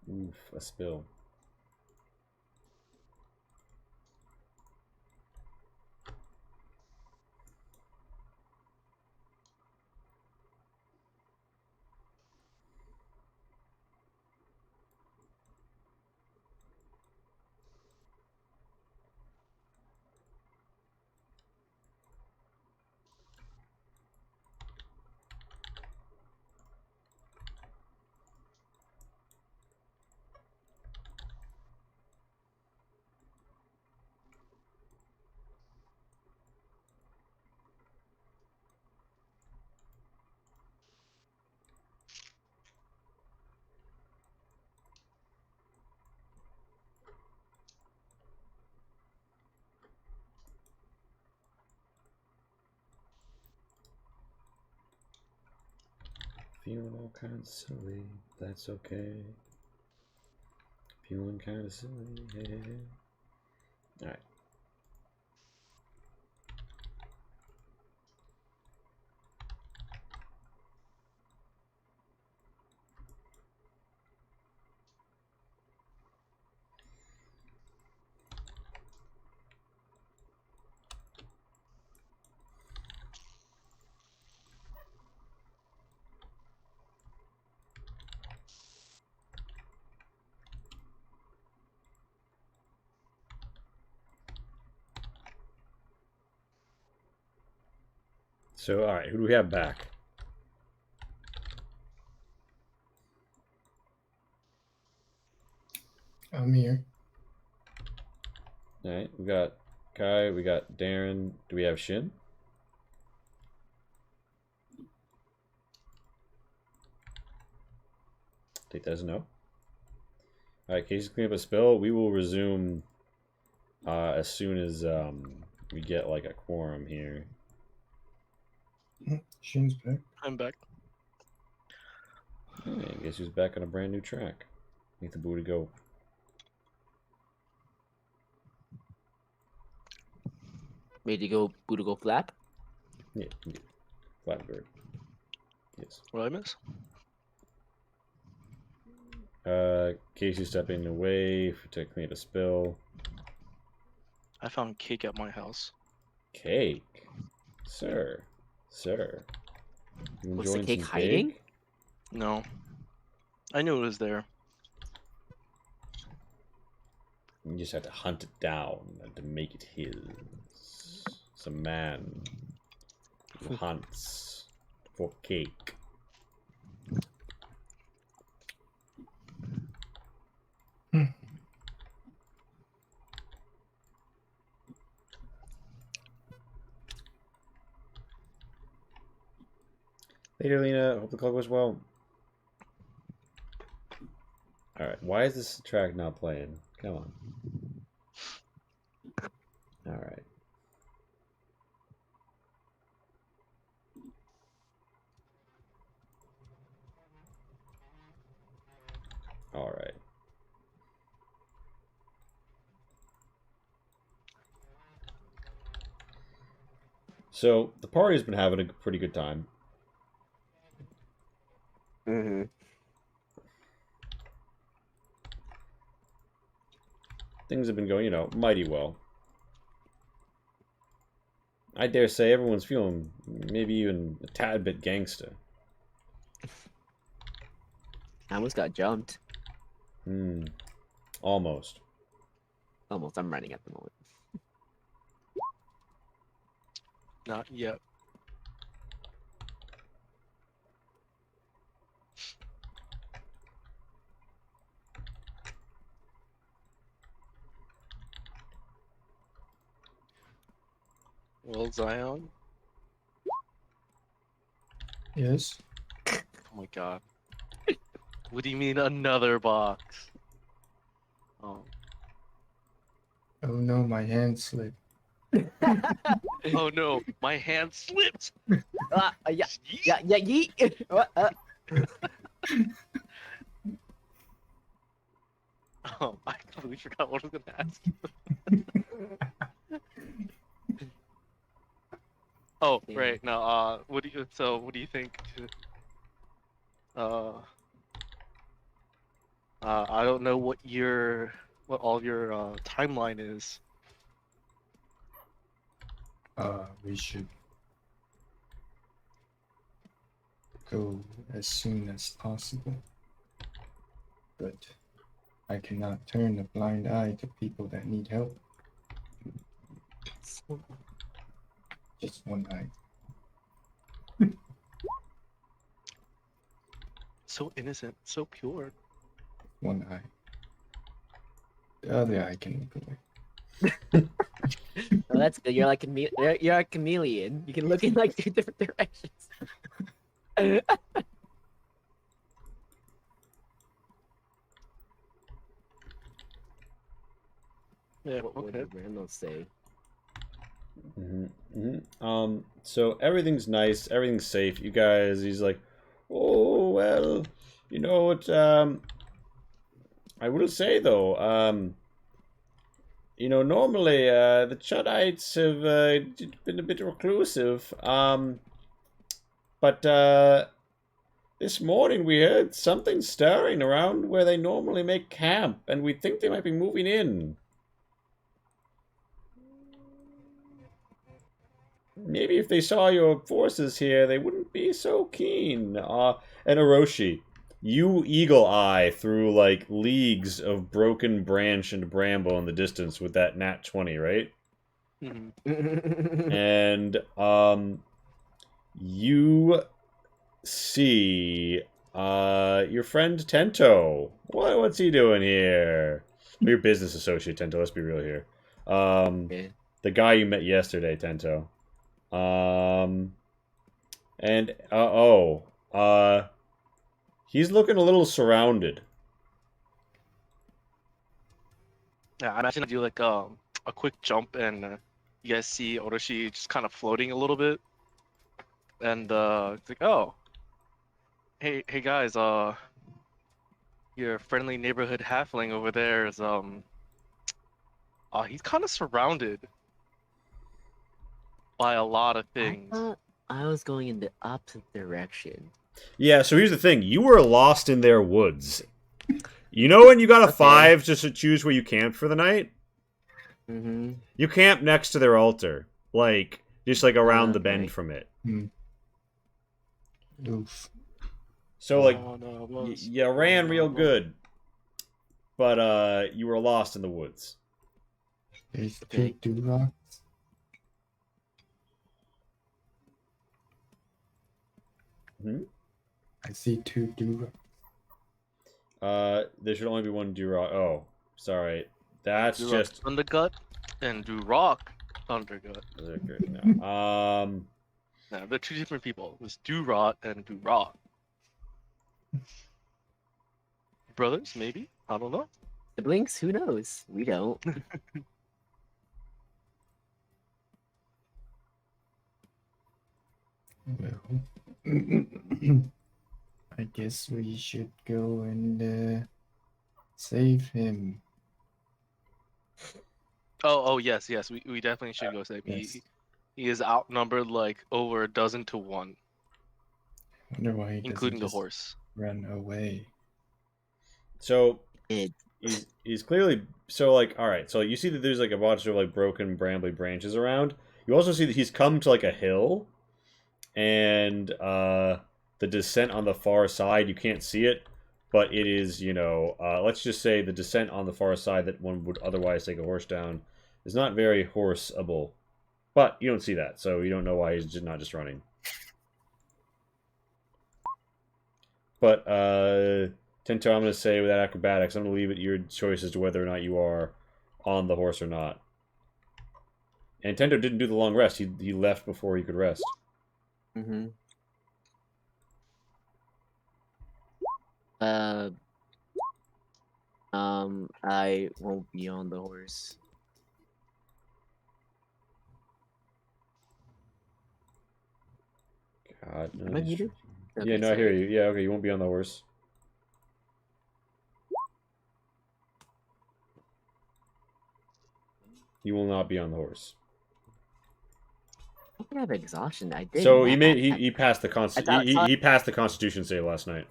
Oof, a spill. Feeling all kind of silly. That's okay. Feeling kind of silly. All right. So, all right, who do we have back? I'm here. All right, we got Kai, we got Darren. Do we have Shin? Take that as a no. All right, Casey's clean up a spill. We will resume as soon as we get like a quorum here. Shin's back. I'm back. Hey, guess who's back on a brand new track? Need the boo to go. Ready to go, boo to go flap? Yeah, Flatbird. Yes. What did I miss? Casey stepping away to clean up a spill. I found cake at my house. Cake, sir. You Was the enjoying cake some hiding? cake? No. I knew it was there. You just have to hunt it down and to make it his. It's a man who hunts for cake. Later, Lena. Hope the call goes well. Alright, why is this track not playing? Come on. Alright. Alright. So, the party's been having a pretty good time. Mm-hmm. Things have been going, mighty well. I dare say everyone's feeling maybe even a tad bit gangsta. I almost got jumped. Almost. Almost. I'm running at the moment. Not yet. Well, Zion. Yes. Oh my god. What do you mean another box? Oh. Oh no, my hand slipped. Oh no, my hand slipped. Yeah, yeet. What? Oh, I completely forgot what I was gonna ask. Oh, right. No. What do you think? I don't know what all your timeline is. We should go as soon as possible. But I cannot turn a blind eye to people that need help. Just one eye. So innocent, so pure. One eye. The other eye can look away. Oh, that's good. You're like you're a chameleon. You can look in like 2 different directions. Yeah. What Okay. would Randall say? So everything's nice, everything's safe. You guys, he's like, Oh, well, you know what, I will say, though, you know, normally, the Chuddites have, been a bit reclusive, but, this morning we heard something stirring around where they normally make camp, and we think they might be moving in. Maybe if they saw your forces here, they wouldn't be so keen. And Orochi, you eagle eye through like leagues of broken branch and bramble in the distance with that nat 20, right? Mhm. And you see your friend Tento. What's he doing here? Well, your business associate Tento, let's be real here. Yeah. The guy you met yesterday, Tento. And he's looking a little surrounded. Yeah, I imagine I do like a quick jump and you guys see Orochi just kind of floating a little bit, and it's like, oh, hey guys, your friendly neighborhood halfling over there is he's kind of surrounded by a lot of I things. thought I was going in the opposite direction. Yeah, so here's the thing. You were lost in their woods. You know when you got a Okay. 5 just to choose where you camped for the night? Mm-hmm. You camped next to their altar. Like, just like around the Okay. bend from it. Oof. So, like, Oh, no, it you was- ran oh, real no. good. But, you were lost in the woods. There's Okay. two Durocs. Hmm? I see two Durocs. There should only be one Durok. Oh, sorry. That's Do just... Thundergut and do Rock Thundergut. No. No, they're two different people. It was do Rot and do Rock. Brothers, maybe? I don't know. Siblings? Who knows? We don't. Well, I guess we should go and save him. Oh, yes. We definitely should go save him. Yes. He is outnumbered like over 12 to 1, Wonder why he doesn't including the just horse. run away. So, It. he's clearly... So, like, alright. So, you see that there's, like, a bunch of, like, broken, brambly branches around. You also see that he's come to, like, a hill. And, the descent on the far side, you can't see it. But it is, you know... let's just say the descent on the far side that one would otherwise take a horse down is not very horseable. But you don't see that, so you don't know why he's just not just running. But, Tento, I'm going to say with that acrobatics, I'm going to leave it your choice as to whether or not you are on the horse or not. And Tento didn't do the long rest. He left before he could rest. Mm-hmm. I won't be on the horse. God, no. Am I muted? Yeah, Okay, no, I hear sorry. you. Yeah, okay, you won't be on the horse. You will not be on the horse. I have exhaustion. I did. So I- he passed the he passed the Constitution save last night.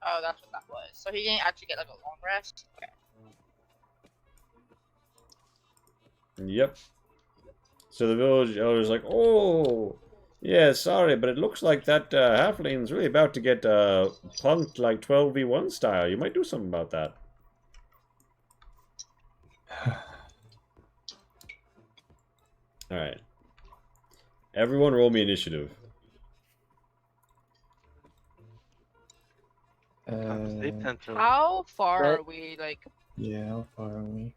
Oh, that's what that was. So he didn't actually get like a long rest. Okay. Yep. So the village elder's like, oh, yeah, sorry, but it looks like that halfling's really about to get punked like 12v1 style. You might do something about that. Alright. Everyone roll me initiative. They tend to- How far But- are we? Like, Yeah, how far are we?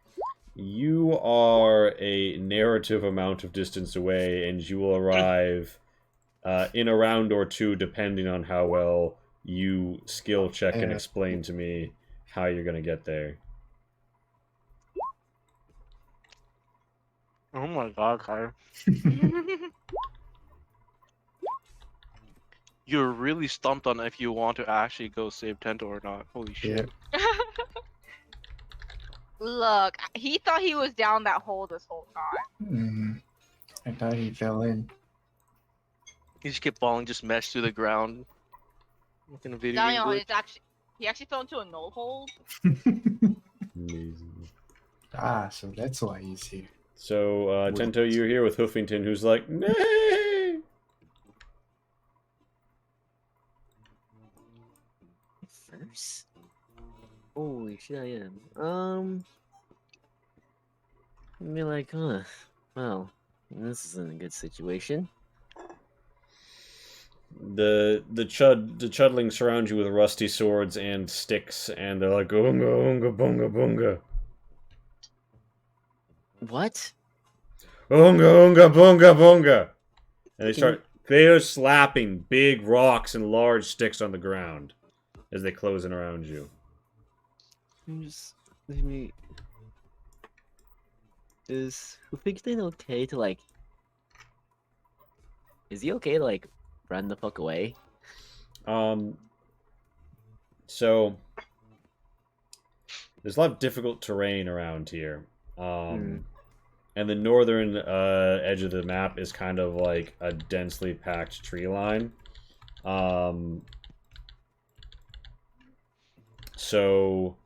You are a narrative amount of distance away, and you will arrive in a round or two, depending on how well you skill check and explain to me how you're going to get there. Oh my god, Kyle. You're really stumped on if you want to actually go save Tento or not. Holy shit. Look, he thought he was down that hole this whole time. I thought he fell in. You just keep falling, just mesh through the ground. Like in a video game No, glitch. he actually fell into a null hole. Amazing. So that's why he's here. So, Tento, you're here with Hoofington, who's like, nay! First? Holy shit, I am. I'd be like, well, this isn't a good situation. The chudlings surround you with rusty swords and sticks, and they're like, oonga, oonga, boonga, boonga. What? Oonga, oonga, boonga, boonga. And they are slapping big rocks and large sticks on the ground as they close in around you. Just let me. Is Hoofington okay to like? Is he okay to like run the fuck away? So there's a lot of difficult terrain around here. And the northern edge of the map is kind of like a densely packed tree line. So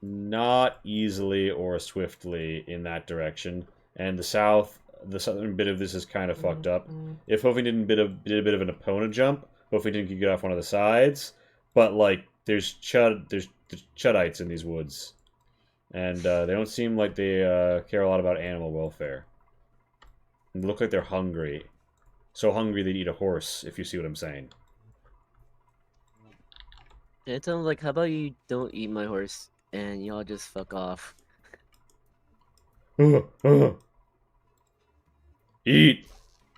not easily or swiftly in that direction. And the southern bit of this is kind of fucked up. If Hoofington did a bit of an opponent jump, Hoofington could get off one of the sides. But like, there's Chuddites in these woods. And they don't seem like they care a lot about animal welfare. And they look like they're hungry. So hungry they'd eat a horse, if you see what I'm saying. Yeah, tell him like, how about you don't eat my horse and y'all just fuck off. Eat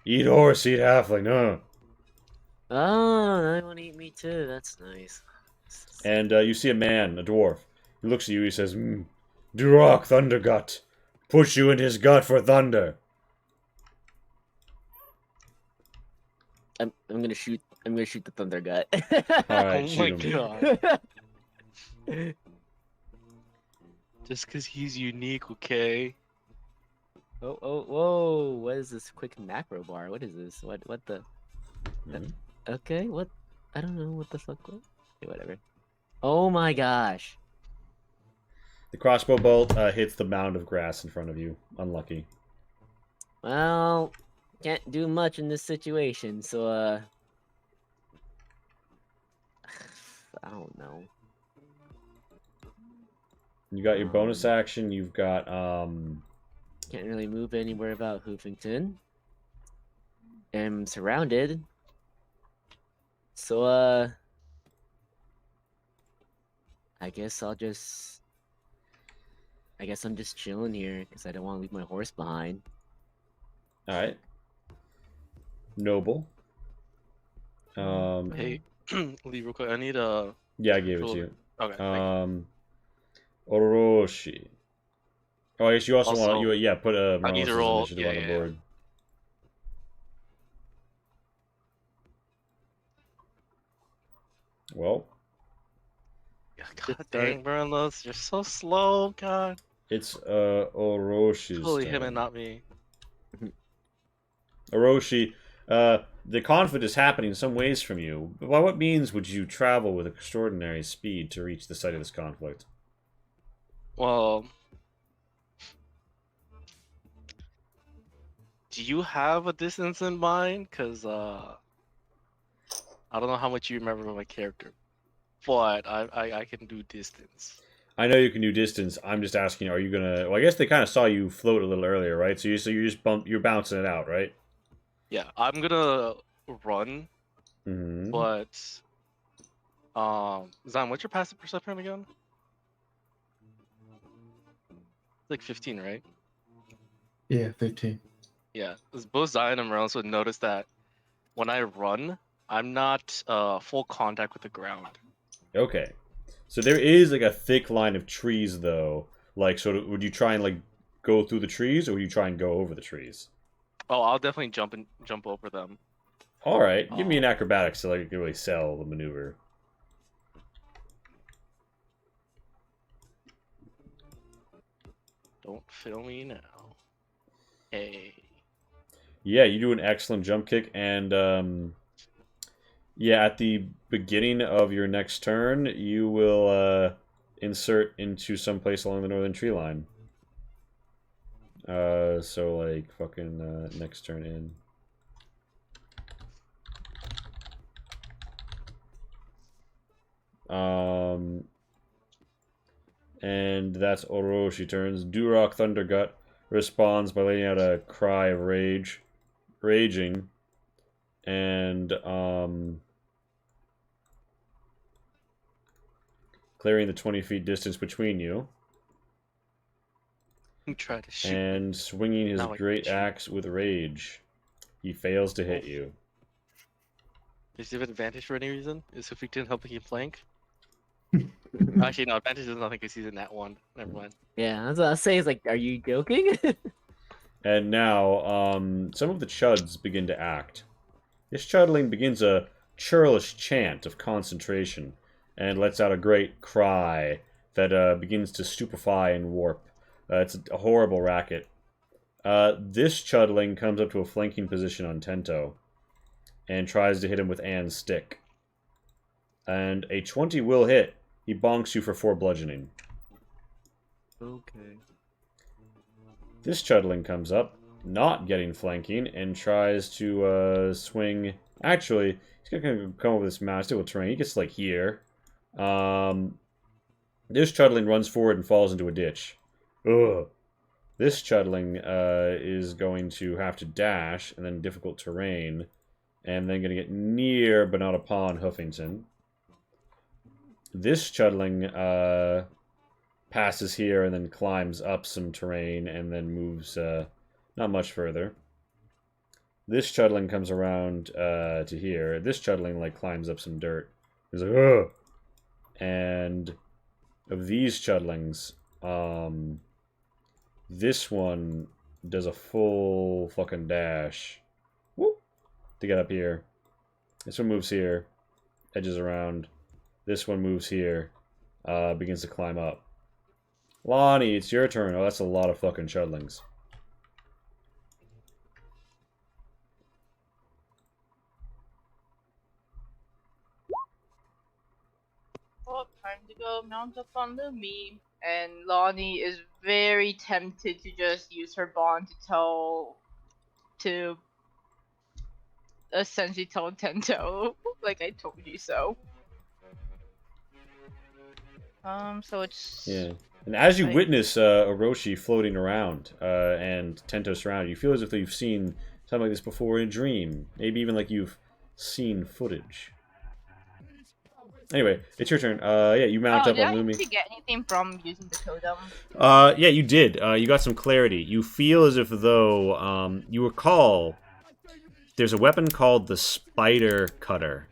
horse, eat halfling, Oh, now you want to eat me too. That's nice. And you see a man, a dwarf. He looks at you, he says, Duroc Thundergut. Push you in his gut for thunder. I'm gonna shoot the thunder gut. Alright, Oh shoot my him. god. Just because he's unique, okay? Whoa! What is this quick macro bar? What is this? What the? Okay, what? I don't know what the fuck. Okay, whatever. Oh my gosh! The crossbow bolt hits the mound of grass in front of you. Unlucky. Well, can't do much in this situation, so I don't know. You got your bonus action. You've got Can't really move anywhere about Hoofington. Am surrounded. So I guess I'm just chilling here because I don't want to leave my horse behind. All right. Noble. Hey, leave real quick. I need a. Yeah, I gave it to you. Okay. thank Orochi. Oh, I guess you also want to put a I need to Marlos' roll- initiative yeah, on the yeah, board. Well, God dang, Marlos, you're so slow. God. it's Oroshi's Totally him turn. and not me. Orochi, the conflict is happening some ways from you. By what means would you travel with extraordinary speed to reach the site of this conflict? Well, do you have a distance in mind? Because I don't know how much you remember of my character, but I can do distance. I know you can do distance. I'm just asking, are you gonna? Well, I guess they kind of saw you float a little earlier, right? So you're bouncing it out, right? Yeah, I'm gonna run, Mm-hmm. but Zan, what's your passive perception again? It's like 15, right? Yeah, 15. Yeah, 'cause both Zion and Marons would notice that when I run, I'm not full contact with the ground. Okay. So there is like a thick line of trees, though. Like, sort of, would you try and like go through the trees, or would you try and go over the trees? Oh, I'll definitely jump over them. All right, give me an acrobatics so I can really sell the maneuver. Don't fail me now. Hey. Yeah, you do an excellent jump kick, and yeah, at the beginning of your next turn, you will insert into some place along the northern tree line. So like fucking next turn in. And that's Orochi turns. Durok Thundergut responds by letting out a cry of raging, and clearing the 20 feet distance between you, You try to shoot. and swinging his Not like great shoot. axe with rage. He fails to hit you. Does he have advantage for any reason? Is if we didn't help him flank? Actually, no, advantage is nothing because he's in that one. Never mind. Yeah, that's what I was saying. It's like, are you joking? And now, some of the chuds begin to act. This chudling begins a churlish chant of concentration, and lets out a great cry that begins to stupefy and warp. It's a horrible racket. This chudling comes up to a flanking position on Tento, and tries to hit him with Anne's stick. And a 20 will hit. He bonks you for 4 bludgeoning. Okay. This chudling comes up, not getting flanking, and tries to swing. Actually, he's gonna come over this massive terrain. He gets like here. This chudling runs forward and falls into a ditch. Ugh. This chudling is going to have to dash, and then difficult terrain, and then gonna get near but not upon Huffington. This chudling passes here and then climbs up some terrain and then moves not much further. This chudling comes around to here. This chudling like climbs up some dirt. He's like, ugh. And of these chudlings, this one does a full fucking dash. Whoop, to get up here. This one moves here, edges around. This one moves here, begins to climb up. Lonnie, it's your turn. Oh, that's a lot of fucking chudlings. Well, time to go mount up on Lumi. And Lonnie is very tempted to just use her bond to essentially tell Tento, like I told you so. So it's Yeah. And as you Right. witness Orochi floating around and Tento surrounded, you feel as if you've seen something like this before in a dream. Maybe even like you've seen footage. Anyway, it's your turn. Yeah, you mount up did on I Lumi. actually get anything from using the totem? Yeah, you did. You got some clarity. You feel as if though you recall there's a weapon called the Spider Cutter,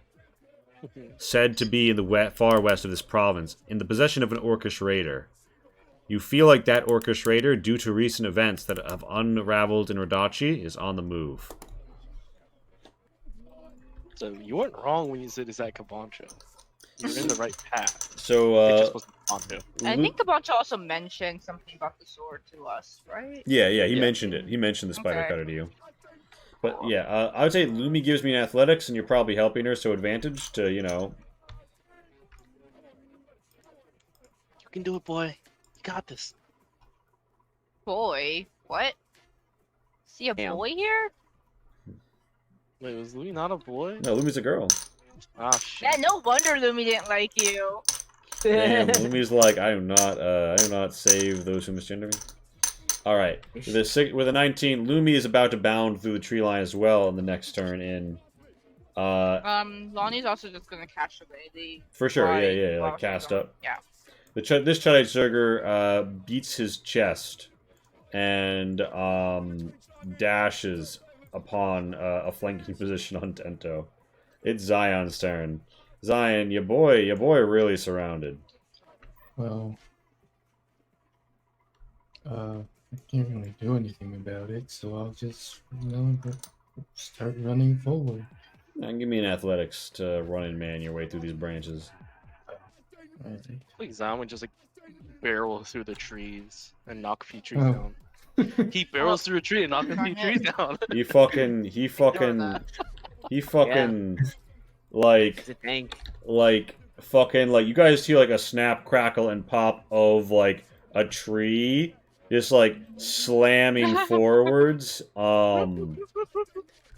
said to be in the far west of this province, in the possession of an Orcish raider. You feel like that Orcish raider, due to recent events that have unraveled in Rodachi, is on the move. So you weren't wrong when you said it's at Kabancho. You're in the right path. So, It just wasn't Kabancho. I think Kabancha also mentioned something about the sword to us, right? yeah, he Yeah. mentioned it. He mentioned the Spider Okay. Cutter to you. But yeah, I would say Lumi gives me an athletics, and you're probably helping her, so advantage to, you know. You can do it, boy. You got this. Boy, what? See a Damn. boy here? Wait, was Louis not a boy? No, Lumi's a girl. Ah, shit. Yeah, no wonder Lumi didn't like you. Damn, Lumi's like, I do not save those who misgender me. Alright, with a 19, Lumi is about to bound through the tree line as well in the next turn in. Lonnie's also just gonna catch away the. For sure, fly yeah, while like she's cast going. up. Yeah. This Chudite Zerger beats his chest and dashes upon a flanking position on Tento. It's Zion's turn. Zion, your boy really surrounded. Well, I can't really do anything about it, so I'll just, start running forward. Now give me an athletics to run and man your way through these branches. Alright. Please, I would just like barrel through the trees and knock a few trees Oh. down. He barrels through a tree and knocks a few trees down. He fucking, like, It's a tank. like you guys see like a snap, crackle, and pop of like a tree just like slamming forwards.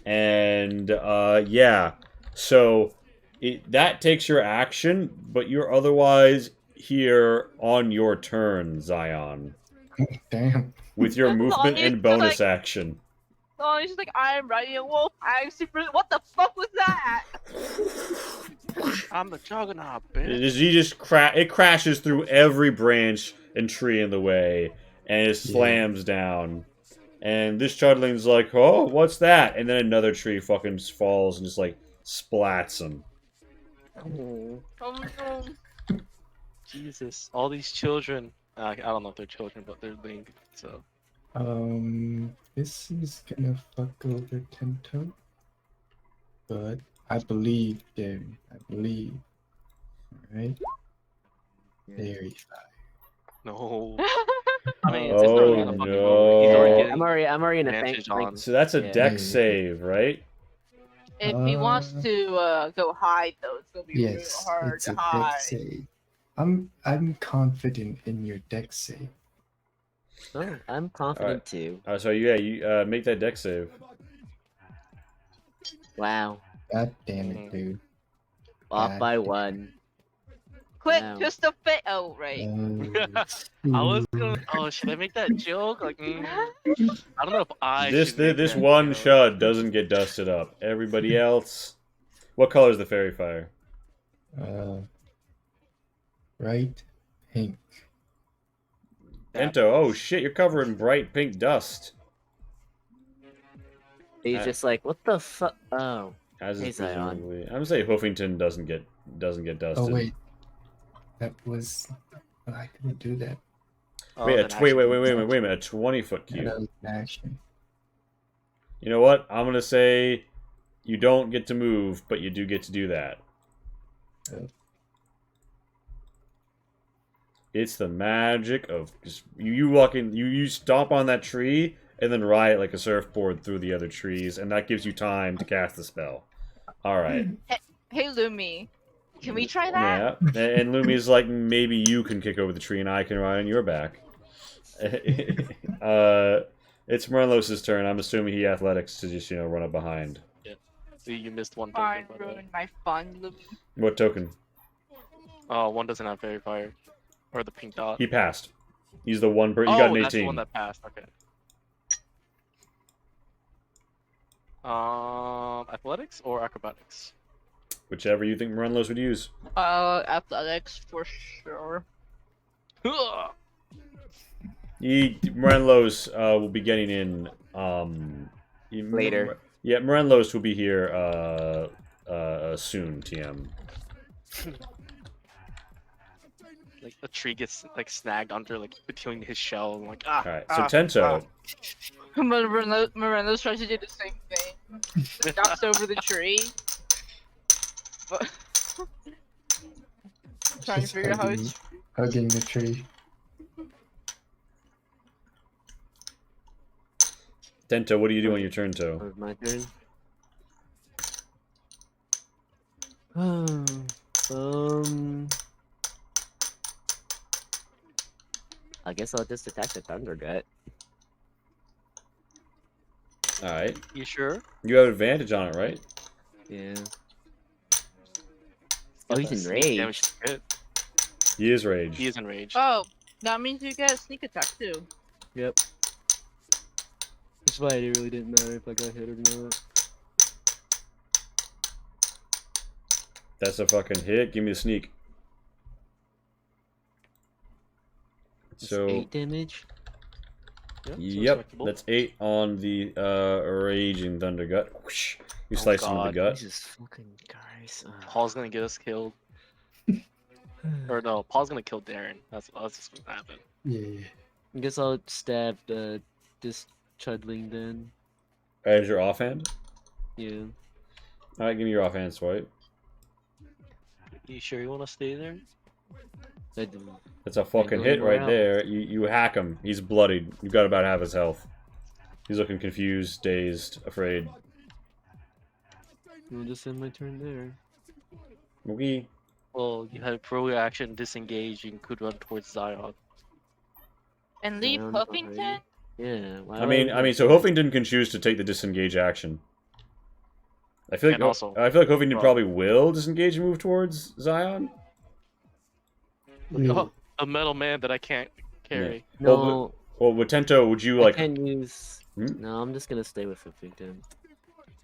And yeah, so that takes your action, but you're otherwise here on your turn, Zion, Damn. with your That's all movement you and do, bonus like- action. Oh, he's just like, I'm riding a wolf. I'm super. What the fuck was that? I'm the juggernaut, It bitch. it crashes through every branch and tree in the way, and it slams down. And this chudling's like, oh, what's that? And then another tree fucking falls and just like splats him. Oh. Oh no. Jesus, all these children. I don't know if they're children, but they're linked. So This is gonna fuck over Tento. But I believe, Gary. I believe. Alright? Very fine. no. I mean, it's Oh, already gonna fucking over. He's already no. getting I'm already in a tank. advantage on. So that's a Yeah. dex save, right? If he wants to go hide, though, it's gonna be Yes, real hard it's to a hide. dex save. I'm confident in your dex save. Oh, I'm confident Alright. too. So yeah, you make that dex save. Wow. God damn it, dude. Off God by damn. one. Quick, Wow. just a fit. Oh, right. I was gonna. Oh, should I make that joke? Like, I don't know if I. This should make this that one joke. shud doesn't get dusted up. Everybody else, what color is the fairy fire? Right? Pink. Ento, oh shit, you're covered in bright pink dust. He's just like, what the fuck? Oh. As Hey, is Zion. presumably. I'm gonna say Hoofington doesn't get dusted. Oh wait. That was I couldn't do that. Oh, Wait, then wait a actually- minute, a 20-foot cube. That was an action. You know what? I'm gonna say you don't get to move, but you do get to do that. Oh. It's the magic of you walk in, you stomp on that tree and then ride it like a surfboard through the other trees, and that gives you time to cast the spell. All right. Hey, Lumi, can we try that? Yeah. And Lumi's like, maybe you can kick over the tree and I can ride on your back. It's Merlos' turn. I'm assuming he athletics to just run up behind. See, you missed one Fine, token. by the way. ruin my fun, Lumi. What token? Oh, one doesn't have fairy fire, or the pink dot. He passed. He's the one. You Oh, got an that's the 18. one that passed. Okay. Athletics or acrobatics? Whichever you think Merlos would use. Athletics for sure. Morenlos will be getting in Later. Yeah, Morenlos will be here soon, TM. Like a tree gets like snagged under like between his shell and like ah. Alright, so Tento. Moreno's tries to do the same thing. Jumps over the tree. But... trying to Just figure out how it's... hugging the tree. Tento, what do you do on your turn, To? Or my turn. I guess I'll just attack the Thunder Gut. Alright. You sure? You have advantage on it, right? Yeah. Oh, he's Sneak enraged. damage to hit. He is raged. He is enraged. Oh, that means you get a sneak attack too. Yep. That's why it really didn't matter if I got hit or not. That's a fucking hit. Give me a sneak. It's So 8 damage. Yeah, it's yep, respectable. that's 8 on the raging thunder gut. Whoosh. You Oh, slice him with God. the gut. Jesus fucking Christ. Paul's gonna get us killed. Or no, Paul's gonna kill Darren. That's what's gonna happen. Yeah. I guess I'll stab this chudling then. As your offhand. Yeah. Alright, give me your offhand swipe. You sure you want to stay there? I do. That's a fucking go hit anywhere right there. You hack him. He's bloodied. You got about half his health. He's looking confused, dazed, afraid. I'll just end my turn there. Okay. Well, you had pro action, disengage, and could run towards Zion. And leave Round Huffington? already. Yeah. Why I would mean, so Huffington can choose to take the disengage action. I feel like And also- Huffington well- probably will disengage and move towards Zion. Oh, a metal man that I can't carry. No, Well, with Tento, would you I like? can't use. Hmm? No, I'm just gonna stay with Huffington.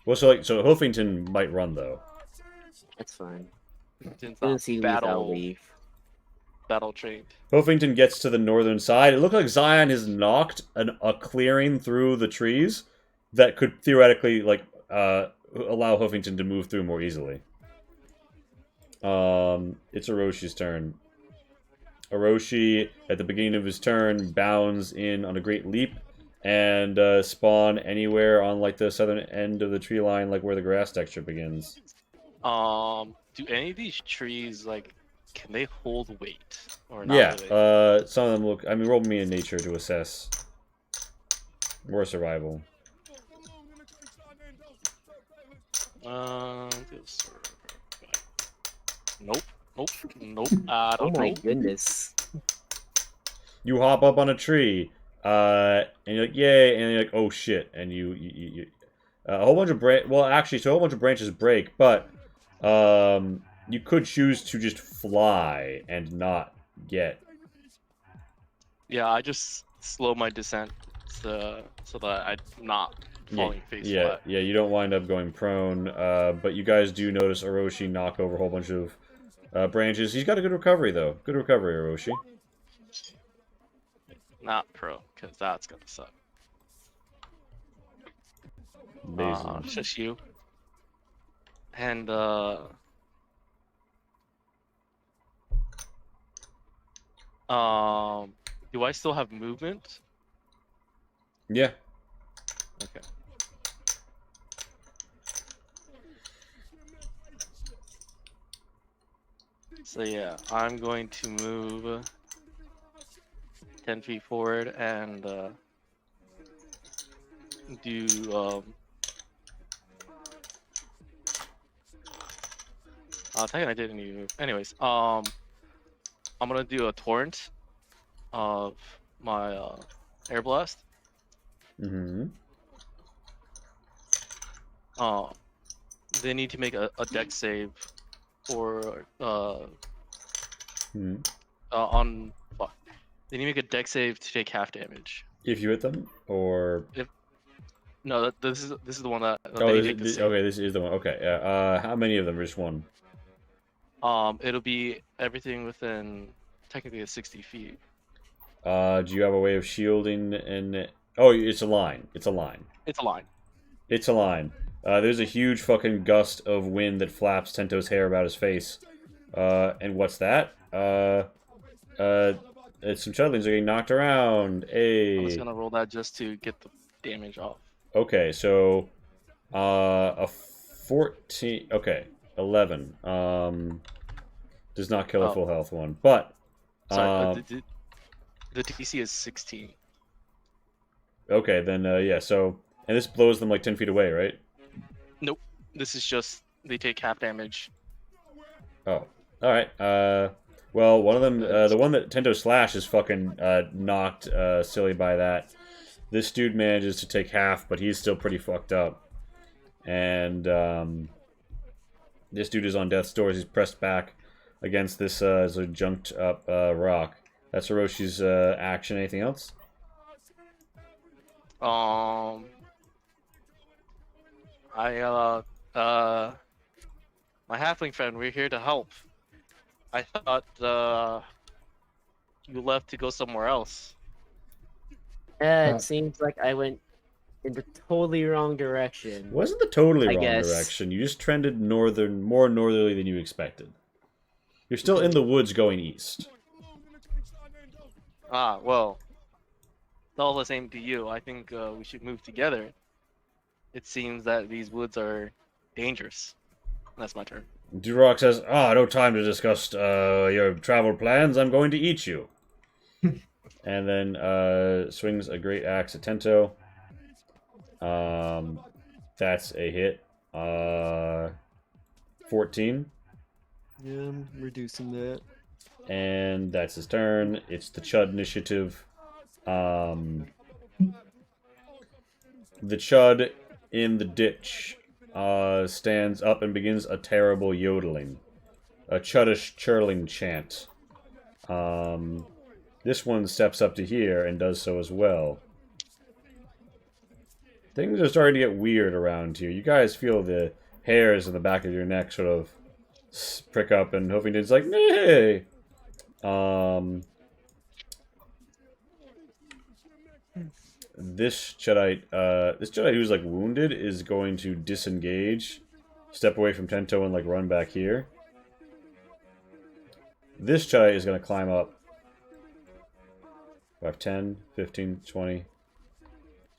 Well, so Huffington might run though. That's fine. It's Gonna not see who's I'll battle leave. trained. Huffington gets to the northern side. It looked like Zion has knocked a clearing through the trees that could theoretically like allow Huffington to move through more easily. It's Oroshi's turn. Orochi, at the beginning of his turn, bounds in on a great leap and spawn anywhere on like the southern end of the tree line, like where the grass texture begins. Do any of these trees like can they hold weight or not? Yeah, Really? some of them look. I mean, roll me in nature to assess. Or survival. This- Nope. I Oh don't my know. goodness. You hop up on a tree, and you're like, yay, and you're like, oh shit, and you a whole bunch of so a whole bunch of branches break, but you could choose to just fly and not get. Yeah, I just slow my descent so that I'm not falling face flat. Yeah, you don't wind up going prone, but you guys do notice Orochi knock over a whole bunch of branches. He's got a good recovery though. Good recovery, Orochi. Not pro, because that's gonna suck. Amazing. Just you. And do I still have movement? Yeah. Okay. So yeah, I'm going to move 10 feet forward and do technically I didn't even move. Anyways, I'm gonna do a torrent of my air blast. Mm-hmm. They need to make a dex save for on fuck. They need to make a dex save to take half damage. If you hit them, or No, this is the one that oh, they this, make the this, save. okay, this is the one. Okay, yeah. How many of them? Just one. It'll be everything within technically 60 feet. Do you have a way of shielding and? Oh, it's a line. It's a line. It's a line. It's a line. There's a huge fucking gust of wind that flaps Tento's hair about his face. And what's that? It's some chudlings are getting knocked around. I'm just Hey. gonna roll that just to get the damage off. Okay, so a 14. Okay, 11. Does not kill a Oh. full health one, but Sorry, the DC is 16. okay, then yeah. So and this blows them like 10 feet away, right? Nope. This is just they take half damage. Oh, all right. Well, one of them, the one that Tento slash is fucking knocked silly by that. This dude manages to take half, but he's still pretty fucked up. And this dude is on death's door. He's pressed back against this sort of junked up rock. That's Hiroshi's action. Anything else? My halfling friend, we're here to help. I thought you left to go somewhere else. Yeah, Uh, it seems like I went in the totally wrong direction. Wasn't the totally I wrong guess. direction. You just trended more northerly than you expected. You're still in the woods going east. Ah, well, it's all the same to you. I think we should move together. It seems that these woods are dangerous. That's my turn. Durok says, no time to discuss your travel plans. I'm going to eat you. And then swings a great axe at Tento. That's a hit. 14. Yeah, I'm reducing that. And that's his turn. It's the Chud initiative. The Chud in the ditch stands up and begins a terrible yodeling. A chuddish churling chant. This one steps up to here and does so as well. Things are starting to get weird around here. You guys feel the hairs in the back of your neck sort of prick up, and Huffington's like, "Hey!" This Jedi who's like wounded is going to disengage, step away from Tento, and like run back here. This Jedi is going to climb up. 5, 10, 15, 20.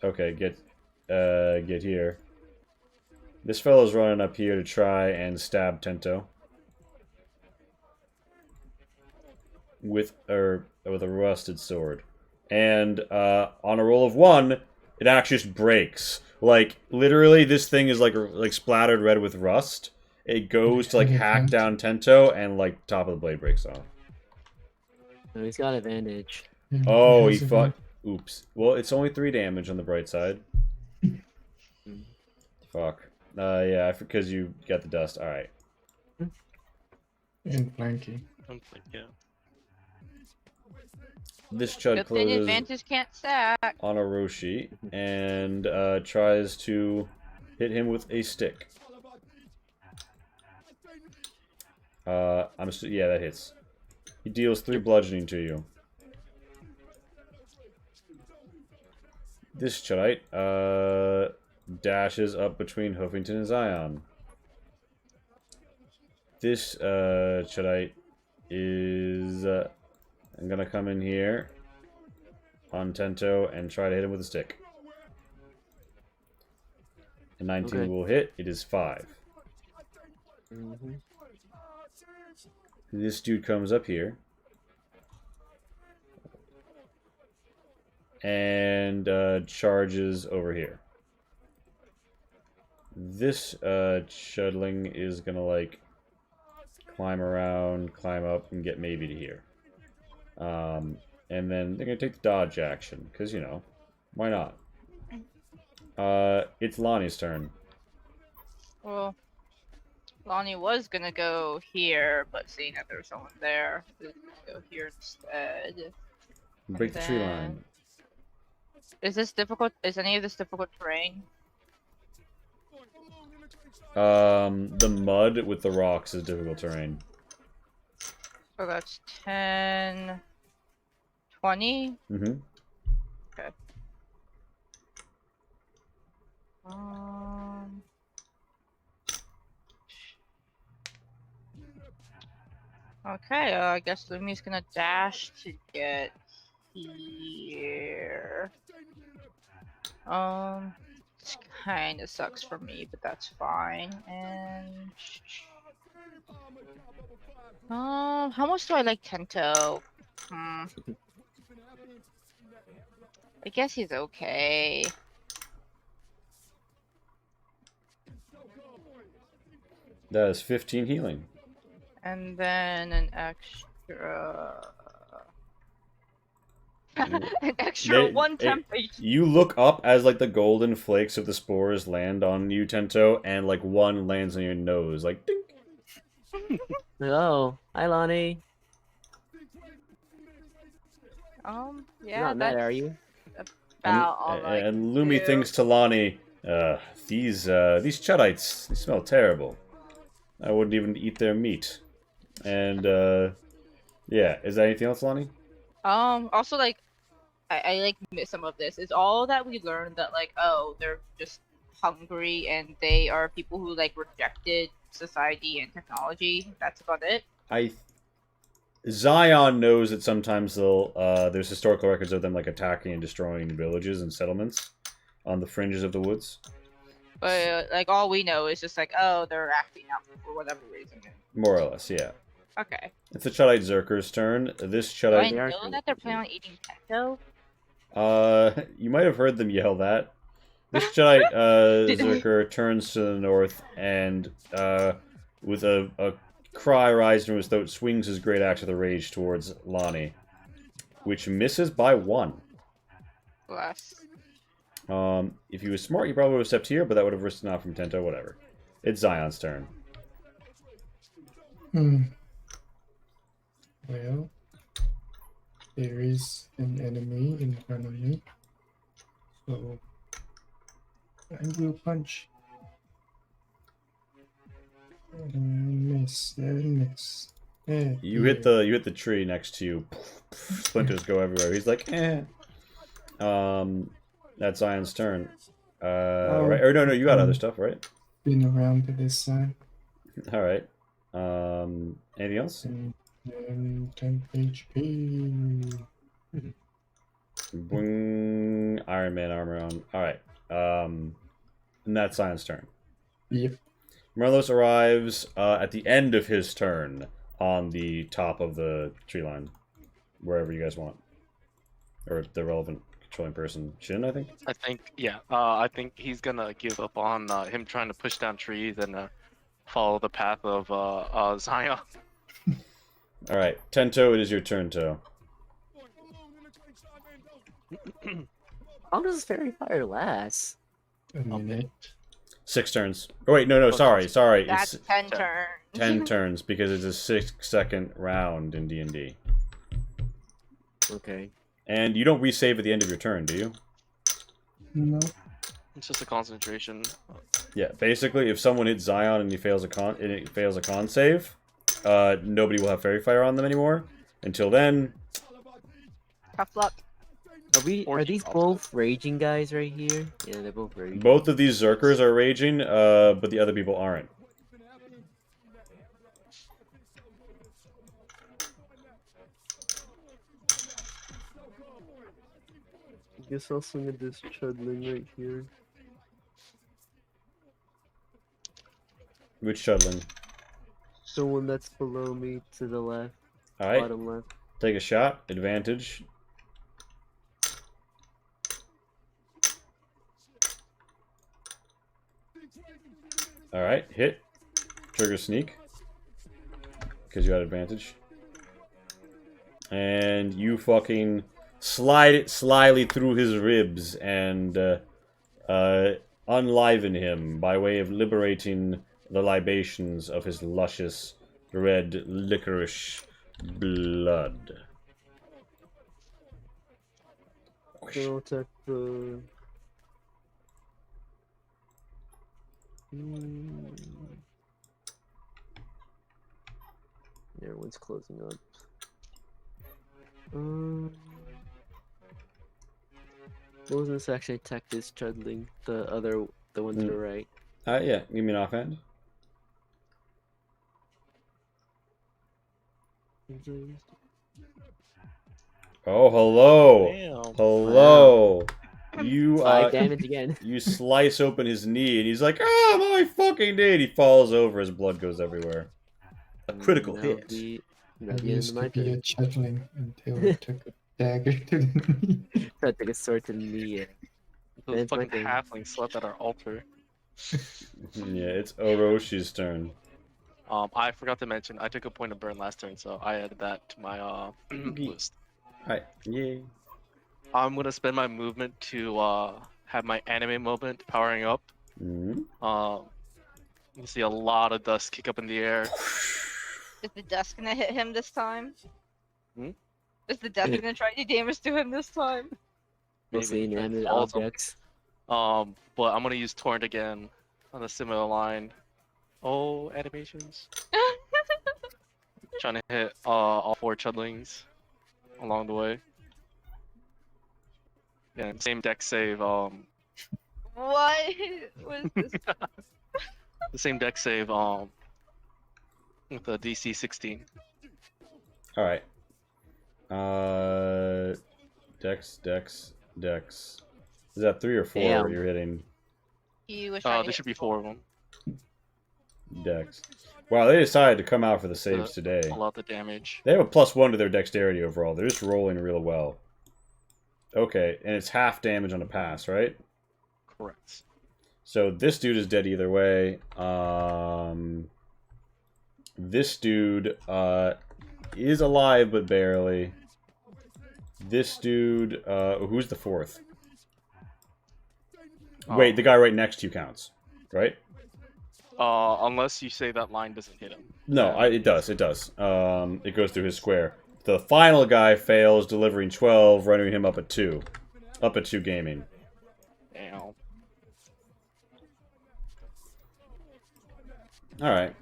Okay, get here. This fellow's running up here to try and stab Tento. With a rusted sword. And on a roll of 1, it actually just breaks. Like, literally, this thing is like splattered red with rust. It goes to like hack down Tento, and like top of the blade breaks off. No, he's got advantage. Oh, he fucked. Oops. Well, it's only 3 damage on the bright side. Fuck. Yeah, because you got the dust. Alright. And flanking. Yeah. This Chud Good thing closes advantage can't stack. on a Roshi and tries to hit him with a stick. Yeah, that hits. He deals 3 bludgeoning to you. This Chudite dashes up between Huffington and Zion. This Chudite is I'm gonna come in here on Tento and try to hit him with a stick. A 19 Okay. will hit. It is 5. Mm-hmm. This dude comes up here and charges over here. This Chudling is gonna like climb around, climb up, and get maybe to here. And then they're gonna take the dodge action, because, you know, why not? It's Lonnie's turn. Well, Lonnie was gonna go here, but seeing that there's someone there, we're gonna go here instead. Break the tree line. Is this difficult? Is any of this difficult terrain? The mud with the rocks is difficult terrain. So that's 10, 20. Mm-hmm. Okay. Okay, I guess Lumi's gonna dash to get here. This kind of sucks for me, but that's fine. And how much do I like Tento? I guess he's okay. That is 15 healing. And then an extra. An extra one temptation. You look up as like the golden flakes of the spores land on you, Tento, and like one lands on your nose, like dink. Oh, hi Lonnie. Yeah, You're not mad, are you? About all I And Lumi do. thinks to Lonnie, these Chudites, they smell terrible. I wouldn't even eat their meat. And yeah, is there anything else, Lonnie? Also, like, I like miss some of this. Is all that we learned that, like, oh, they're just hungry and they are people who, like, rejected society and technology. That's about it. Zion knows that sometimes there's historical records of them, like, attacking and destroying villages and settlements on the fringes of the woods. But like all we know is just like, oh, they're acting out for whatever reason. More or less, yeah. Okay. It's the Chudite Zerker's turn. This Do I Chudite... They are know that they're planning on eating Pento? You might have heard them yell that. This Chudite Did I? Zerker turns to the north and, with a cry rising from his throat, swings his great axe of the rage towards Lonnie, which misses by 1. Bless. If he was smart, he probably would have stepped here, but that would have risked not from Tento, whatever. It's Zion's turn. Well, there is an enemy in front of me, so I will punch. And miss, and miss. You hit the tree next to you. Splinters go everywhere. He's like, eh. That's Zion's turn. Right. Or no, you got other stuff, right? Spin around to this side. All right. Anything else? And 10 HP. Bring Iron Man armor on. All right. And that's Zion's turn. Yep. Merlos arrives at the end of his turn on the top of the tree line, wherever you guys want, or the relevant controlling person. Shin, I think. Yeah. I think he's gonna give up on him trying to push down trees and follow the path of Zion. All right, Tento, it is your turn, To. How does this fairy fire last? A minute. 6 turns. Oh wait, no, sorry. That's It's 10 turns. 10 turns because it's a 6-second round in D&D. Okay. And you don't resave at the end of your turn, do you? No. It's just a concentration. Yeah, basically, if someone hits Zion and he fails a con save, nobody will have fairy fire on them anymore. Until then, Tough luck. Are these both raging guys right here? Yeah, they're both raging. both of these Zerkers are raging, but the other people aren't. I guess I'll swing at this chudling right here. Which Chudling? The one that's below me to the left. Alright, Bottom left. take a shot, advantage. Alright, hit. Trigger sneak. Because you got advantage. And you fucking slide it slyly through his ribs and unliven him by way of liberating the libations of his luscious red licorice blood. Then I'll attack the... Everyone's closing up. What was this actually attack this chudling? The one to the right. Yeah, give me an offhand. Oh, hello! Damn. Hello! You, 5 damage again. you slice open his knee, and he's like, "Ah, my fucking day!" And he falls over, his blood goes everywhere. A critical That'll hit. be- I that'll be the end used of to my be a turn. chatling until I took a dagger to the knee. I took a sword to the knee. The That's my fucking thing. halfling slept at our altar. Yeah, it's Oroshi's turn. I forgot to mention I took a point of burn last turn, so I added that to my list. Alright, yay. I'm gonna spend my movement to have my anime moment powering up. Mhm. You see a lot of dust kick up in the air. Is the dust gonna hit him this time? Hmm? Is the dust gonna try to do damage to him this time? Mostly Maybe. inanimate All of them. objects. But I'm gonna use Torrent again on a similar line. Oh, animations. Trying to hit all 4 chudlings along the way. Yeah, same deck save. What was this? The same deck save. With the DC 16. Alright. Dex. Is that 3 or 4 Damn. you're hitting? He was trying to There hit should be people. 4 of them. Dex. Wow, they decided to come out for the saves today. Pull out the damage. They have a +1 to their dexterity overall. They're just rolling real well. Okay, and it's half damage on a pass, right? Correct. So this dude is dead either way. This dude is alive, but barely. This dude, who's the fourth? Wait, the guy right next to you counts, right? Unless you say that line doesn't hit him. No, it does. It does. It goes through his square. The final guy fails, delivering 12, rendering him up at 2. Up at 2 gaming. Damn. Alright.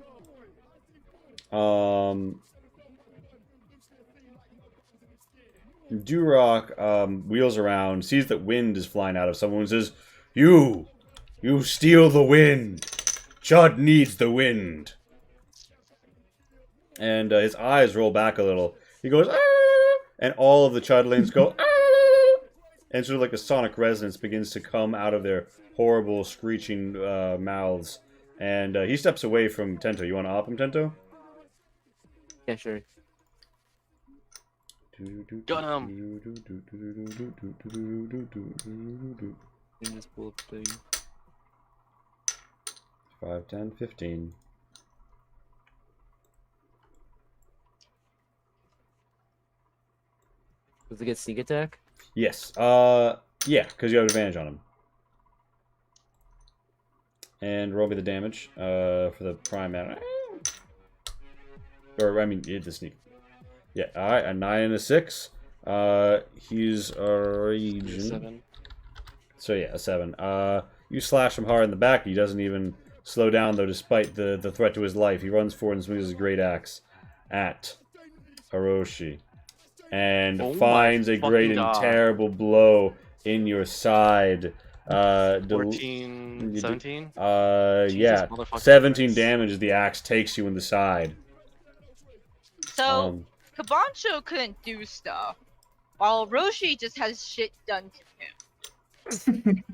Durock wheels around, sees that wind is flying out of someone, and says, You steal the wind! Chud needs the wind! And his eyes roll back a little. He goes, "Ah!" And all of the Chudlings go, "Ah!" And sort of like a sonic resonance begins to come out of their horrible screeching mouths. And he steps away from Tento. You want to op him, Tento? Yeah, sure. Got him. In this pool thing. 5, 10, 15. Does it get sneak attack? Yes. Yeah, because you have advantage on him. And roll me the damage for the prime mana. Or, I mean, it's a sneak. Yeah, alright, a 9 and a 6. He's a region. 7. So, yeah, a 7. You slash him hard in the back. He doesn't even slow down, though, despite the threat to his life. He runs forward and swings his great axe at Hiroshi. And Oh finds my a great fucking and God. terrible blow in your side. 14, 17? Yeah. Jesus motherfucking 17 Christ. damage as the axe takes you in the side. So, Kabancho couldn't do stuff, while Roshi just has shit done to him.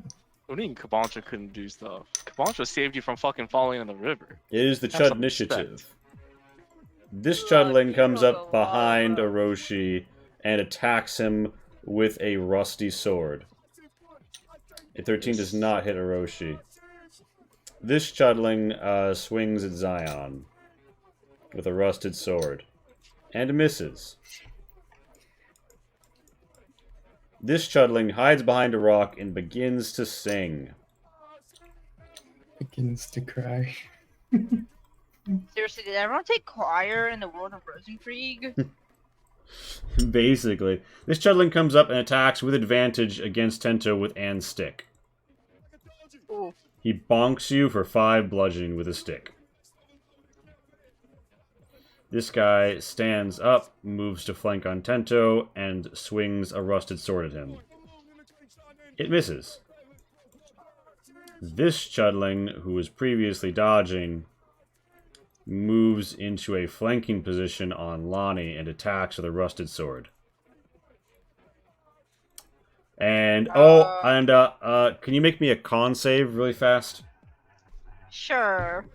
What do you mean Kabancha couldn't do stuff? Kabancha saved you from fucking falling in the river. It is the Have Chud some initiative. respect. This Oh, Chudling comes you up behind are. Orochi and attacks him with a rusty sword. A 13 does not hit Orochi. This Chudling swings at Zion with a rusted sword and misses. This Chudling hides behind a rock and begins to sing. Begins to cry. Seriously, did everyone take choir in the world of Rosenkrieg? Basically. This Chudling comes up and attacks with advantage against Tento with and stick. Ooh. He bonks you for 5 bludgeoning with a stick. This guy stands up, moves to flank on Tento, and swings a rusted sword at him. It misses. This Chudling, who was previously dodging, moves into a flanking position on Lonnie and attacks with a rusted sword. And, can you make me a con save really fast? Sure.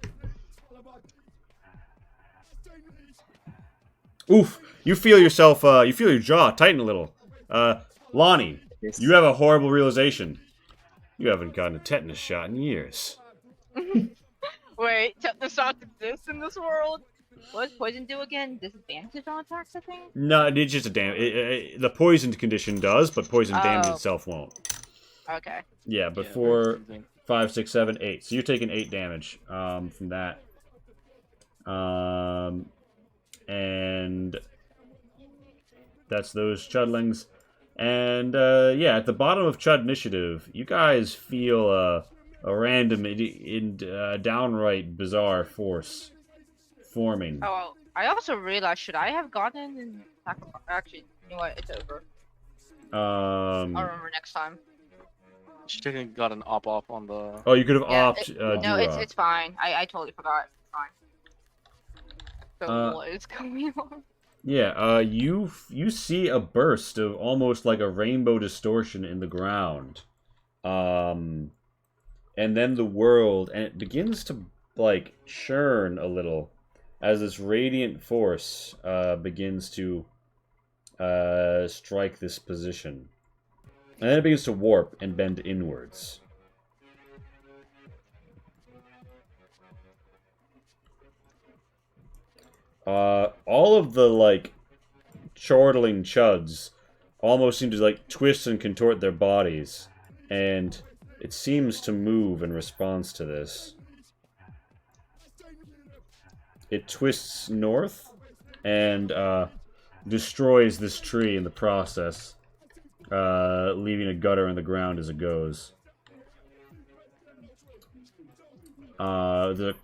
Oof! You feel yourself, you feel your jaw tighten a little. Lonnie, you have a horrible realization. You haven't gotten a tetanus shot in years. Wait, tetanus shots exist in this world? What does poison do again? Disadvantage on attacks, I think? No, it's just a the poisoned condition does, but poison damage Oh. itself won't. Okay. Yeah, but Yeah, 4, something. 5, 6, 7, 8. So you're taking 8 damage from that. And that's those Chudlings. And yeah, at the bottom of Chud Initiative, you guys feel a random, downright bizarre force forming. Oh, I also realized, should I have gotten an attack? Actually, you know what? It's over. I'll remember next time. She didn't got an op on the. Oh, you could have Yeah, opted. No, it's fine. I totally forgot. It's fine. So what is going on? Yeah, you see a burst of almost like a rainbow distortion in the ground. And and then the world, and it begins to like churn a little as this radiant force begins to strike this position. And then it begins to warp and bend inwards. All of the, like, chortling chuds almost seem to, like, twist and contort their bodies. And it seems to move in response to this. It twists north and destroys this tree in the process, leaving a gutter in the ground as it goes. The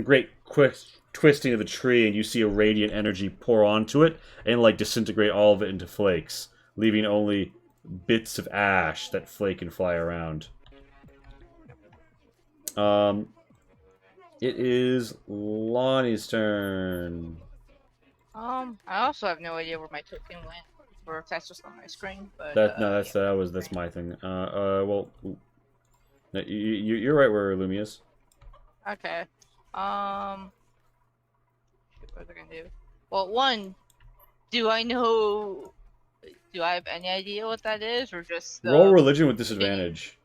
great quick twisting of the tree, and you see a radiant energy pour onto it and like disintegrate all of it into flakes, leaving only bits of ash that flake and fly around. It is Lonnie's turn. I also have no idea where my token went, or if that's just on my screen. But That's my thing. Well, no, you're right where Lumi is. Okay. What was I gonna do? Well, one, do I have any idea what that is, or just Roll religion with disadvantage.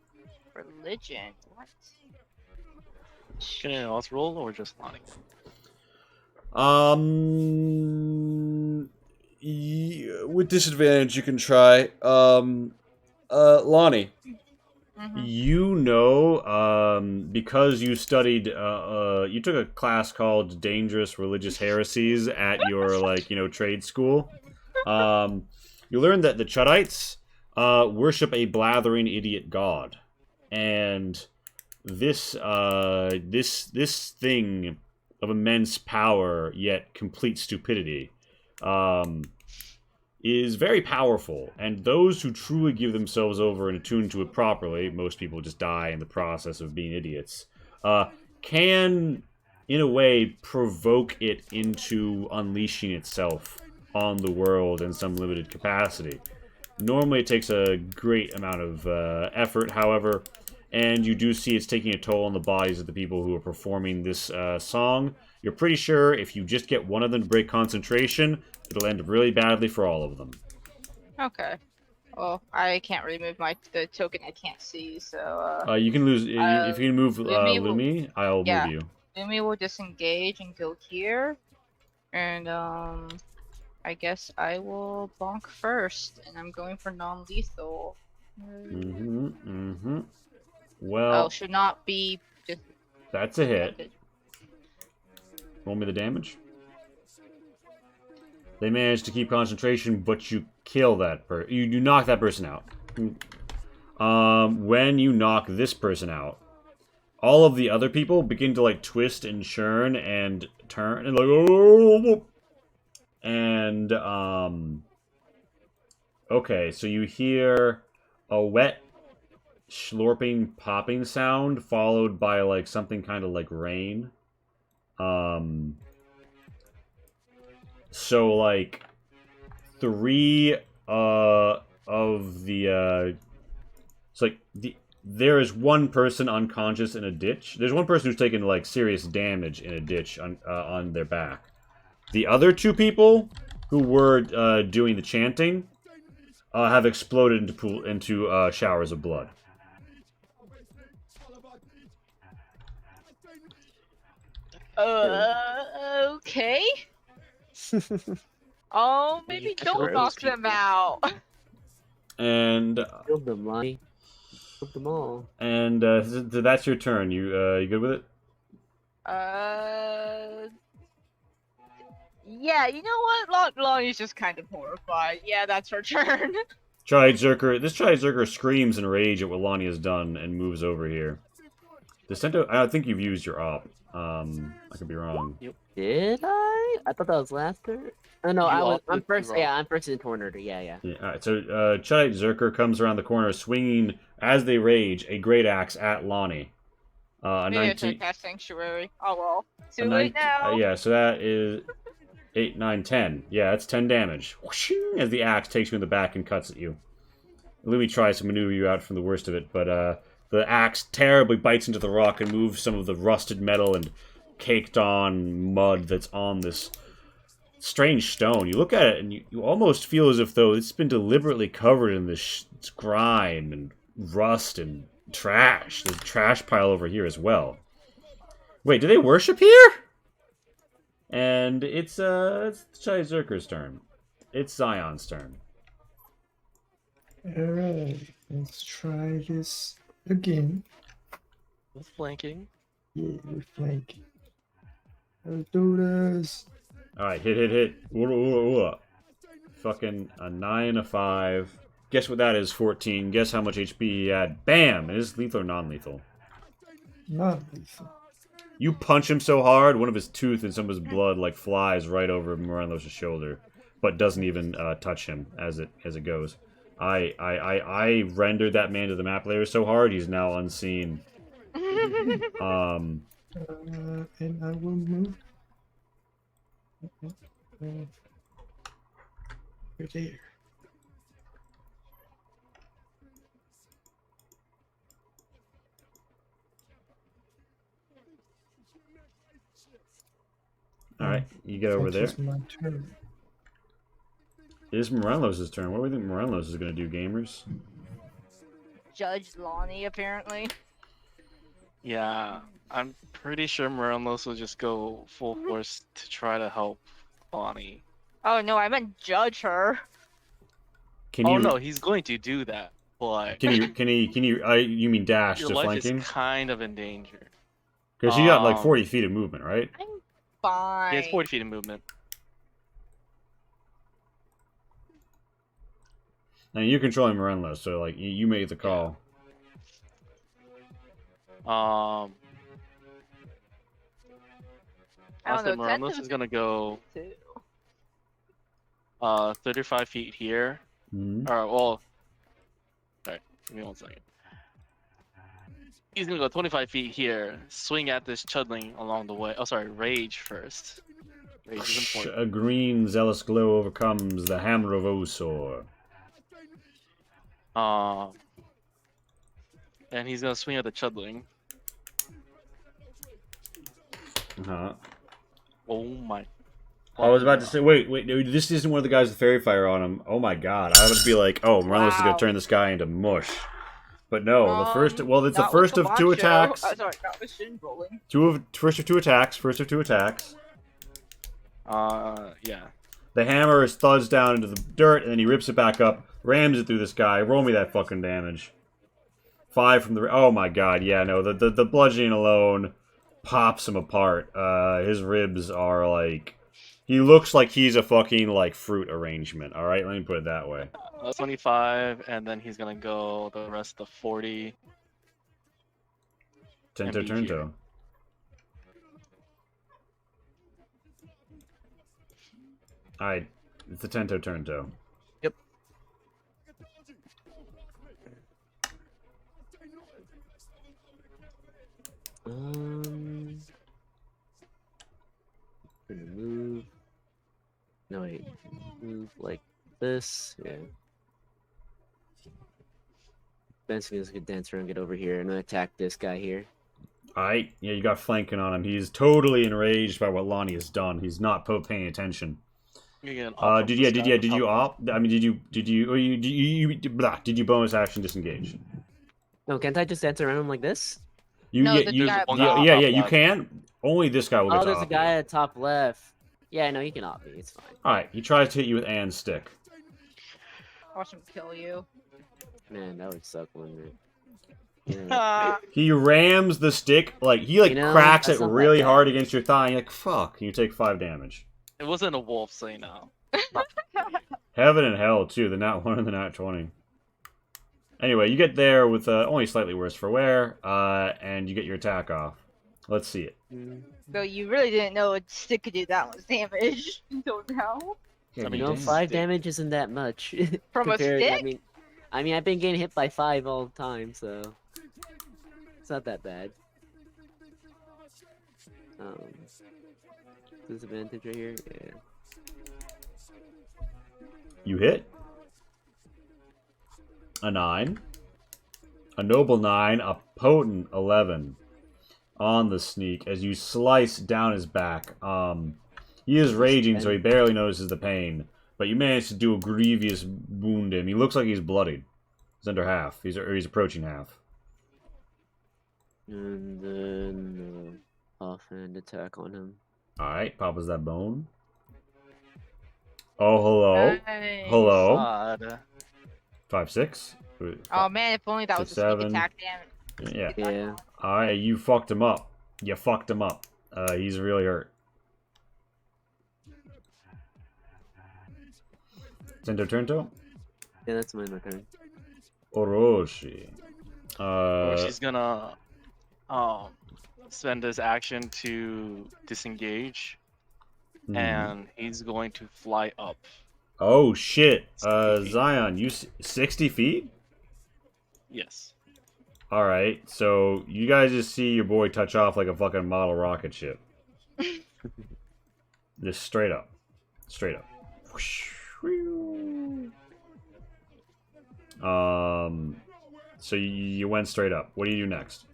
religion? What? Can anyone else roll or just Lonnie? With disadvantage, you can try. Lonnie, you know, because you studied, you took a class called Dangerous Religious Heresies at your, like, trade school. You learned that the Chuddites worship a blathering idiot god, and this thing of immense power yet complete stupidity is very powerful, and those who truly give themselves over and attune to it properly, most people just die in the process of being idiots, can, in a way, provoke it into unleashing itself on the world in some limited capacity. Normally it takes a great amount of effort, however, and you do see it's taking a toll on the bodies of the people who are performing this song. You're pretty sure if you just get one of them to break concentration, it'll end really badly for all of them. Okay. Well, I can't really move the token I can't see, so You can lose if you can move Lumi, I'll move you. Lumi will disengage and go here, and I guess I will bonk first, and I'm going for non-lethal. Well, should not be. That's a hit. Roll me the damage. They manage to keep concentration, but you kill that person. You knock that person out. When you knock this person out, all of the other people begin to like twist and churn and turn and like okay, so you hear a wet slurping popping sound followed by like something kind of like rain. So like three of the it's like there is one person unconscious in a ditch. There's one person who's taken like serious damage in a ditch on their back. The other two people who were doing the chanting have exploded into showers of blood. Okay. Oh, maybe don't knock them out. And Killed them, Lonnie. Killed them all. And that's your turn. You good with it? Yeah, you know what? Lonnie's just kind of horrified. Yeah, that's her turn. This Chudite screams in rage at what Lonnie has done and moves over here. Descento, I think you've used your op. I could be wrong. Did I? I thought that was last turn. Oh no, I'm first. Yeah, I'm first in corner. Yeah. Alright, so Chudite Zerker comes around the corner swinging, as they rage, a great axe at Lonnie. Maybe I should cast Sanctuary. Oh well. Too late now. Yeah, so that is 8, 9, 10. Yeah, that's 10 damage. Whooshing, as the axe takes you in the back and cuts at you. Lumi tries to maneuver you out from the worst of it, but The axe terribly bites into the rock and moves some of the rusted metal and caked on mud that's on this strange stone. You look at it and you almost feel as if though it's been deliberately covered in this grime and rust and trash. There's a trash pile over here as well. Wait, do they worship here? And it's Chai Zerker's turn. It's Zion's turn. Alright, let's try this again. With flanking. Yeah, we're flanking. Let's do this. Alright, hit. Ooh. Fucking a 9, a 5. Guess what that is, 14. Guess how much HP he had. Bam! Is this lethal or non-lethal? Not lethal. You punch him so hard, one of his tooth and some of his blood like flies right over Morello's shoulder, but doesn't even touch him as it goes. I rendered that man to the map layer so hard he's now unseen. And I will move. Over there. Alright, you get over there. It's my turn. It is Morello's turn. What do we think Morello's is going to do, gamers? Judge Lonnie, apparently. Yeah, I'm pretty sure Morelos will just go full force to try to help Bonnie. Oh no, I meant judge her. Can Oh you, no, he's going to do that, but Can you, you mean dash your to life flanking? is kind of in danger. Because you got like 40 feet of movement, right? I'm fine. Yeah, it's 40 feet of movement. And you're controlling Morello, so like you made the call. I I don't said know. Morelos is gonna go Too. 35 feet here. Mhm. Or well, sorry, give me 1 second. He's gonna go 25 feet here, swing at this chudling along the way. Oh, sorry, rage first. Rage is important. A green zealous glow overcomes the hammer of Osor. And he's gonna swing at the chudling. Uh-huh. Oh my. I was about to say, wait, no, this isn't one of the guys with fairy fire on him. Oh my god, I would be like, oh, Morello's is gonna Wow. turn this guy into mush. But no, the first, well, it's the Not with first of two Camacho. attacks. Sorry, not with Shin rolling. First of two attacks. Yeah. The hammer thuds down into the dirt, and then he rips it back up, rams it through this guy. Roll me that fucking damage. 5 from the... Oh my god, yeah, no, the bludgeoning alone pops him apart. His ribs are like... He looks like he's a fucking, like, fruit arrangement, alright? Let me put it that way. 25, and then he's gonna go the rest of 40. Tento And be here. Turnto. Alright, it's the Tento Turnto. Yep. Gonna move. No wait, move like this. Yeah. Ben's gonna dance around, get over here, and then attack this guy here. Alright, yeah, you got flanking on him. He's totally enraged by what Lonnie has done. He's not paying attention. Did you opt? I mean, did you bonus action disengage? No, can't I just dance around him like this? No, the guy- Yeah, you can. Only this guy will get Oh, to there's a opt guy you. at the top left. Yeah, no, he can opt me. It's fine. Alright, he tries to hit you with Anne's stick. Watch him kill you. Man, that would suck, wouldn't it? Yeah. He rams the stick, like, he like You know, cracks it that's not that really bad. hard against your thigh, and you're like, fuck, and you take 5 damage. It wasn't a wolf, so you know. Heaven and hell, too, the nat 1 and the nat 20. Anyway, you get there with only slightly worse for wear, and you get your attack off. Let's see it. So you really didn't know a stick could do that much damage until now. Yeah, I mean, You know, Damn. 5 damage isn't that much. From a compared- stick? I mean, I've been getting hit by 5 all the time, so it's not that bad. Disadvantage right here. Yeah. You hit. A 9. A noble 9, a potent 11 on the sneak as you slice down his back. He is raging, so he barely notices the pain, but you manage to do a grievous wound him. He looks like he's bloodied. He's under half. He's approaching half. And then offhand attack on him. Alright, Papa's that bone. Oh, hello. Nice. Hello. God. 5, 6. Oh man, if only that was a sneak 7. attack damage. Yeah. Yeah. Alright, you fucked him up. You fucked him up. He's really hurt. Sendo Turnto? Yeah, that's my turn. Orochi. She's gonna spend his action to disengage, and he's going to fly up. Oh shit. 60 feet. Zion, you 60 feet? Yes. Alright, so you guys just see your boy touch off like a fucking model rocket ship. Just straight up. Straight up. So you went straight up. What do you do next?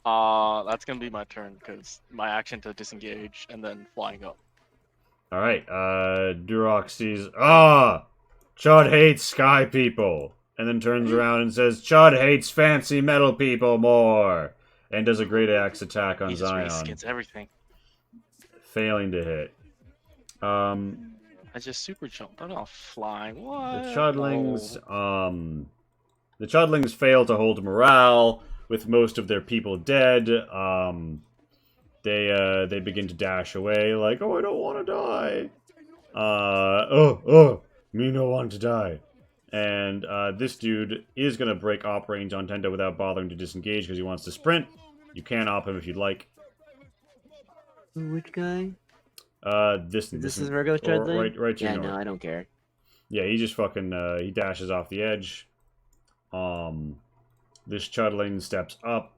That's gonna be my turn because my action to disengage and then flying up. Alright, Durok sees, Chud hates sky people. And then turns around and says, Chud hates fancy metal people more. And does a great axe attack on Jesus Zion. against everything. Failing to hit. I just super jumped. I'm not flying. What? The Chudlings fail to hold morale with most of their people dead. They begin to dash away like, oh, I don't want to die. Me no want to die. And this dude is going to break op range on Tendo without bothering to disengage because he wants to sprint. You can op him if you'd like. Which guy? This is Virgo Chudling? Right to your Yeah, no, north. I don't care. Yeah, he just fucking, he dashes off the edge. This Chudling steps up,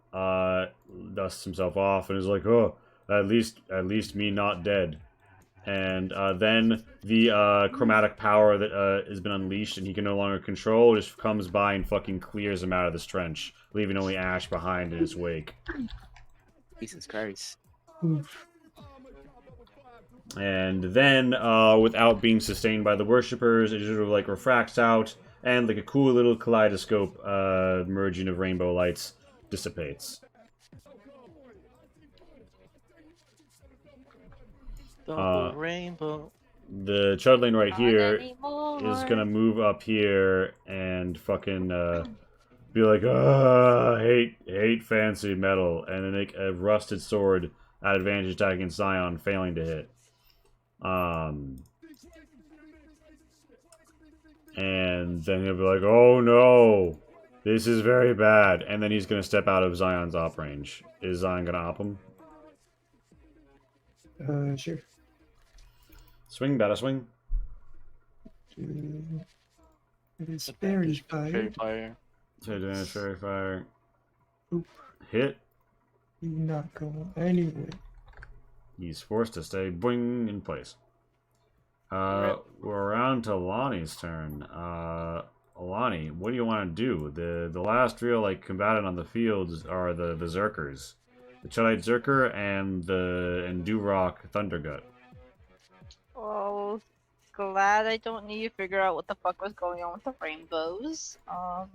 dusts himself off, and is like, oh, at least me not dead. And then the chromatic power that has been unleashed and he can no longer control just comes by and fucking clears him out of this trench, leaving only ash behind in his wake. Jesus Christ. And then, without being sustained by the worshippers, it sort of like refracts out, and like a cool little kaleidoscope merging of rainbow lights dissipates. Rainbow. The Chudling right Not here anymore. is gonna move up here and fucking be like, hate fancy metal, and then make a rusted sword at advantage attack against Zion, failing to hit. And then he'll be like, oh no, this is very bad, and then he's gonna step out of Zion's op range. Is Zion gonna op him? Sure. Swing, better swing. It is fairy Fairy fire. fire. So advantage fairy fire. Oop. Hit. You not going anywhere. He's forced to stay boing in place. We're around to Lonnie's turn. Lonnie, what do you want to do? The last real like combatant on the fields are the Zerkers. The Chudite Zerker and Durok Thundergut. Oh, glad I don't need to figure out what the fuck was going on with the rainbows.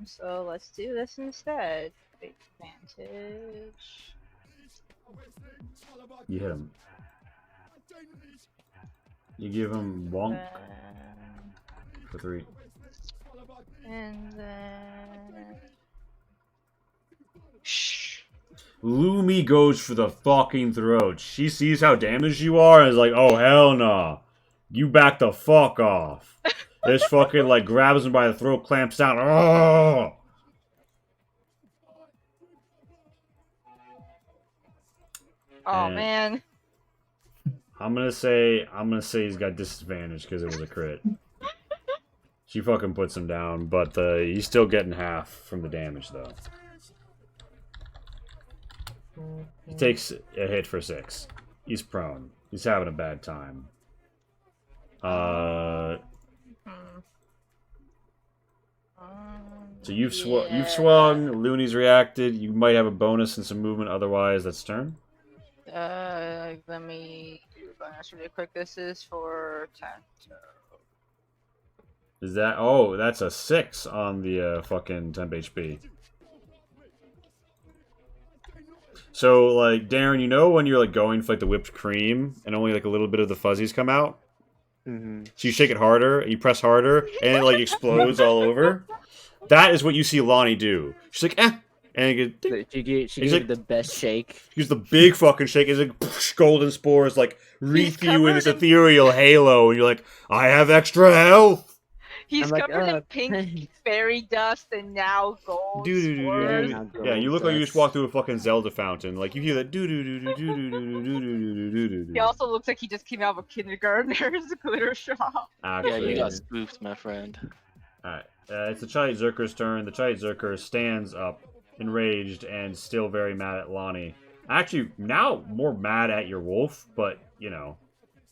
So let's do this instead. Big advantage. You hit him. You give him wonk for 3. And then... Shh. Lumi goes for the fucking throat. She sees how damaged you are and is like, oh hell nah. You back the fuck off. This fucking like grabs him by the throat, clamps down. Oh! Oh And- man. I'm gonna say he's got disadvantage because it was a crit. She fucking puts him down, but he's still getting half from the damage though. He takes a hit for 6. He's prone. He's having a bad time. Hmm. So you've Yeah. swung. Looney's reacted. You might have a bonus and some movement. Otherwise, that's turn. Let me do a bonus really quick. This is for 10. Is that? Oh, that's a 6 on the fucking temp HP. So like Darren, you know when you're like going for like the whipped cream and only like a little bit of the fuzzies come out. Mm-hmm. So you shake it harder, and you press harder, and it like explodes all over. That is what you see Lonnie do. She's like, eh. And it goes, She gave He's it like- the best shake. Here's the big fucking shake. It's like poosh, golden spores like wreath you in covered this in- ethereal halo, and you're like, I have extra health. He's I'm like, covered in "Oh, pink thanks." fairy dust and now gold Doo-doo-doo-doo-doo. spores. Yeah, you look like you just walked through a fucking Zelda fountain. Like you hear that doo doo doo doo doo doo doo doo doo doo doo. He also looks like he just came out of a kindergartner's glitter shop. Yeah, Actually, you got spoofed, my friend. Alright, it's the Chite Zerker's turn. The Chite Zerker stands up, enraged, and still very mad at Lonnie. Actually, now more mad at your wolf, but, you know.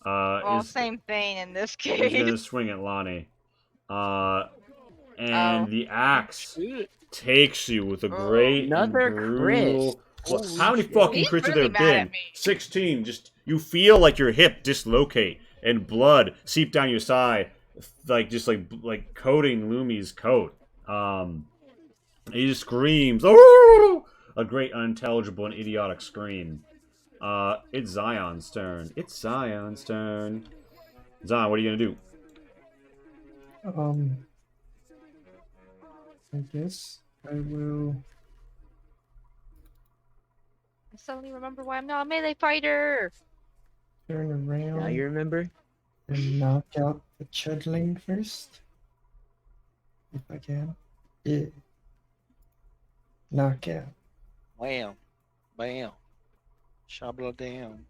Well, is same thing in this gonna case. swing at Lonnie. And the axe Shoot. takes you with a great and Another crit. brutal... Well, Holy how many shit. fucking He's crits have really there mad been? at me. 16. Just, you feel like your hip dislocate and blood seep down your side, like just like coating Lumi's coat. He just screams, "Oh!" A great unintelligible and idiotic scream. It's Zion's turn. It's Zion's turn. Zion, what are you gonna do? I guess I will. I suddenly remember why I'm not a melee fighter. Turn around Now you remember? and knock out the chudling first. If I can. Yeah. Knock out. Wham. Bam. Shabla down.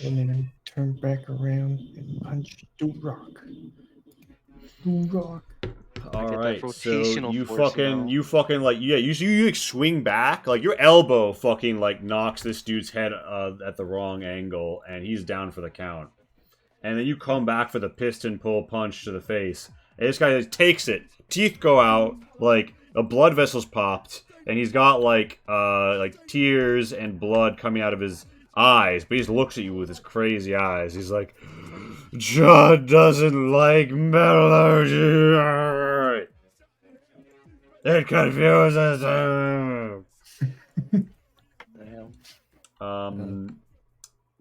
And then turn back around and punch the rock. The rock. All get that right, so rotational you force, fucking, you know? like, yeah, you like swing back, like your elbow fucking like knocks this dude's head at the wrong angle, and he's down for the count. And then you come back for the piston pull punch to the face, and this guy just takes it. Teeth go out, like a blood vessel's popped, and he's got like tears and blood coming out of his eyes, but he just looks at you with his crazy eyes. He's like, John doesn't like metallurgy. It confuses him. Damn.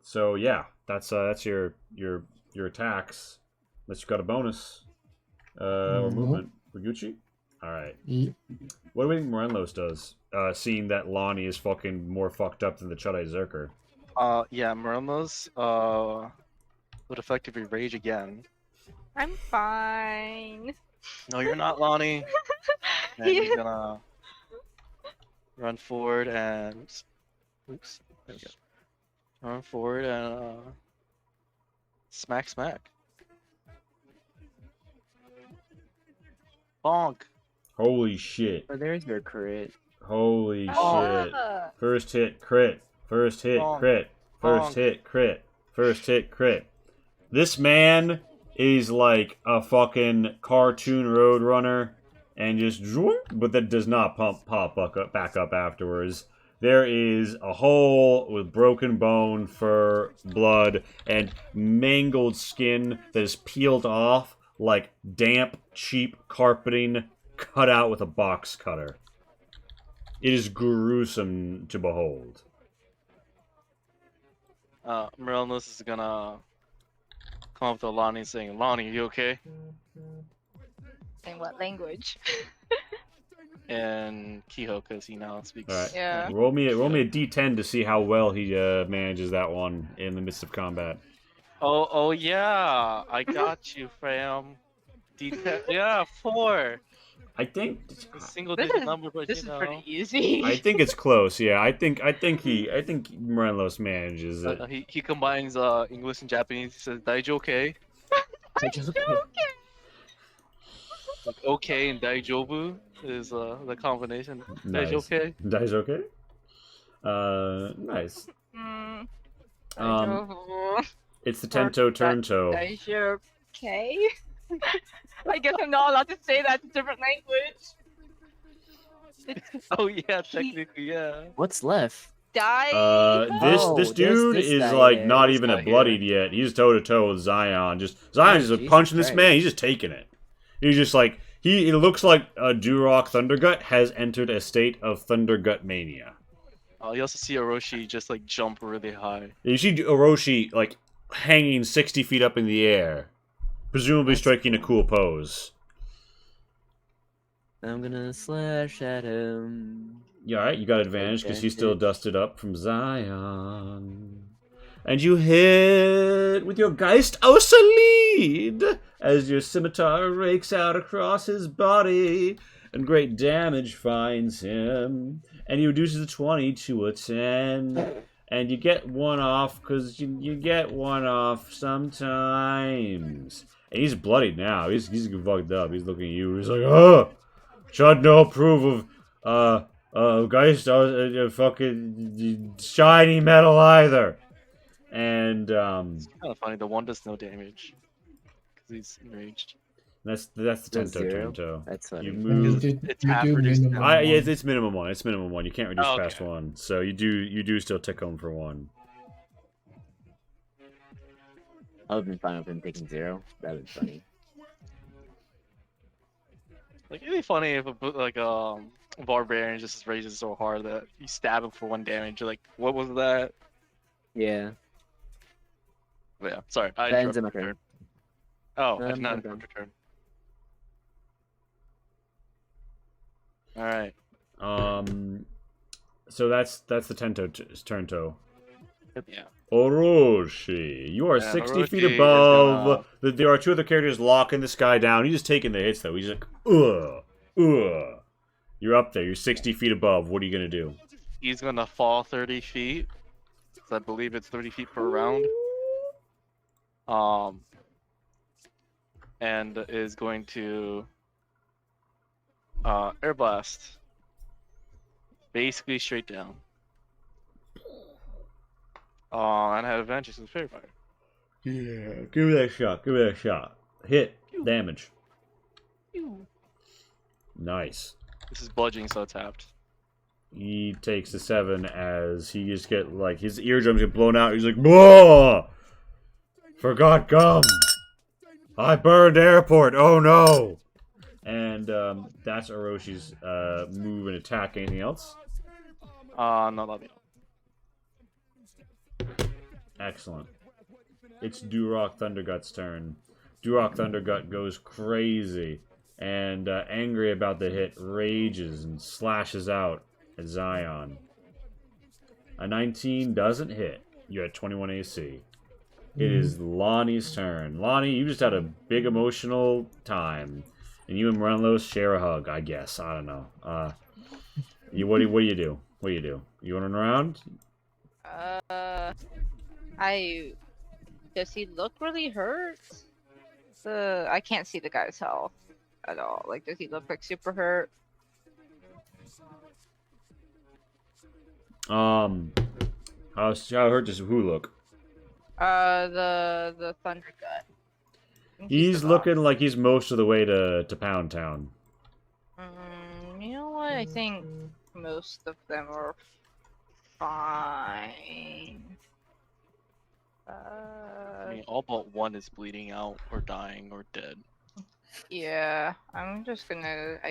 So yeah, that's your attacks. Unless you got a bonus. Or Nope. movement. Gucci? Alright. Yep. What do we think Morenlos does? Seeing that Lonnie is fucking more fucked up than the Chudai Zerker. Yeah, Muramos, would effectively rage again. I'm fine. No, you're not, Lonnie. And he's gonna run forward and... Oops. There we go. Run forward and, smack. Bonk. Holy shit. Oh, there's your crit. Holy shit. Ah. First hit, crit. First hit, Bonk. crit. First Bonk. hit, crit. First hit, crit. This man is like a fucking cartoon roadrunner and just zoom, but that does not pop back up afterwards. There is a hole with broken bone, fur, blood, and mangled skin that is peeled off like damp, cheap carpeting cut out with a box cutter. It is gruesome to behold. Muramos is gonna come up to Lonnie saying, Lonnie, you okay? In what language? And Kiho, because he now speaks. Alright. Yeah. Roll me a D10 to see how well he manages that one in the midst of combat. Oh yeah, I got you, fam. Yeah, 4. I think A single This digit is- number, but This you is know. pretty easy. I think it's close. Yeah, I think Morelos manages it. He combines English and Japanese. He says daiju okay, like okay and daijobu is the combination. Nice. Daiju okay. That's okay. Nice. Mm, It's the Tento Turnto. Is you okay? I guess I'm not allowed to say that in different language. Oh yeah, technically, yeah. What's left? Die. This Oh, this there's dude this is guy like here. not This even guy a bloodied here. yet. He's toe to toe with Zion. Zion's just Jesus punching this Christ. man. He's just taking it. He's just like it looks like a Durok Thundergut has entered a state of Thundergut mania. You also see Orochi just like jump really high. You see Orochi like hanging 60 feet up in the air, presumably That's striking a cool pose. I'm gonna slash at him. Yeah, all right, you got advantage because he's still Advantage. dusted up from Zion. And you hit with your Geist Außerlied as your scimitar rakes out across his body, and great damage finds him. And he reduces the 20 to a 10. And you get one off because you get one off sometimes. And he's bloodied now. He's fucked up. He's looking at you. He's like, oh, should no approve of Geist, fucking shiny metal either. And It's kind of funny. The one does no damage because he's enraged. that's the Tento zero? Tento. That's funny. You You move. It's you half do reduced minimum now. Yeah, one. it's minimum one. It's minimum one. You can't reduce Oh, past okay. one. So you do still tick him for one. I would have been fine with him taking 0. That would be funny. Like it'd be funny if a barbarian just raises so hard that you stab him for 1 damage. You're like, what was that? Yeah. But yeah, sorry. I That ends interrupted in my your turn. Oh, I did I'm not done. interrupt your turn. All right. So that's the Tento turn toe. Yeah. Orochi, you are Yeah, 60 feet Orochi is above. There are 2 other characters locking this guy down. He's just taking the hits though. He's like, ugh. You're up there. You're 60 feet above. What are you gonna do? He's gonna fall 30 feet. So I believe it's 30 feet per round. And is going to air blast. Basically straight down. And I have advantage in Fairy Fire. Yeah, give me that shot. Give me that shot. Hit damage. Nice. This is bludgeoning, so it's tapped. He takes the 7 as he just get like his eardrums get blown out. He's like, whoa! Forgot gum. I burned airport. Oh no! And that's Oroshi's move and attack. Anything else? No, that'll be all. Excellent. It's Durok Thundergut's turn. Durok Thundergut goes crazy and angry about the hit, rages and slashes out at Zion. A 19 doesn't hit. You're at 21 AC. It is Lonnie's turn. Lonnie, you just had a big emotional time, and you and Renlos share a hug. I guess I don't know. What do you do? What do you do? You want to run around? Does he look really hurt? I can't see the guy's health at all. Like, does he look like super hurt? How hurt does who look? The Thunder Gut. I think He's the looking boss. like he's most of the way to Pound Town. You know what? I think most of them are fine. I mean, all but one is bleeding out or dying or dead. Yeah, I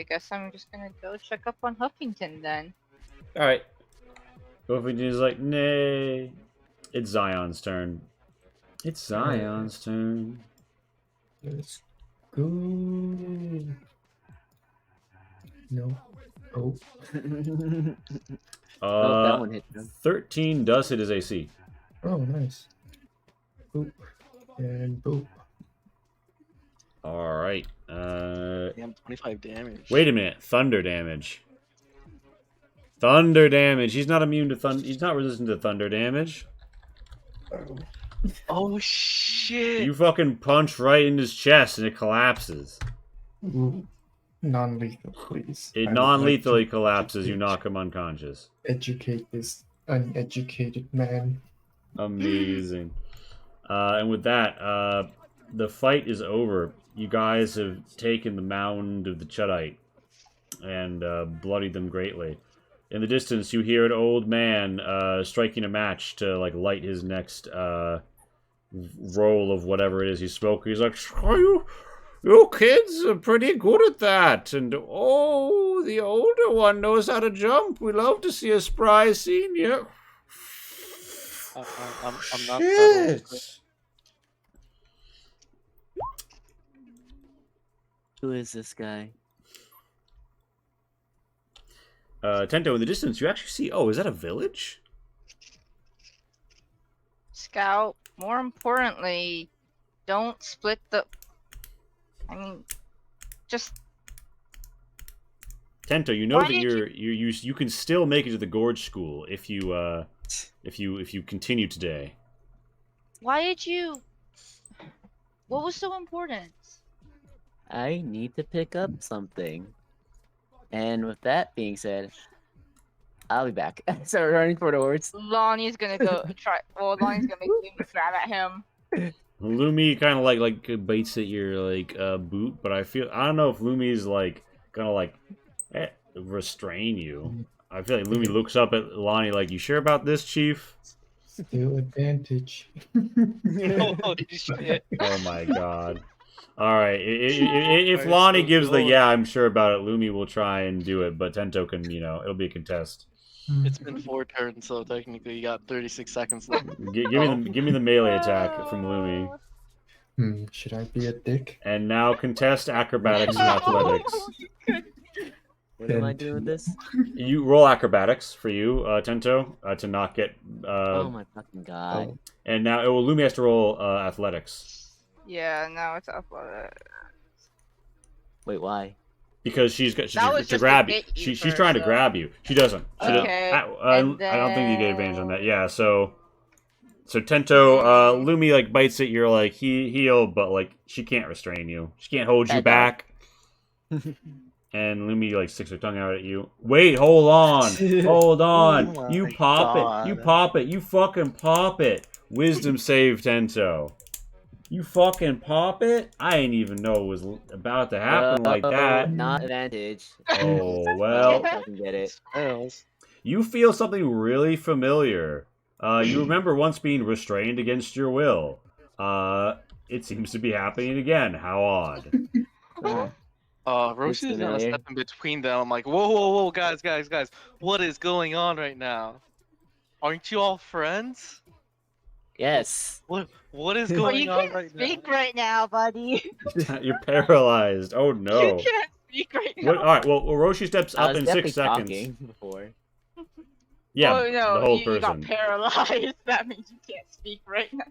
guess I'm just gonna go check up on Huffington then. All right. Huffington's like, nay. It's Zion's turn. It's Zion's turn. Let's go. No. Oh. Oh, that one hit him. 13 does hit his AC. Oh, nice. Boop. And boop. All right. Damn, 25 damage. Wait a minute. Thunder damage. Thunder damage. He's not immune to thunder. He's not resistant to thunder damage. Oh shit! You fucking punch right in his chest and it collapses. Ooh. Non-lethal, please. It I would non-lethally like to collapses. You knock him unconscious. educate this uneducated man. Amazing. And with that, the fight is over. You guys have taken the mound of the Chuddite. and bloodied them greatly. In the distance, you hear an old man striking a match to like light his next roll of whatever it is he's smoking. He's like, you kids are pretty good at that. And oh, the older one knows how to jump. We love to see a spry senior. I'm not. Shit. Who is this guy? Tento, in the distance, you actually see. Oh, is that a village? Scout, more importantly, don't split the. I mean, just. Tento, you know Why that did you can still make it to the Gorge School if you continue today. Why did you? What was so important? I need to pick up something. And with that being said, I'll be back. So running for the words. Lonnie's gonna go try. Well, Lonnie's gonna make Lumi grab at him. Lumi kind of like bites at your like boot, but I don't know if Lumi's like gonna like restrain you. I feel like Lumi looks up at Lonnie like, "You sure about this, Chief?" Still advantage. Holy shit. Oh my god. Alright, if Alright, Lonnie so gives the roll. yeah, I'm sure about it, Lumi will try and do it, but Tento can, it'll be a contest. It's been 4 turns, so technically you got 36 seconds left. Give me the melee attack from Lumi. Should I be a dick? And now contest acrobatics and athletics. What am I doing with this? You roll acrobatics for you, Tento, to not get. Oh my fucking god. And now Lumi has to roll athletics Yeah, now it's athletic. Wait, why? because she's That was to just to grab you. get you She's trying to first, grab you. She doesn't. Okay, I and don't think you get advantage on that. Yeah. So Tento, Lumi like bites at your like heel, but like she can't restrain you. She can't hold you Bad back. And Lumi like sticks her tongue out at you. Wait, hold on. Hold on. Oh You my pop God. it. You pop it. You fucking pop it. Wisdom save, Tento. You fucking pop it? I didn't even know it was about to happen like that. Not advantage. Oh, well. I can get it. Fails. You feel something really familiar. You remember once being restrained against your will. It seems to be happening again. How odd. Roshi's gonna familiar. step in between them. I'm like, whoa, guys, what is going on right now? Aren't you all friends? Yes. What is Well, going you on can't right speak now? right now, buddy. You're paralyzed. Oh You no. can't speak right now. Alright, well, Roshi steps I up was in definitely 6 seconds. talking before. Yeah, Oh no, the whole you got person. paralyzed. That means you can't speak right now.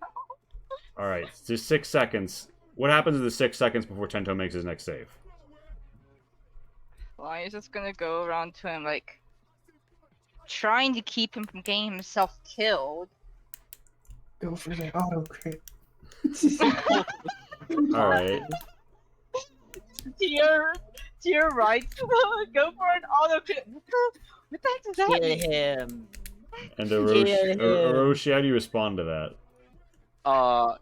Alright, just 6 seconds. What happens in the 6 seconds before Tento makes his next save? Lonnie's just gonna go around to him, like, trying to keep him from getting himself killed. Go for the auto crit. Alright. To your right. Go for an auto crit. What the heck does that Kill mean? him. And Yeah. Orochi, how do you respond to that? I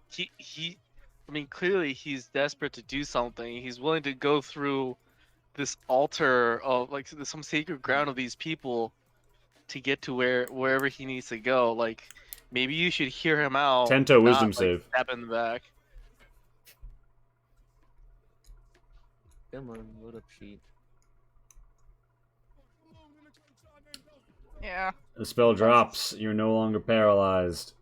mean, clearly he's desperate to do something. He's willing to go through this altar of like some sacred ground of these people to get to wherever he needs to go. Like, maybe you should hear him out. Tento, not, wisdom like, save. Stab in the back. Come on, load up sheet. Yeah. The spell drops. You're no longer paralyzed.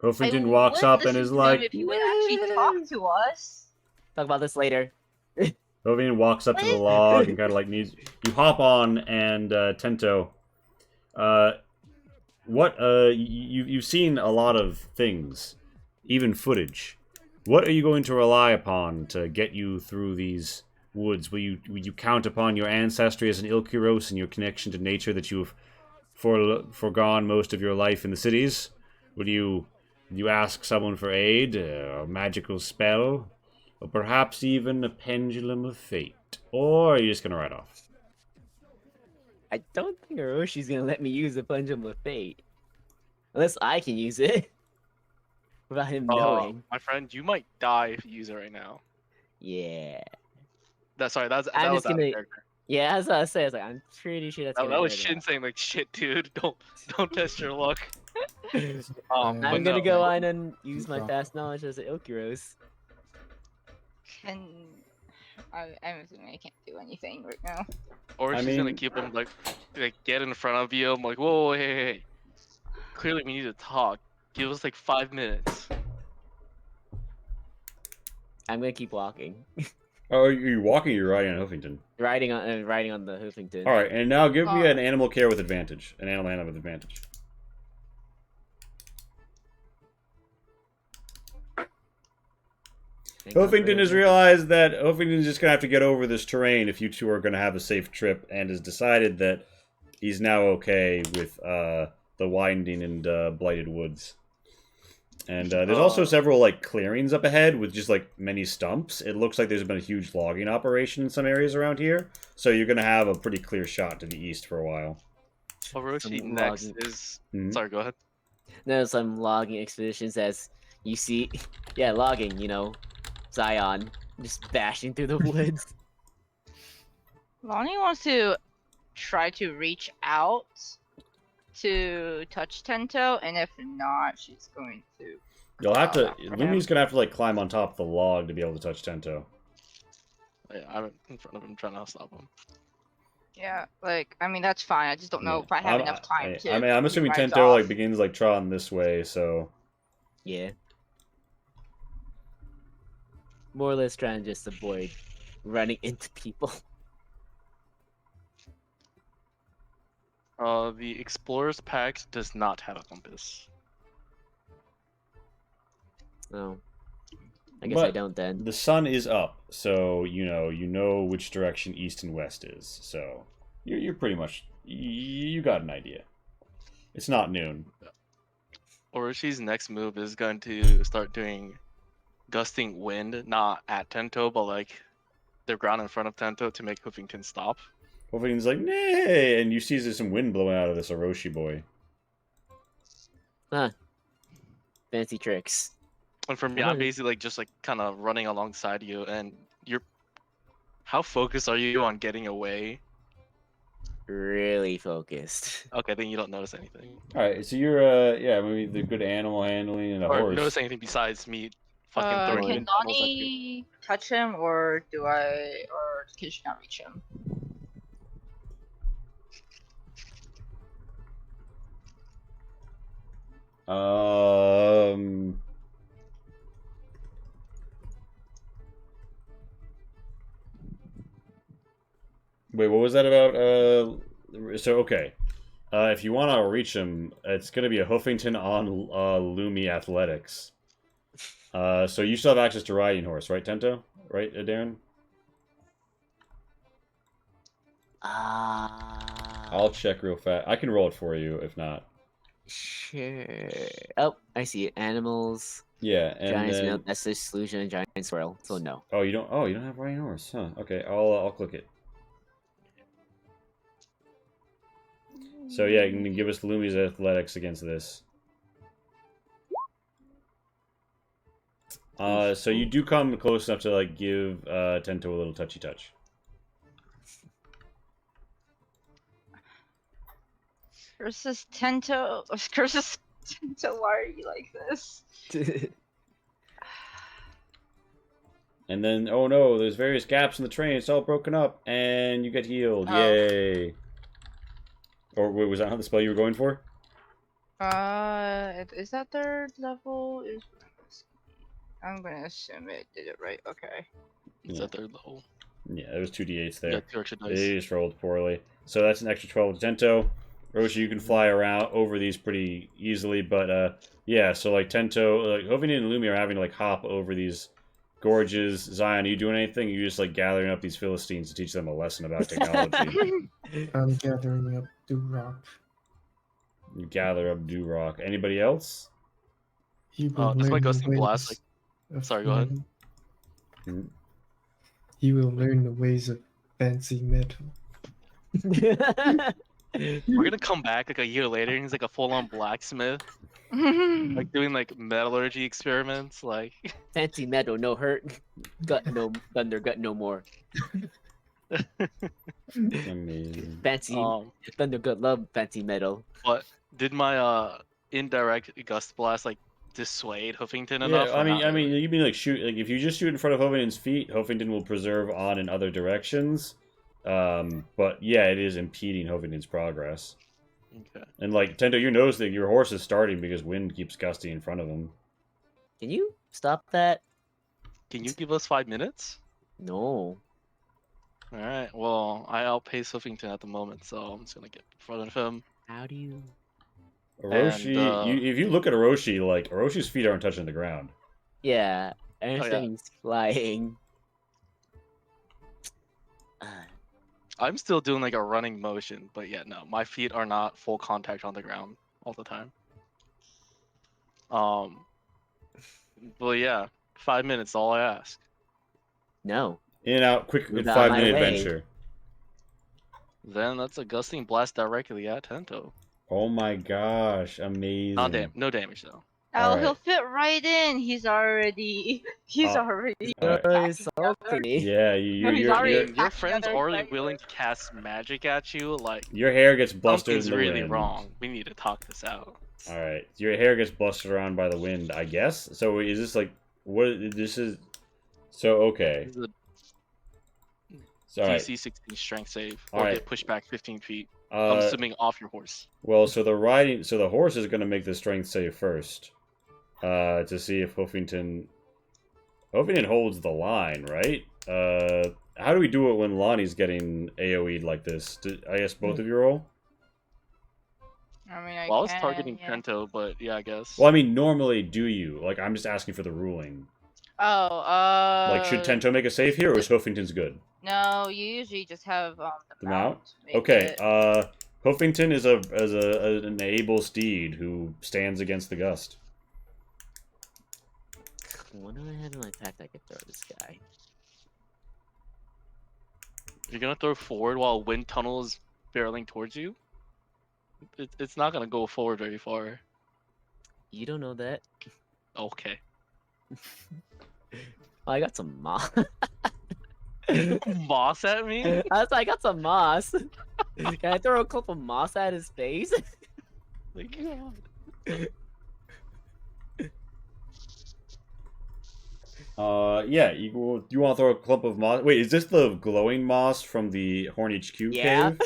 I Hofington would walks up and listen is to him like, if you would actually talk to us. Talk about this later. Hofington walks up to the log and kind of like needs. You hop on and Tento. You've seen a lot of things, even footage. What are you going to rely upon to get you through these woods? Will you count upon your ancestry as an Ilkiros and your connection to nature that you've foregone most of your life in the cities? Would you ask someone for aid, a magical spell, or perhaps even a pendulum of fate? Or are you just gonna ride off? I don't think Hiroshi's gonna let me use the Pendulum of Fate. Unless I can use it. Without him knowing. My friend, you might die if you use it right now. Yeah. That I'm was just out of gonna. character. Yeah, that's what I was saying. I was like, I'm pretty sure that's That, gonna that was hurt a Shin lot. saying like, "Shit, dude, don't test your luck." Um, But I'm gonna no, go like, on and use my Drop. fast knowledge as an Ilkiros. Can I'm assuming I can't do anything right now. or I she's gonna mean- keep him like get in front of you. I'm like, whoa, hey. Clearly, we need to talk. Give us like 5 minutes. I'm gonna keep walking, Oh, are you walking or you're riding on Huffington? riding on the Hoofington. All right, and now give me an animal care with advantage. An animal handling with advantage. Thank God for Huffington has Hoofington. realized that Huffington is just going to have to get over this terrain if you two are going to have a safe trip, and has decided that he's now okay with the winding and blighted woods. And there's also several like clearings up ahead with just like many stumps. It looks like there's been a huge logging operation in some areas around here, so you're going to have a pretty clear shot to the east for a while. Orochi Some next logging. is. Mhm. Sorry, go ahead. No, some logging expeditions as you see. Yeah, logging. You know, Zion just bashing through the woods. Lonnie wants to try to reach out to touch Tento, and if not, she's going to. You'll have to. after him. Lumi's going to have to like climb on top of the log to be able to touch Tento. Yeah, I'm in front of him trying to stop him. Yeah, like I mean that's fine. I just don't know if I have enough time to. I mean, I'm assuming rides Tento off. like begins like trotting this way, so Yeah. More or less trying to just avoid running into people. The Explorer's Pack does not have a compass. Oh. I guess I But don't then. the sun is up, so you know which direction east and west is. So you're pretty much you got an idea. It's not noon. Oroshi's next move is going to start doing gusting wind, not at Tento, but like the ground in front of Tento to make Hoofington stop. Huffington's like, nay, and you see there's some wind blowing out of this Orochi boy. Huh. Fancy tricks. And for me, I'm basically like just like kind of running alongside you, and you're. How focused are you on getting away? Really focused. Okay, then you don't notice anything. All right, so you're yeah, maybe the good animal handling and a Or horse. notice anything besides me fucking throwing Can wind tunnels at you. Lonnie touch him, or do I, or can she not reach him? Um. Wait, what was that about? So okay, if you want to reach him, it's gonna be a Huffington on Lumi Athletics. So you still have access to riding horse, right, Tento? Right, Darren? I'll check real fast. I can roll it for you if not. Sure. Oh, I see it. Animals, Yeah, and giants, then... milk, Estes, solution, and giant swirl. So no. Oh, you don't. Oh, you don't have riding horse, huh? Okay, I'll click it. So yeah, you can give us Lumi's athletics against this. So you do come close enough to like give Tento a little touchy touch. Curses Tento. Curses Tento. Why are you like this? And then, oh no, there's various gaps in the train. It's all broken up, and you get healed. Oh. Yay! Or wait, was that not the spell you were going for? Is that third level? I'm gonna assume it did it right. Okay. It's Yeah. at third level. Yeah, there was 2d8s You there. got 2 extra dice. They just rolled poorly. So that's an extra 12 to Tento. Roshi, you can fly around over these pretty easily, but yeah, so like Tento, like Hovian and Lumi are having to like hop over these gorges. Zion, are you doing anything? You just like gathering up these Philistines to teach them a lesson about technology. I'm gathering up Durock. You gather up Durock. Anybody else? He will That's my learn the gusting blast. ways Like, of sorry, go ahead. metal. Mhm. He will learn the ways of fancy metal. we're gonna come back like a year later, and he's like a full-on blacksmith. Like doing like metallurgy experiments, like Fancy metal, no hurt. Gut no thunder, gut no more. Amazing. Fancy um. thunder, gut love, fancy metal. But did my indirect gust blast like dissuade Huffington Yeah, enough? I Or mean, not really? you mean like shoot, like if you just shoot in front of Huffington's feet, Huffington will preserve on in other directions. But yeah, it is impeding Huffington's progress. Okay. And like Tento, you notice that your horse is starting because wind keeps gusting in front of him. Can you stop that? Can you give us 5 minutes? No. All right. Well, I outpace Huffington at the moment, so I'm just gonna get in front of him. How do you? Orochi, if you look at Orochi, like Oroshi's feet aren't touching the ground. Yeah, I yeah. understand he's flying. I'm still doing like a running motion, but yeah, no, my feet are not full contact on the ground all the time. But yeah, 5 minutes, all I ask. No. In and out, quick, Move out of my 5-minute way. adventure. Then that's a gusting blast directly at Tento. Oh my gosh, amazing. No damage though. Oh, Alright. he'll fit right in. He's already already Alright. packing together. Salty. Yeah, No, he's already Your packing friend's together already like- willing to cast magic at you. Like your hair gets blustered something's in the really wind. wrong. We need to talk this out. All right, your hair gets blustered around by the wind, I guess. So is this like what? This is so okay. This is a So, all right. DC 16 strength save, or Alright. get pushed back 15 feet. I'm Uh, assuming off your horse. well, so the horse is going to make the strength save first, to see if Huffington holds the line, right? How do we do it when Lonnie's getting AOE'd like this? I guess both of you roll. I mean, I Well, I was can, targeting yeah. Tento, but yeah, I guess. Well, I mean, normally do you? Like, I'm just asking for the ruling. Oh, Like, should Tento make a save here, or is Huffington's good? No, you usually just have the The mount? make Okay, it. Huffington is an able steed who stands against the gust. What do I have in my pack that I could throw this guy? You're gonna throw forward while wind tunnel is barreling towards you? It's not gonna go forward very far. You don't know that. Okay. Oh, I got some moss. Moss at me? I got some moss. Can I throw a clip of moss at his face? Like, Yeah, you want to throw a clump of moss? Wait, is this the glowing moss from the Horn HQ Yeah. cave?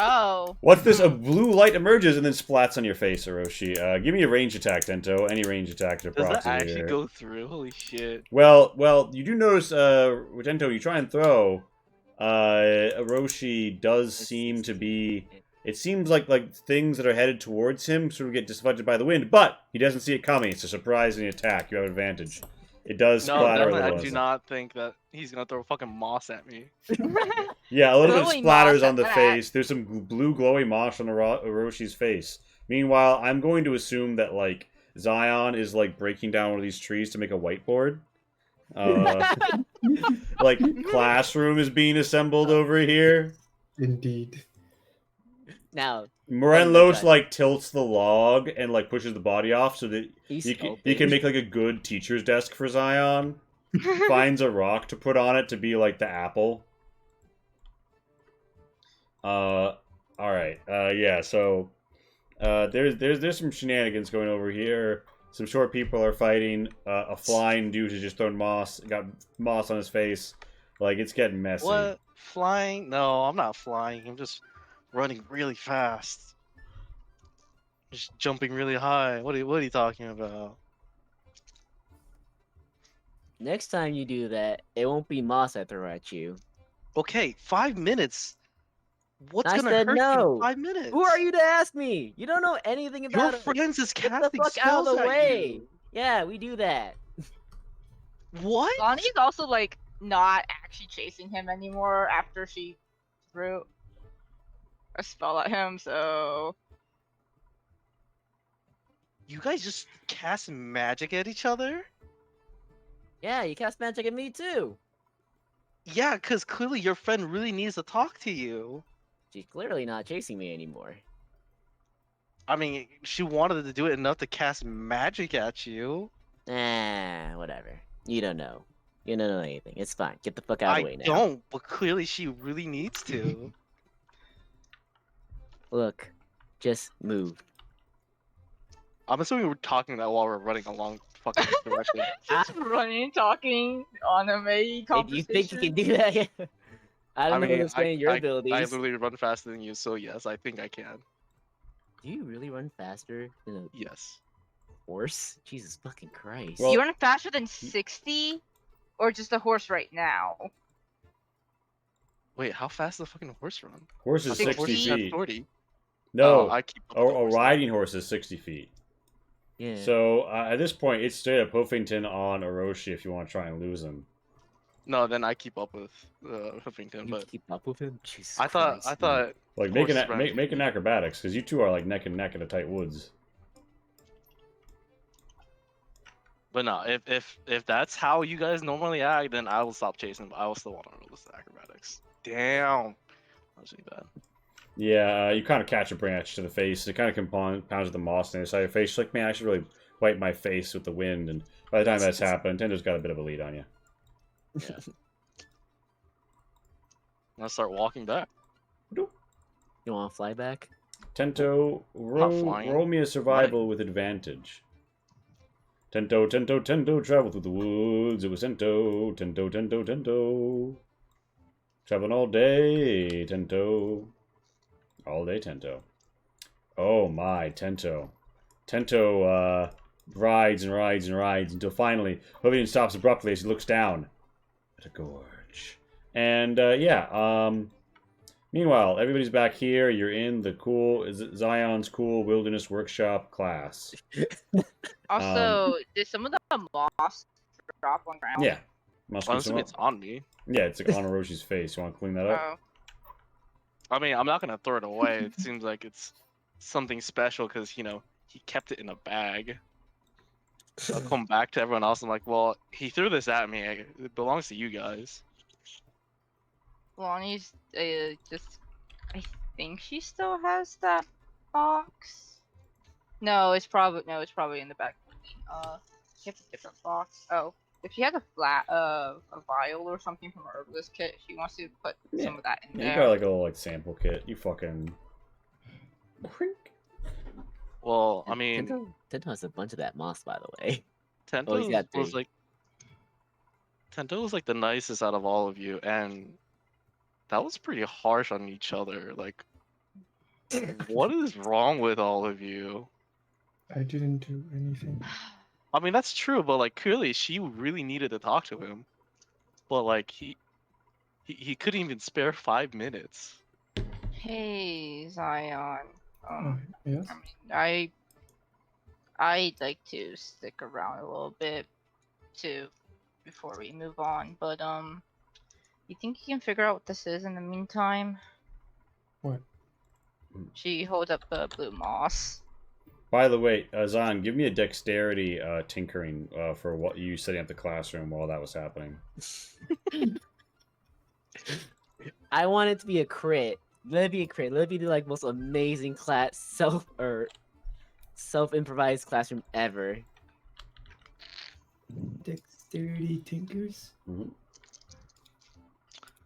Oh. What's this? A blue light emerges and then splats on your face, Orochi. Give me a range attack, Tento. Any range attack to does that approximate actually here. go through? Holy shit. Well, you do notice, Tento, you try and throw. Orochi does seem to be. It seems like things that are headed towards him sort of get deflected by the wind, but he doesn't see it coming. It's a surprising attack. You have advantage. It does No, splatter a definitely, little. I do not think that he's gonna throw fucking moss at me. Yeah, a little bit of Glowing splatters moss on at the that. face. There's some blue glowing moss on Oroshi's face. Meanwhile, I'm going to assume that like Zion is like breaking down one of these trees to make a whiteboard. Like classroom is being assembled over here. Indeed. Now, Morenlos God. like tilts the log and like pushes the body off so that he's you can sculpting. make like a good teacher's desk for Zion. Finds a rock to put on it to be like the apple. All right. Yeah. So, there's some shenanigans going over here. Some short people are fighting. A flying dude has just thrown moss. Got moss on his face. Like it's getting messy. What? Flying? No, I'm not flying. I'm just running really fast. Just jumping really high. What are you talking about? Next time you do that, it won't be moss I throw at you. Okay, 5 minutes. What's I gonna said hurt you no. in 5 minutes? Who are you to ask me? You don't know anything Your about it. friends is Get the casting fuck out of spells the at way. you. Yeah, we do that. What? Lonnie's also like not actually chasing him anymore after she threw a spell at him, so You guys just cast magic at each other? Yeah, you cast magic at me too. Yeah, because clearly your friend really needs to talk to you. She's clearly not chasing me anymore. I mean, she wanted to do it enough to cast magic at you. Whatever. You don't know. You don't know anything. It's fine. Get the fuck out of I the way now. don't, but clearly she really needs to. Look, just move. I'm assuming we're talking that while we're running along fucking direction. Just running, talking, anime If conversation. you think you can do that, yeah. I don't know who's explaining your abilities. I literally run faster than you, so yes, I think I can. Do you really run faster than a Yes. horse? Jesus fucking Christ. Well- You run faster than 60, or just a horse right now? Wait, how fast does a fucking horse run? Horse is I think 60 horses have feet. 40. No, I keep up with the a horse. riding horse is 60 feet. yeah. So at this point, it's straight up Huffington on Orochi if you want to try and lose him. No, then I keep up with Huffington, you but keep up with him? Jesus I thought Christ. Like make horses an run make, make an 50. acrobatics because you two are like neck and neck in the tight woods. But no, if that's how you guys normally act, then I will stop chasing. But I will still want to roll this acrobatics. Damn, that's really bad. Yeah, you kind of catch a branch to the face. It kind of compounds with the moss on the other side of your face. You're like, man, I should really wipe my face with the wind. And by the time that's happened, Tendo's got a bit of a lead on you. Yeah. I'll start walking back. You want to fly back? Tento, flying. roll me a survival with advantage. Tento, Tento, Tento, travel through the woods. It was Tento, Tento, Tento, Tento. Traveling all day, Tento. All day, Tento. Oh my, Tento. Tento rides and rides and rides until finally Hovian stops abruptly as he looks down at a gorge. And meanwhile, everybody's back here. You're in the Zion's cool wilderness workshop class. Also, did some of the moss drop on ground? Yeah. Must be Honestly, some- it's on me. yeah, it's like on Oroshi's face. You want to clean that up? Oh. I mean, I'm not gonna throw it away. It seems like it's something special because he kept it in a bag. I'll come back to everyone else. I'm like, well, he threw this at me. It belongs to you guys. Lonnie's just. I think she still has that box. No, it's probably in the back. She has a different box. Oh, if she has a vial or something from her herbalist kit, she wants to put some of that in Yeah, you there. got like a little like sample kit. You fucking. Well, I mean, Tento has a bunch of that moss, by the way. Tento he's got was 3. like Tento was like the nicest out of all of you, and that was pretty harsh on each other. Like, what is wrong with all of you? I didn't do anything. I mean, that's true, but like clearly she really needed to talk to him, but like he couldn't even spare 5 minutes. Hey, Zion. Oh, yes. I mean, I'd like to stick around a little bit too before we move on, but you think you can figure out what this is in the meantime? What? She holds up the blue moss. By the way, Zan, give me a dexterity tinkering for what you setting up the classroom while that was happening. I want it to be a crit. Let it be a crit. Let it be the like most amazing self-improvised classroom ever. Dexterity tinkers?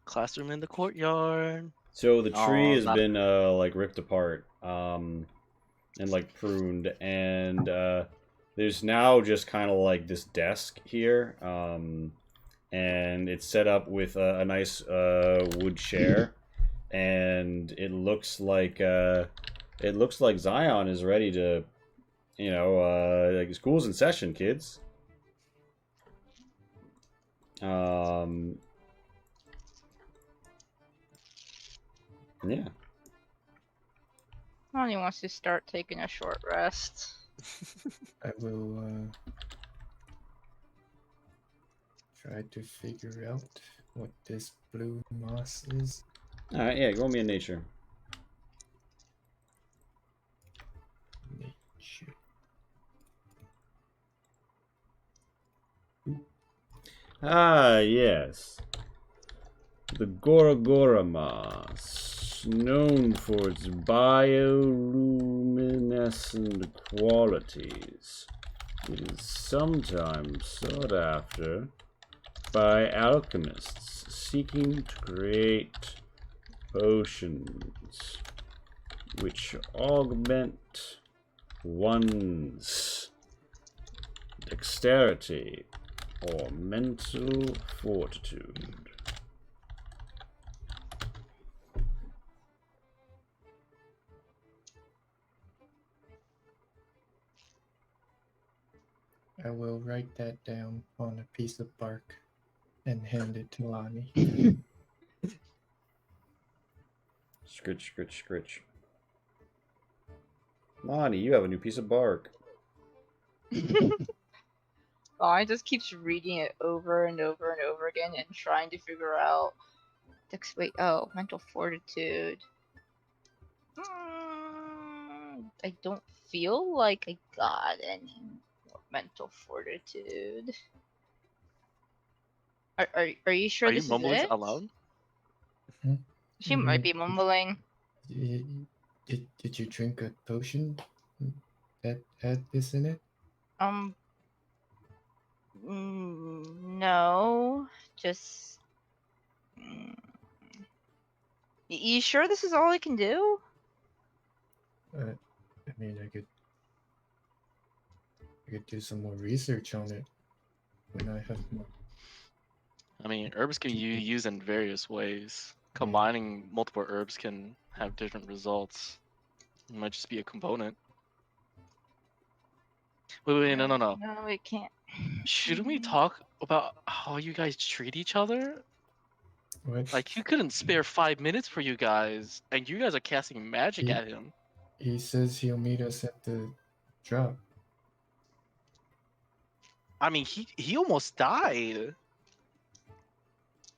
Classroom in the courtyard. So the tree has not- been like ripped apart and like pruned, and there's now just kind of like this desk here, and it's set up with a nice wood chair, and it looks like Zion is ready to, like school's in session, kids. Yeah. Lonnie wants to start taking a short rest. I will try to figure out what this blue moss is. Alright, yeah, roll me in nature. Nature. Ah, yes. The Gorogora moss. known for its bioluminescent qualities. It is sometimes sought after by alchemists seeking to create potions which augment one's dexterity or mental fortitude. I will write that down on a piece of bark and hand it to Lonnie. Scritch, scritch, scritch. Lonnie, you have a new piece of bark. I just keeps reading it over and over and over again and trying to figure out. Mental fortitude. I don't feel like I got any more mental fortitude. Are you sure Are you this is mumbling it? aloud? She might be mumbling. Did you drink a potion that had this in it? No. Just. You sure this is all I can do? I mean, I could do some more research on it when I have more. I mean, herbs can be used in various ways. Combining multiple herbs can have different results. It might just be a component. Wait, no. No, it can't. Shouldn't we talk about how you guys treat each other? What? Like, he couldn't spare 5 minutes for you guys, and you guys are casting magic at him. He says he'll meet us at the drop. I mean, he almost died.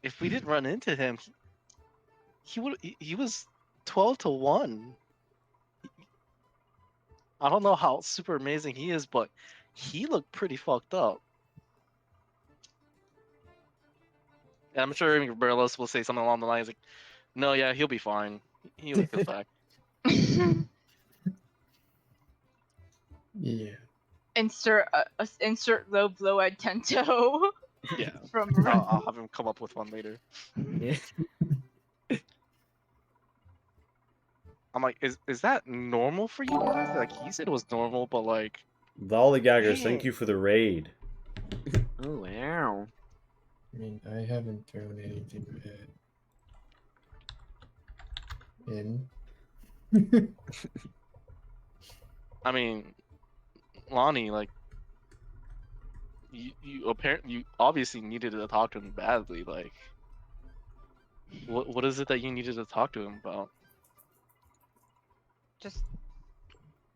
If we didn't run into him, he was 12-1. I don't know how super amazing he is, but he looked pretty fucked up. And I'm sure Berlos will say something along the lines like, "No, yeah, he'll be fine. He'll get back." Yeah. Insert low blow at Tento. Yeah, From I'll have him come up with one later. Yeah. I'm like, is that normal for you guys? Like, he said it was normal, but like, Lollygaggers, thank Dang. you for the raid. Oh wow. I mean, I haven't thrown anything bad in. I mean, Lonnie, like, you obviously needed to talk to him badly. Like, what is it that you needed to talk to him about? Just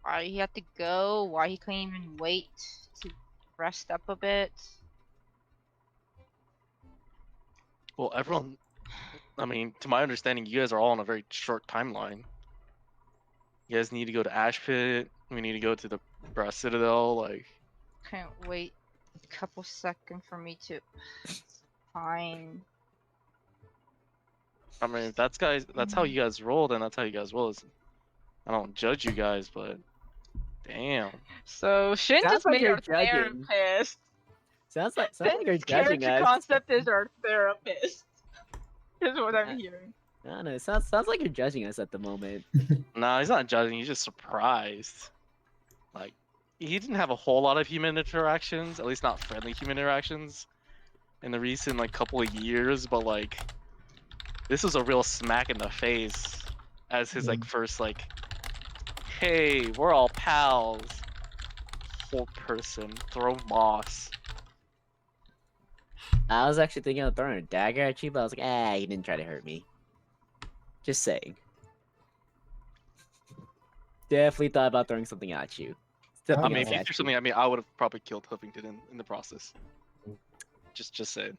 why he had to go, why he couldn't even wait to rest up a bit. Well, everyone, I mean, to my understanding, you guys are all on a very short timeline. You guys need to go to Ash Pit. We need to go to the Brass Citadel. Like, Couldn't wait a couple seconds for me to find. I mean, if that's how you guys roll, then that's how you guys roll. I don't judge you guys, but damn. So Shin Sounds just like made you're our judging. therapist. Sounds like you're Shin's judging character us. concept is our therapist. Is what I'm hearing. I don't know. It sounds like you're judging us at the moment. Nah, he's not judging. He's just surprised. Like, he didn't have a whole lot of human interactions, at least not friendly human interactions, in the recent like couple of years. But like, this was a real smack in the face as his like first like, hey, we're all pals. Whole person, throw moss. I was actually thinking of throwing a dagger at you, but I was like, he didn't try to hurt me. Just saying. Definitely thought about throwing something at you. I mean, if you threw something at me, I would have probably killed Huffington in the process. Just saying.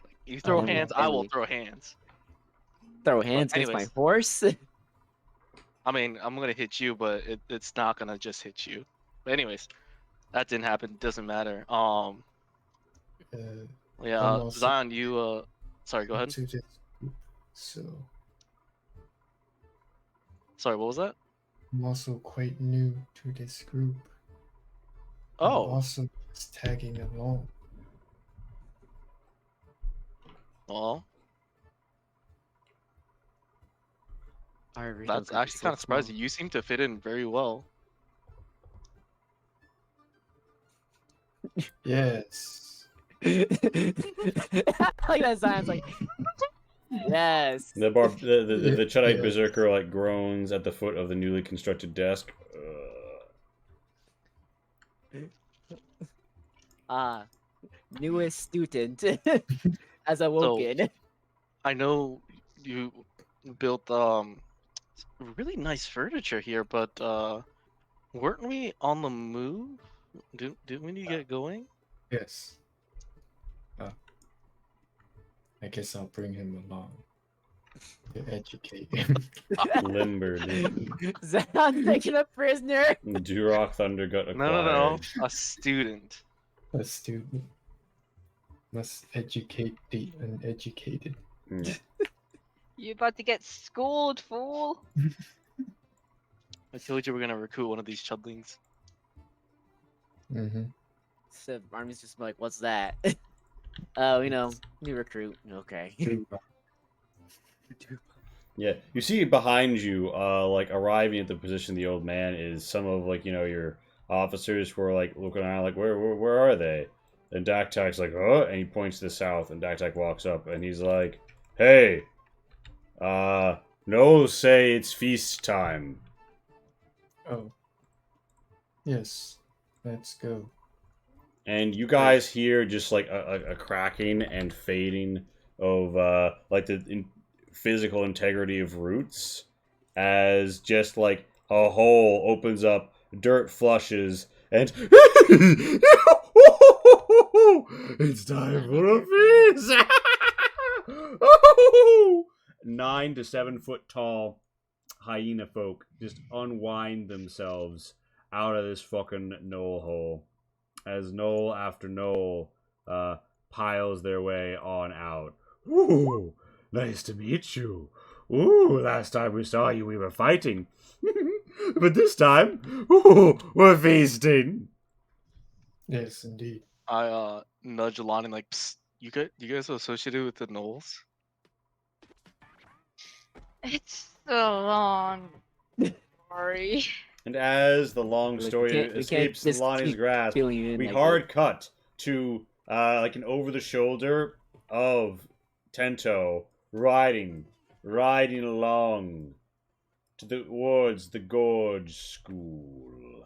Like, you throw hands, I will throw hands. Throw hands against my horse? I mean, I'm gonna hit you, but it's not gonna just hit you. But anyways, that didn't happen. Doesn't matter. Yeah, Zion, you sorry, go ahead. So Sorry, what was that? I'm also quite new to this group. I'm Oh, also just tagging along. well, Our original that's group is actually so kind of small. surprising. You seem to fit in very well. Yes. Like that sounds like yes. The Yeah, Chudite yes. berserker like groans at the foot of the newly constructed desk. Newest student has So awoken. I know you built really nice furniture here, but weren't we on the move? Didn't we need to get going? Yes. I guess I'll bring him along to educate him. Limber, dude. Zenon taken a prisoner. Durok Thundergut acquired. No. A student. A student must educate the uneducated. Mm. You about to get schooled, fool? I told you we're gonna recruit one of these chudlings. Mm-hmm. So Army's just like, what's that? Oh, new recruit. Okay. Yeah, you see behind you, like arriving at the position of the old man is some of like your officers who are like looking around, like where are they? And Daktak's like, oh, and he points to the south, and Daktak walks up, and he's like, hey, no, say it's feast time. Oh. Yes. Let's go. And you guys hear just like a cracking and fading of like the physical integrity of roots as just like a hole opens up, dirt flushes, and it's time for a feast. 9 to 7 foot tall hyena folk just unwind themselves out of this fucking knoll hole as knoll after knoll piles their way on out. Ooh, nice to meet you. Ooh, last time we saw you, we were fighting. But this time, ooh, we're feasting. Yes, indeed. I nudge Alon and like, psst, you guys are associated with the Knolls? It's so long. Sorry. And as the long Like, story we can't escapes just Lonnie's keep grasp, filling you in we like hard cut to like an over the shoulder of Tento riding along towards the gorge school.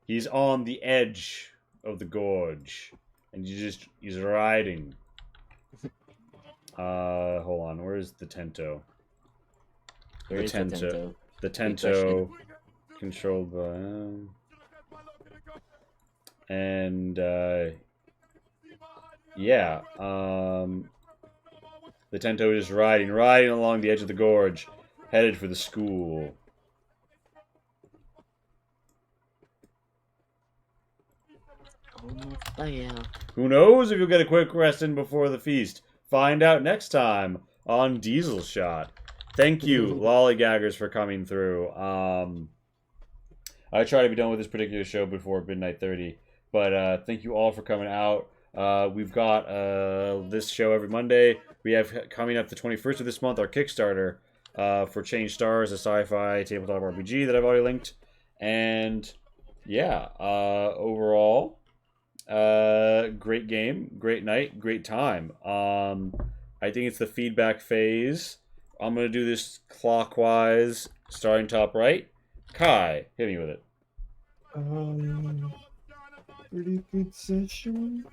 He's on the edge of the gorge, and he's riding. Hold on, where's the Tento? Where is the Tento? The Good Tento controlled by and yeah, the Tento is riding along the edge of the gorge, headed for the school. Oh yeah. Who knows if you'll get a quick rest in before the feast? Find out next time on Diesel Shot. Thank you, lollygaggers, for coming through. I try to be done with this particular show before midnight 30, but thank you all for coming out. We've got this show every Monday. We have coming up the 21st of this month our Kickstarter for Change Stars, a sci-fi tabletop RPG that I've already linked. And yeah, overall, great game, great night, great time. I think it's the feedback phase. I'm going to do this clockwise, starting top right. Kai, hit me with it. Pretty good session.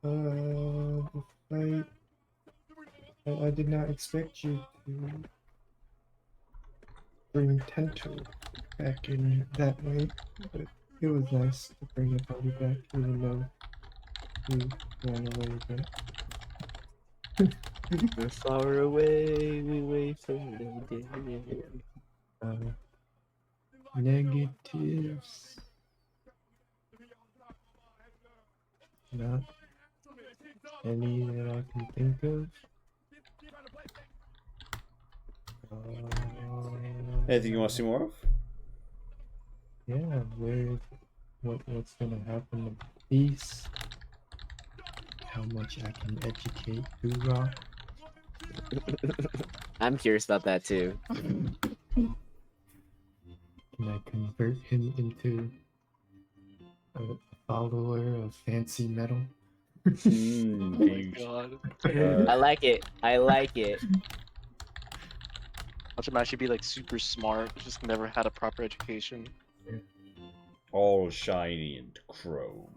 The fight. I did not expect you to bring Tento back in that way, but it was nice to bring the party back, even though you ran away again. We're far away, we wait for the day. Negatives. Not any that I can think of. Anything you want to see more of? Yeah, what's gonna happen to peace? How much I can educate Dura? I'm curious about that too. Can I convert him into a follower of fancy metal? Oh my Huge. god. I like it. I like it. Watch him actually be like super smart, just never had a proper education. All shiny and chrome.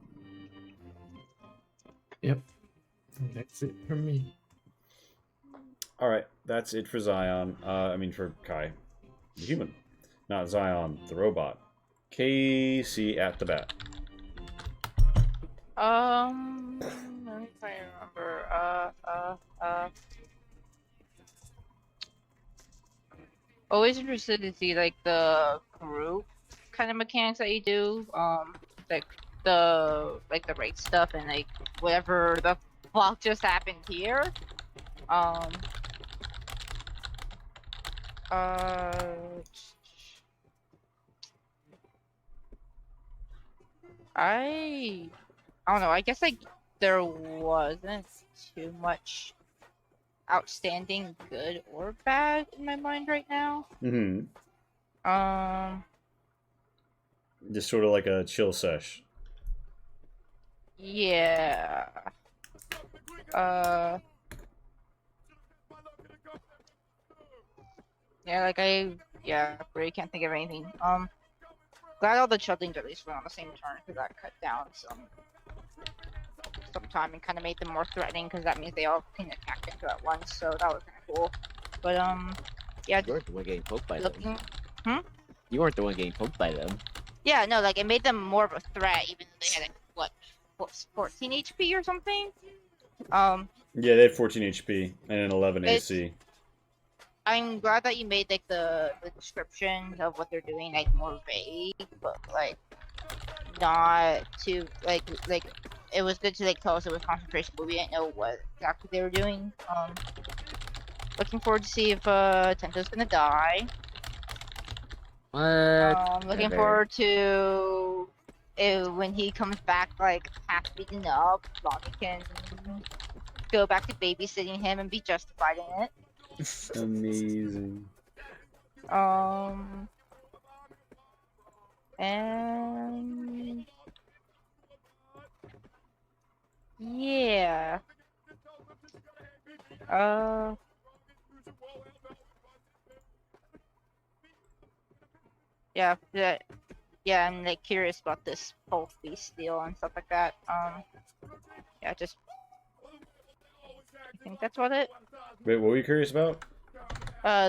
Yep. That's it for me. Alright, that's it for Zion. I mean for Kai. The human. Not Zion, the robot. Casey at the bat. Let me try to remember. Always interested to see like the group kind of mechanics that you do. Like the right stuff and like whatever the fuck just happened here. Um. I don't know. I guess like there wasn't too much outstanding good or bad in my mind right now. Mm-hmm. Um. Just sort of like a chill sesh. Yeah. Yeah, like really can't think of anything. Glad all the chudlings at least went on the same turn because that cut down some time and kind of made them more threatening because that means they all can attack into at once. So that was kind of cool. But yeah, You weren't the one getting poked by them. looking. You weren't the one getting poked by them. Yeah, no, like it made them more of a threat, even though they had like what 14 HP or something. Yeah, they had 14 HP and an 11 AC. I'm glad that you made like the description of what they're doing like more vague, but like not too like it was good to like tell us it was concentration, but we didn't know what exactly they were doing. Looking forward to see if Tento's gonna die. What? Looking Never. forward to when he comes back like half beaten up, Lonnie can go back to babysitting him and be justified in it. Amazing. And yeah. Yeah, I'm like curious about this whole feast deal and stuff like that. Yeah, just I think that's about it. Wait, what were you curious about?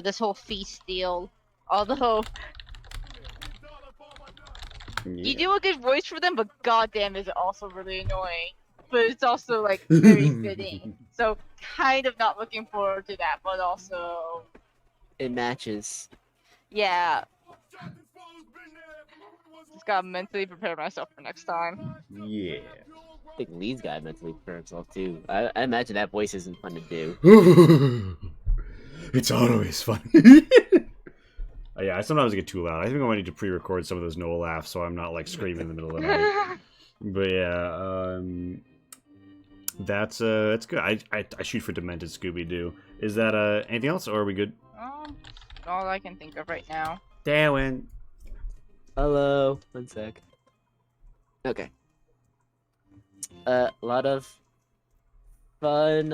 This whole feast deal. Although you do a good voice for them, but goddamn is it also really annoying. But it's also like very fitting. So kind of not looking forward to that, but also It matches. yeah. Just gotta mentally prepare myself for next time. Yeah. I think Lee's got mentally prepare himself too. I imagine that voice isn't fun to do. It's always fun. Yeah, I sometimes get too loud. I think I might need to pre-record some of those Noah laughs so I'm not like screaming in the middle of the night. But yeah, that's good. I shoot for Demented Scooby-Doo. Is that anything else, or are we good? All I can think of right now. Darwin. Hello. 1 sec. Okay. A lot of fun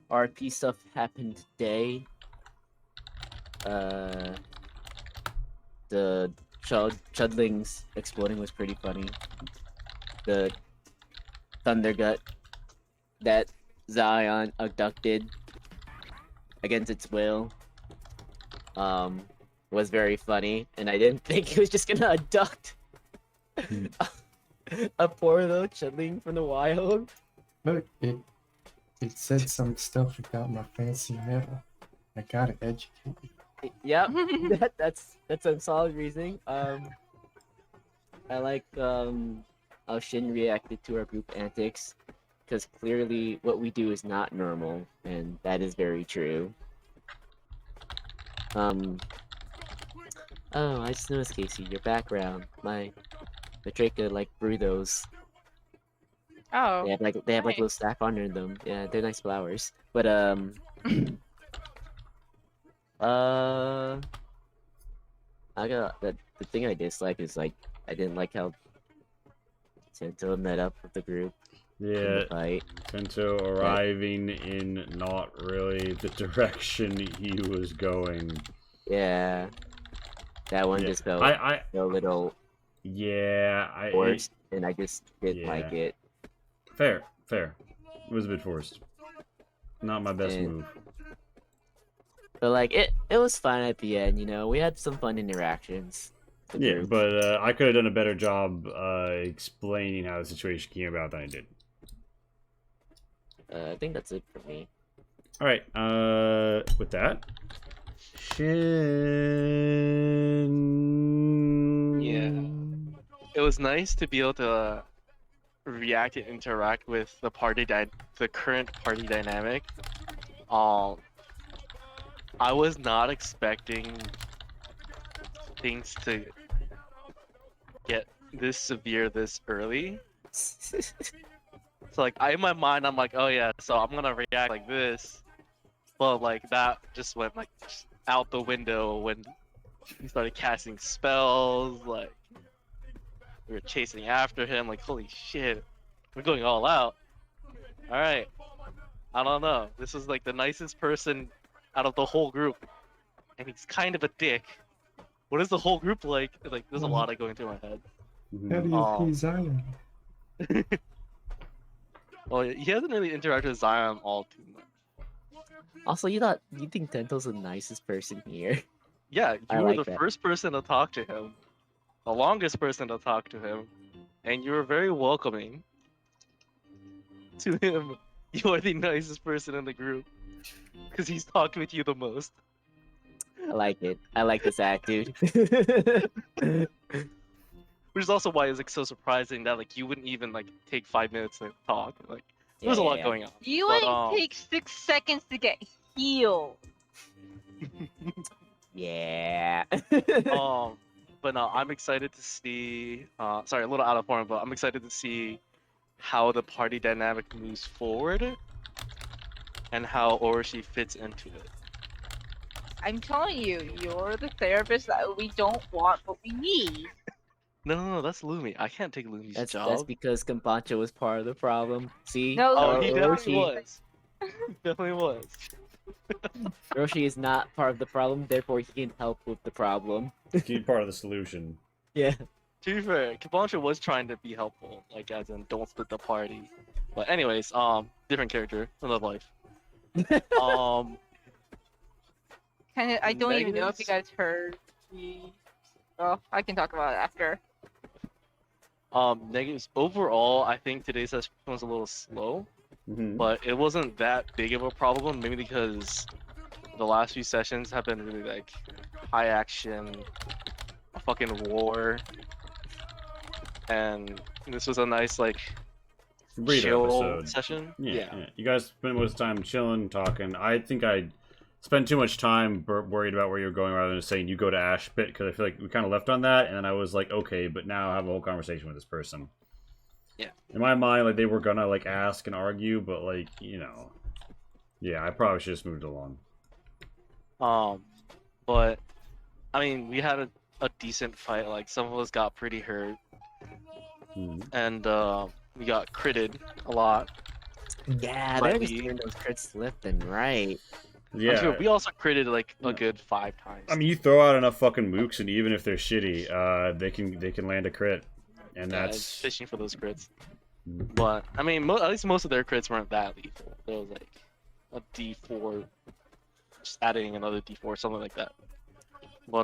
RP stuff happened today. The chudlings exploding was pretty funny. The Thundergut that Zion abducted against its will was very funny, and I didn't think he was just gonna abduct a poor little chudling from the wild. Look, it said some stuff about my fancy metal. I gotta educate you. Yep, that's some solid reasoning. I like how Shin reacted to our group antics, because clearly what we do is not normal, and that is very true. Oh, I just noticed, Casey, your background. My Matrika like brew those. Oh. They have like nice. little staff under them. Yeah, they're nice flowers. But I got the thing I dislike is like I didn't like how Tento met up with the group in Yeah, the fight. Tento arriving in not really the direction he was going. Yeah, that one Yeah, just felt I a little yeah, forced, and I just didn't like Yeah. it. fair. It was a bit forced. Not my best And- move. But like it was fine at the end. You know, we had some fun interactions. The Yeah, group. but I could have done a better job explaining how the situation came about than I did. I think that's it for me. All right. With that, Shin. Yeah. It was nice to be able to react and interact with the the current party dynamic. I was not expecting things to get this severe this early. So like in my mind I'm like, oh yeah, so I'm gonna react like this. But like that just went like out the window when he started casting spells, like we were chasing after him, like holy shit. We're going all out. Alright. I don't know. This was like the nicest person out of the whole group. And he's kind of a dick. What is the whole group like? Like there's a lot of going through my head. How do you play Zion? Well, he hasn't really interacted with Zion all too much. Also, you think Tento's the nicest person here? Yeah, I you were like the that. first person to talk to him. The longest person to talk to him. And you were very welcoming to him. You are the nicest person in the group. Because he's talked with you the most. I like it. I like this attitude. Which is also why it's like so surprising that like you wouldn't even like take 5 minutes to talk. Like there was a lot going on. You But, wouldn't take 6 seconds to get healed. Yeah. But no, I'm excited to see. Sorry, a little out of form, but I'm excited to see how the party dynamic moves forward, and how Orochi fits into it. I'm telling you, you're the therapist that we don't want, but we need. No, that's Lumi. I can't take Lumi's That's job. because Kampancha was part of the problem. See? No, Oh, Lumi he is definitely not. was. He definitely was. Roshi is not part of the problem, therefore he can help with the problem. He's part of the solution. Yeah. To be fair, Kabancha was trying to be helpful, like as in don't split the party. But anyways, different character, another life. Kinda, I don't even know if you Negatives? guys heard me. Oh, I can talk about it after. Negatives. Overall, I think today's session was a little slow, Mm-hmm. but it wasn't that big of a problem. Maybe because the last few sessions have been really like high action, a fucking war, and this was a nice like Breather chill episode. session. Yeah. You guys spent most of the time chilling, talking. I think I spent too much time worried about where you were going rather than saying you go to Ash Pit, because I feel like we kind of left on that, and then I was like, okay, but now I have a whole conversation with this person. Yeah. In my mind, like they were gonna like ask and argue, but like yeah, I probably should just moved along. But I mean, we had a decent fight. Like some of us got pretty hurt, and we got critted a lot. Yeah, But they're just we- doing those crits left and right. I'm Yeah. sure we also critted like a good 5 times. I mean, you throw out enough fucking mooks, and even if they're shitty, they can land a crit, and Yeah, that's it's fishing for those crits. But I mean, at least most of their crits weren't that lethal. There was like a D4, just adding another D4, something like that. But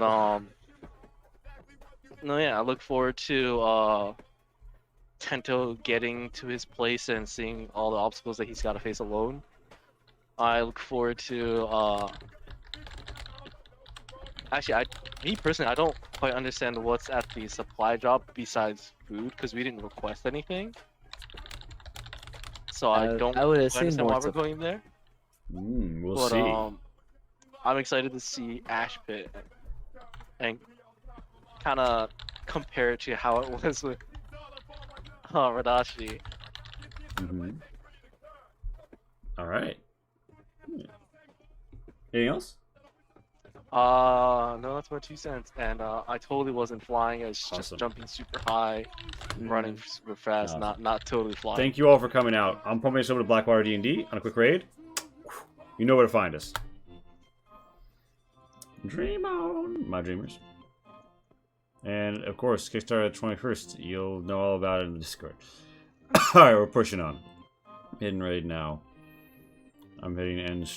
no, yeah, I look forward to Tento getting to his place and seeing all the obstacles that he's got to face alone. I look forward to actually, me personally, I don't quite understand what's at the supply drop besides food, because we didn't request anything. So I don't I would quite assume understand more why we're going there. we'll But see. I'm excited to see Ash Pit and kind of compare it to how it was with Radashi. Mm-hmm. All right. Anything else? No, that's my 2 cents. And I totally wasn't flying. I was Awesome. just jumping super high, running super fast, Awesome. not totally flying. Thank you all for coming out. I'm probably over to Blackwater D&D on a quick raid. You know where to find us. Dream on, my dreamers. And of course, Kickstarter 21st. You'll know all about it in the Discord. All right, we're pushing on. Hitting raid now. I'm hitting end